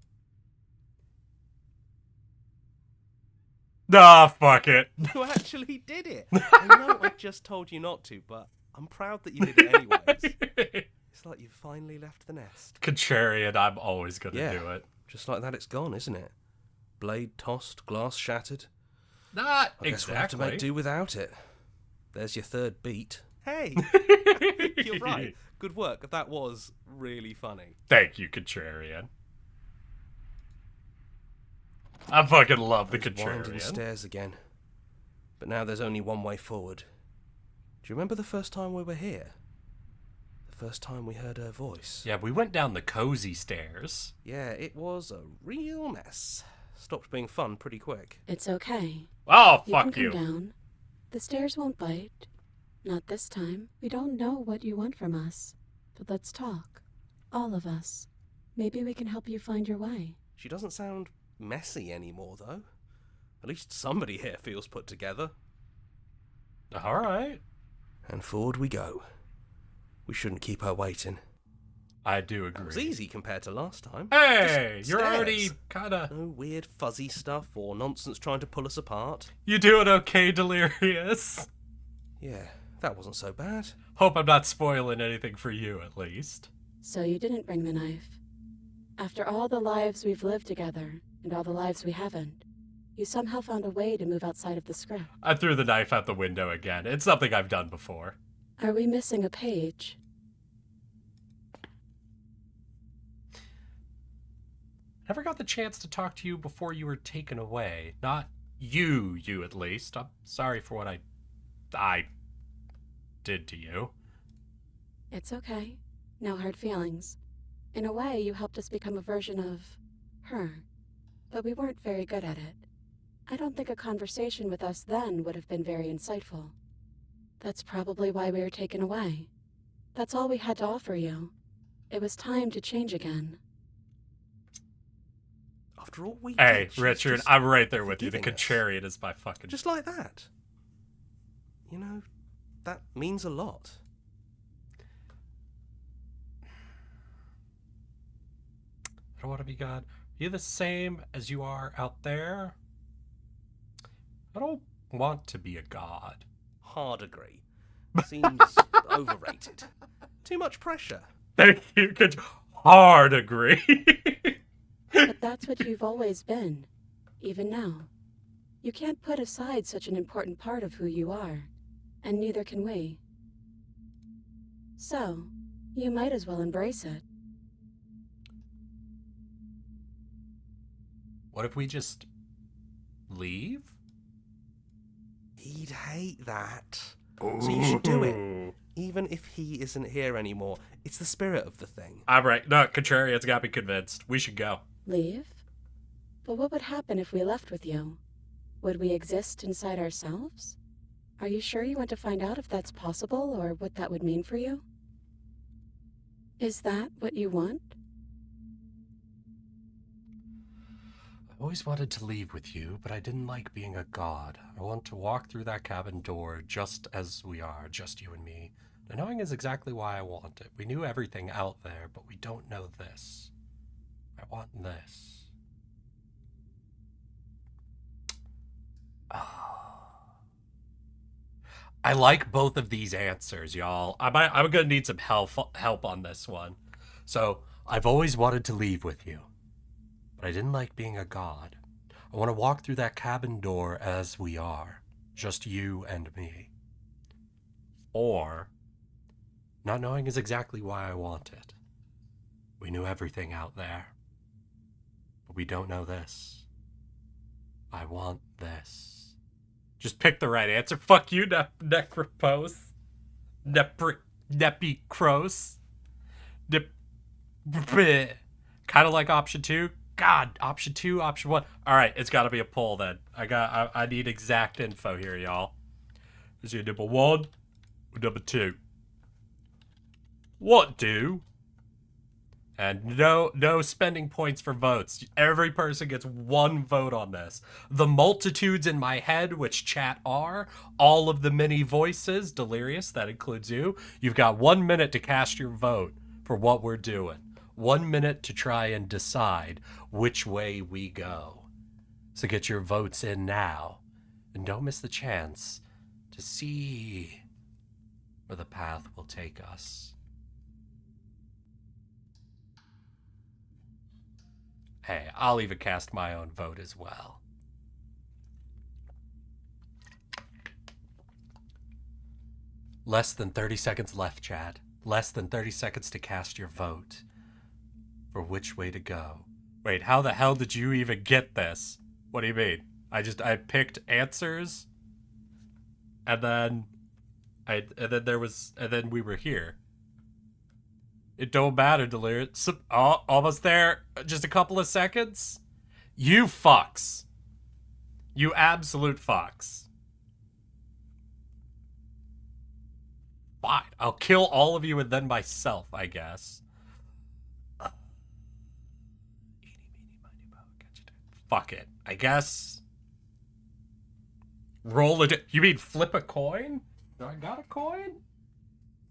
Nah, fuck it. You actually did it. I know I just told you not to, but I'm proud that you did it anyways. It's like you've finally left the nest. Contrarian, I'm always gonna do it. Just like that it's gone, isn't it? Blade tossed, glass shattered. Not I guess we'll have to exactly. make do without it. There's your third beat. Hey! You're right. Good work. That was really funny. Thank you, Contrarian. I fucking love the Those winding Contrarian. stairs again. But now there's only one way forward. Do you remember the first time we were here? The first time we heard her voice? Yeah, we went down the cozy stairs. Yeah, it was a real mess. Stopped being fun pretty quick. It's okay. Oh, You can fuck come you. down. The stairs won't bite. Not this time. We don't know what you want from us. But let's talk. All of us. Maybe we can help you find your way. She doesn't sound messy anymore, though. At least somebody here feels put together. Alright. And forward we go. We shouldn't keep her waiting. I do It was agree. easy compared to last time. Hey, Just you're stairs. already kinda... No weird fuzzy stuff or nonsense trying to pull us apart. You doing okay, Delirious? Yeah, that wasn't so bad. Hope I'm not spoiling anything for you, at least. So you didn't bring the knife. After all the lives we've lived together, and all the lives we haven't, you somehow found a way to move outside of the script. I threw the knife out the window again. It's something I've done before. Are we missing a page? Never got the chance to talk to you before you were taken away. Not you at least. I'm sorry for what I did to you. It's okay. No hard feelings. In a way, you helped us become a version of her. But we weren't very good at it. I don't think a conversation with us then would have been very insightful. That's probably why we were taken away. That's all we had to offer you. It was time to change again. After all we Hey, did, she's Richard, just I'm right there with you. The forgiving us. contrarian is my fucking... Just like that. You know, that means a lot. I don't want to be God. Are you the same as you are out there? I don't want to be a god. Hard agree. Seems overrated. Too much pressure. Thank you. Could hard agree. But that's what you've always been, even now. You can't put aside such an important part of who you are, and neither can we. So, you might as well embrace it. What if we just leave? He he'd hate that. So you should do it. Even if he isn't here anymore. It's the spirit of the thing. I'm right. No, Contrarian's got me convinced. We should go. Leave? But what would happen if we left with you? Would we exist inside ourselves? Are you sure you want to find out if that's possible or what that would mean for you? Is that what you want? I always wanted to leave with you, but I didn't like being a god. I want to walk through that cabin door just as we are, just you and me. The knowing is exactly why I want it. We knew everything out there, but we don't know this. I want this. I like both of these answers, y'all. I'm gonna need some help on this one. So, I've always wanted to leave with you, but I didn't like being a god. I want to walk through that cabin door as we are, just you and me. Or, not knowing is exactly why I want it. We knew everything out there, but we don't know this. I want this. Just pick the right answer. Fuck you, Necropos. Nepicros. Kind of like option 2. God, option 2, option 1. All right, it's got to be a poll then. I need exact info here, y'all. Is it number 1 or number 2? What do? And no spending points for votes. Every person gets 1 vote on this. The multitudes in my head, which chat are, all of the many voices, Delirious, that includes you. You've got 1 minute to cast your vote for what we're doing. 1 minute to try and decide which way we go. So get your votes in now. And don't miss the chance to see where the path will take us. Hey, I'll even cast my own vote as well. Less than 30 seconds left, chat. Less than 30 seconds to cast your vote for which way to go. Wait, how the hell did you even get this? What do you mean? I picked answers, and then we were here. It don't matter, Delirious. Oh, almost there. Just a couple of seconds. You fucks. You absolute fucks. Fine. I'll kill all of you and then myself, I guess. Fuck it. I guess. Roll it. You mean flip a coin? Do I got a coin?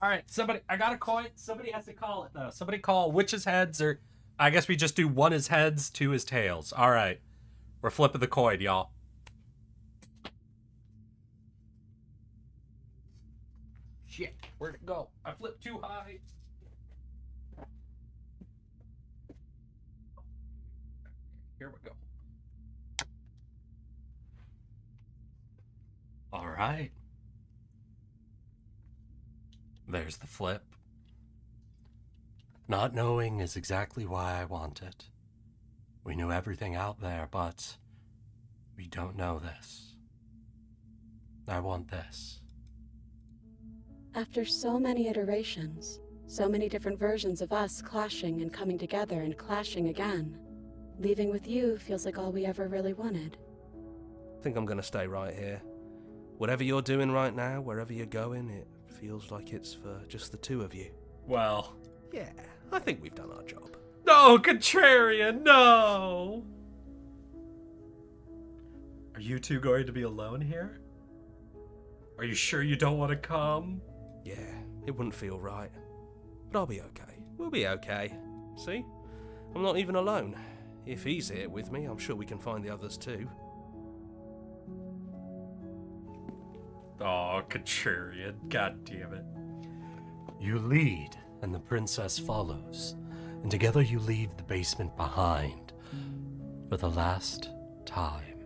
All right, I got a coin. Somebody has to call it, though. Somebody call which is heads, or I guess we just do 1 is heads, 2 is tails. All right. We're flipping the coin, y'all. Shit, where'd it go? I flipped too high. Here we go. All right. There's the flip. Not knowing is exactly why I want it. We knew everything out there, but we don't know this. I want this. After so many iterations, so many different versions of us clashing and coming together and clashing again, leaving with you feels like all we ever really wanted. I think I'm gonna stay right here. Whatever you're doing right now, wherever you're going, it feels like it's for just the 2 of you. Well. Yeah, I think we've done our job. No, Contrarian, no! Are you 2 going to be alone here? Are you sure you don't want to come? Yeah, it wouldn't feel right. But I'll be okay. We'll be okay. See? I'm not even alone. If he's here with me, I'm sure we can find the others too. Oh, Contrarian. God damn it. You lead, and the princess follows. And together you leave the basement behind for the last time.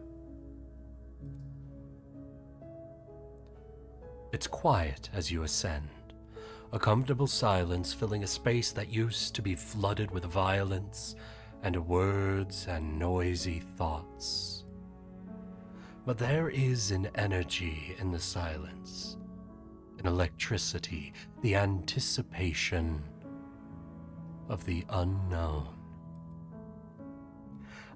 It's quiet as you ascend, a comfortable silence filling a space that used to be flooded with violence and words and noisy thoughts. But there is an energy in the silence, an electricity, the anticipation of the unknown.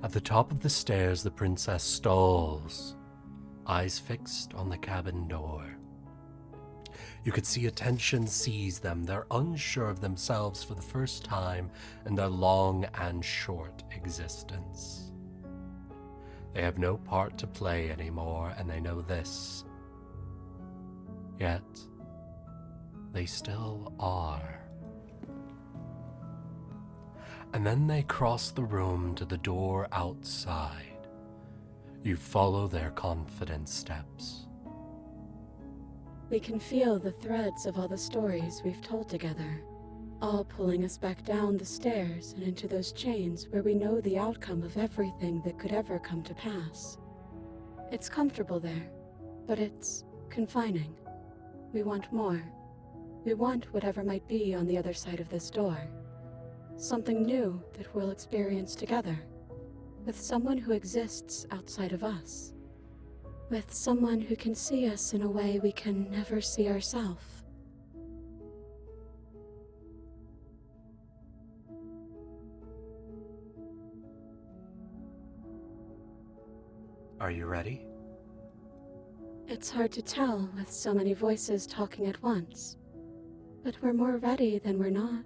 At the top of the stairs, the princess stalls, eyes fixed on the cabin door. You could see a tension seize them. They're unsure of themselves for the first time in their long and short existence. They have no part to play anymore, and they know this. Yet, they still are. And then they cross the room to the door outside. You follow their confident steps. We can feel the threads of all the stories we've told together, all pulling us back down the stairs and into those chains where we know the outcome of everything that could ever come to pass. It's comfortable there, but it's confining. We want more. We want whatever might be on the other side of this door. Something new that we'll experience together, with someone who exists outside of us. With someone who can see us in a way we can never see ourselves. Are you ready? It's hard to tell with so many voices talking at once, but we're more ready than we're not.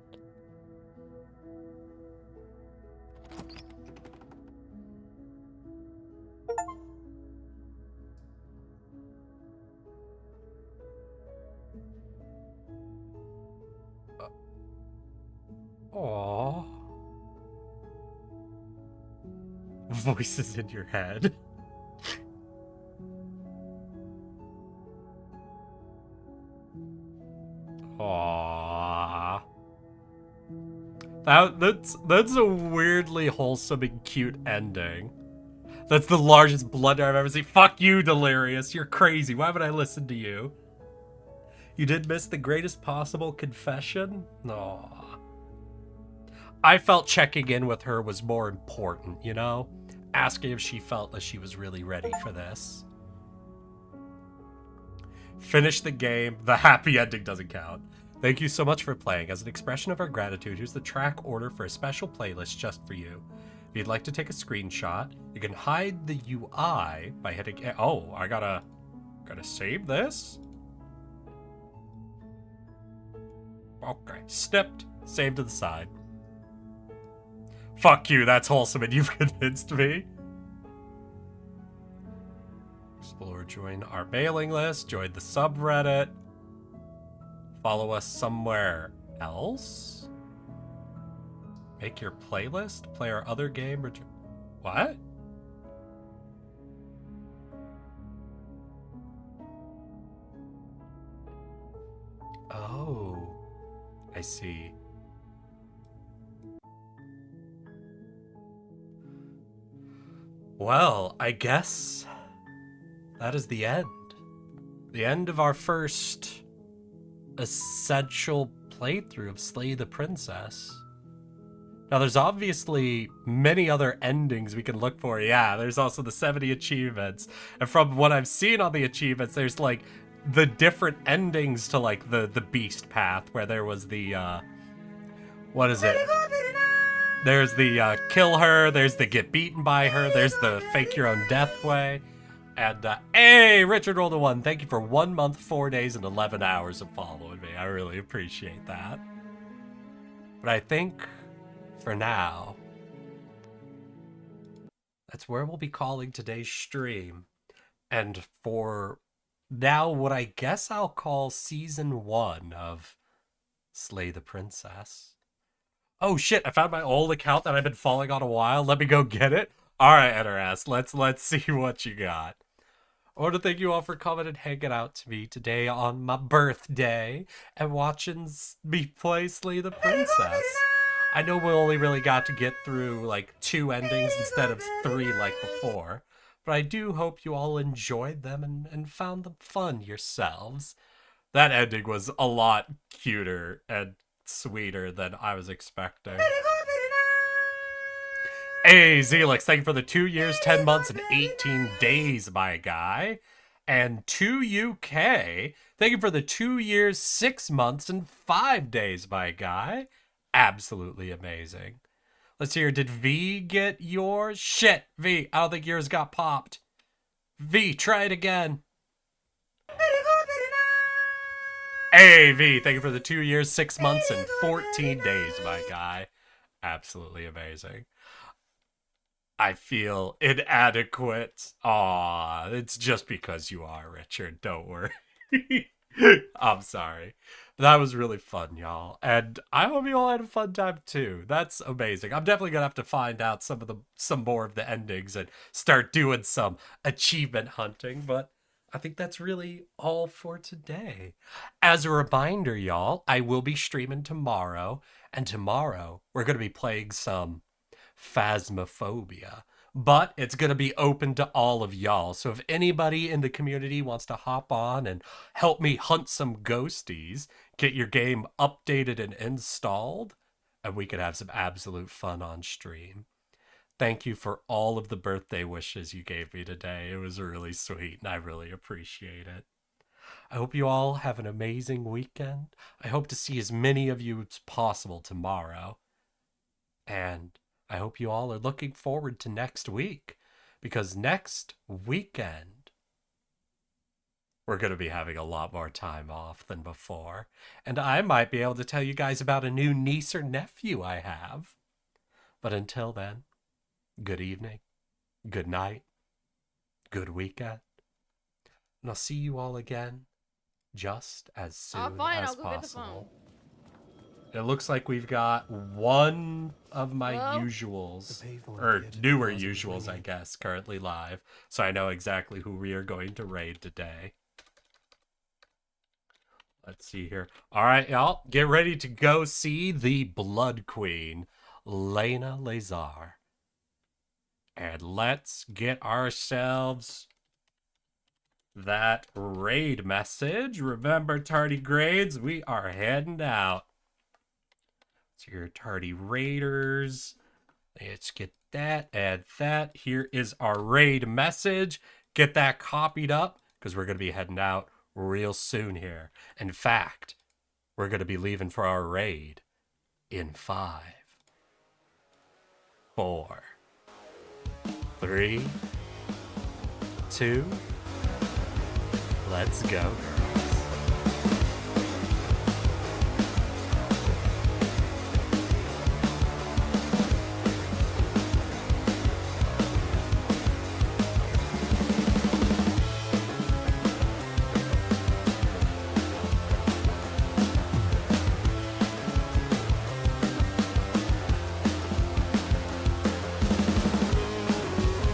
Aww. Voices in your head. Aww. That's a weirdly wholesome and cute ending. That's the largest blunder I've ever seen. Fuck you, Delirious. You're crazy. Why would I listen to you? You did miss the greatest possible confession? Aww. I felt checking in with her was more important, you know? Asking if she felt that she was really ready for this. Finish the game. The happy ending doesn't count. Thank you so much for playing. As an expression of our gratitude, here's the track order for a special playlist just for you. If you'd like to take a screenshot, you can hide the UI by hitting... Oh, I gotta save this? Okay, snipped. Saved to the side. Fuck you, that's wholesome and you've convinced me. Explore, join our mailing list, join the subreddit. Follow us somewhere else? Make your playlist? Play our other game? What? Oh, I see. Well, I guess that is the end. The end of our first essential playthrough of Slay the Princess. Now, there's obviously many other endings we can look for. Yeah, there's also the 70 achievements. And from what I've seen on the achievements, there's like the different endings to like the Beast Path, where there was the, what is it? There's the kill her, there's the get beaten by her, there's the fake your own death way. And, hey, Richard rolled a 1. Thank you for 1 month, 4 days, and 11 hours of following me. I really appreciate that. But I think, for now, that's where we'll be calling today's stream. And for now, what I guess I'll call Season 1 of Slay the Princess. Oh shit, I found my old account that I've been following on a while. Let me go get it. Alright, NRS, let's see what you got. I want to thank you all for coming and hanging out to me today on my birthday and watching me play Slay the Princess. I know we only really got to get through like 2 endings instead of 3 like before, but I do hope you all enjoyed them and found them fun yourselves. That ending was a lot cuter and sweeter than I was expecting. Hey, Zelix, thank you for the 2 years, 10 months, and 18 days, my guy. And 2UK, thank you for the 2 years, 6 months, and 5 days, my guy. Absolutely amazing. Let's hear, did V get yours? Shit, V, I don't think yours got popped. V, try it again. Hey, V, thank you for the 2 years, 6 months, and 14 days, my guy. Absolutely amazing. I feel inadequate. Aw, it's just because you are, Richard. Don't worry. I'm sorry. That was really fun, y'all. And I hope you all had a fun time too. That's amazing. I'm definitely gonna have to find out some more of the endings and start doing some achievement hunting, but I think that's really all for today. As a reminder, y'all, I will be streaming tomorrow, and tomorrow we're gonna be playing some Phasmophobia, but it's going to be open to all of y'all. So if anybody in the community wants to hop on and help me hunt some ghosties, get your game updated and installed, and we could have some absolute fun on stream. Thank you for all of the birthday wishes you gave me today. It was really sweet, and I really appreciate it. I hope you all have an amazing weekend. I hope to see as many of you as possible tomorrow. And I hope you all are looking forward to next week, because next weekend we're going to be having a lot more time off than before, and I might be able to tell you guys about a new niece or nephew I have. But until then, good evening, good night, good weekend, and I'll see you all again just as soon as possible. It looks like we've got one of my usuals, or newer usuals, I guess, currently live. So I know exactly who we are going to raid today. Let's see here. All right, y'all, get ready to go see the Blood Queen, Lena Lazar. And let's get ourselves that raid message. Remember, tardigrades, we are heading out. So your tardy raiders. Let's get that, add that. Here is our raid message. Get that copied up, because we're going to be heading out real soon here. In fact, we're going to be leaving for our raid in 5, 4, 3, 2. Let's go, girl.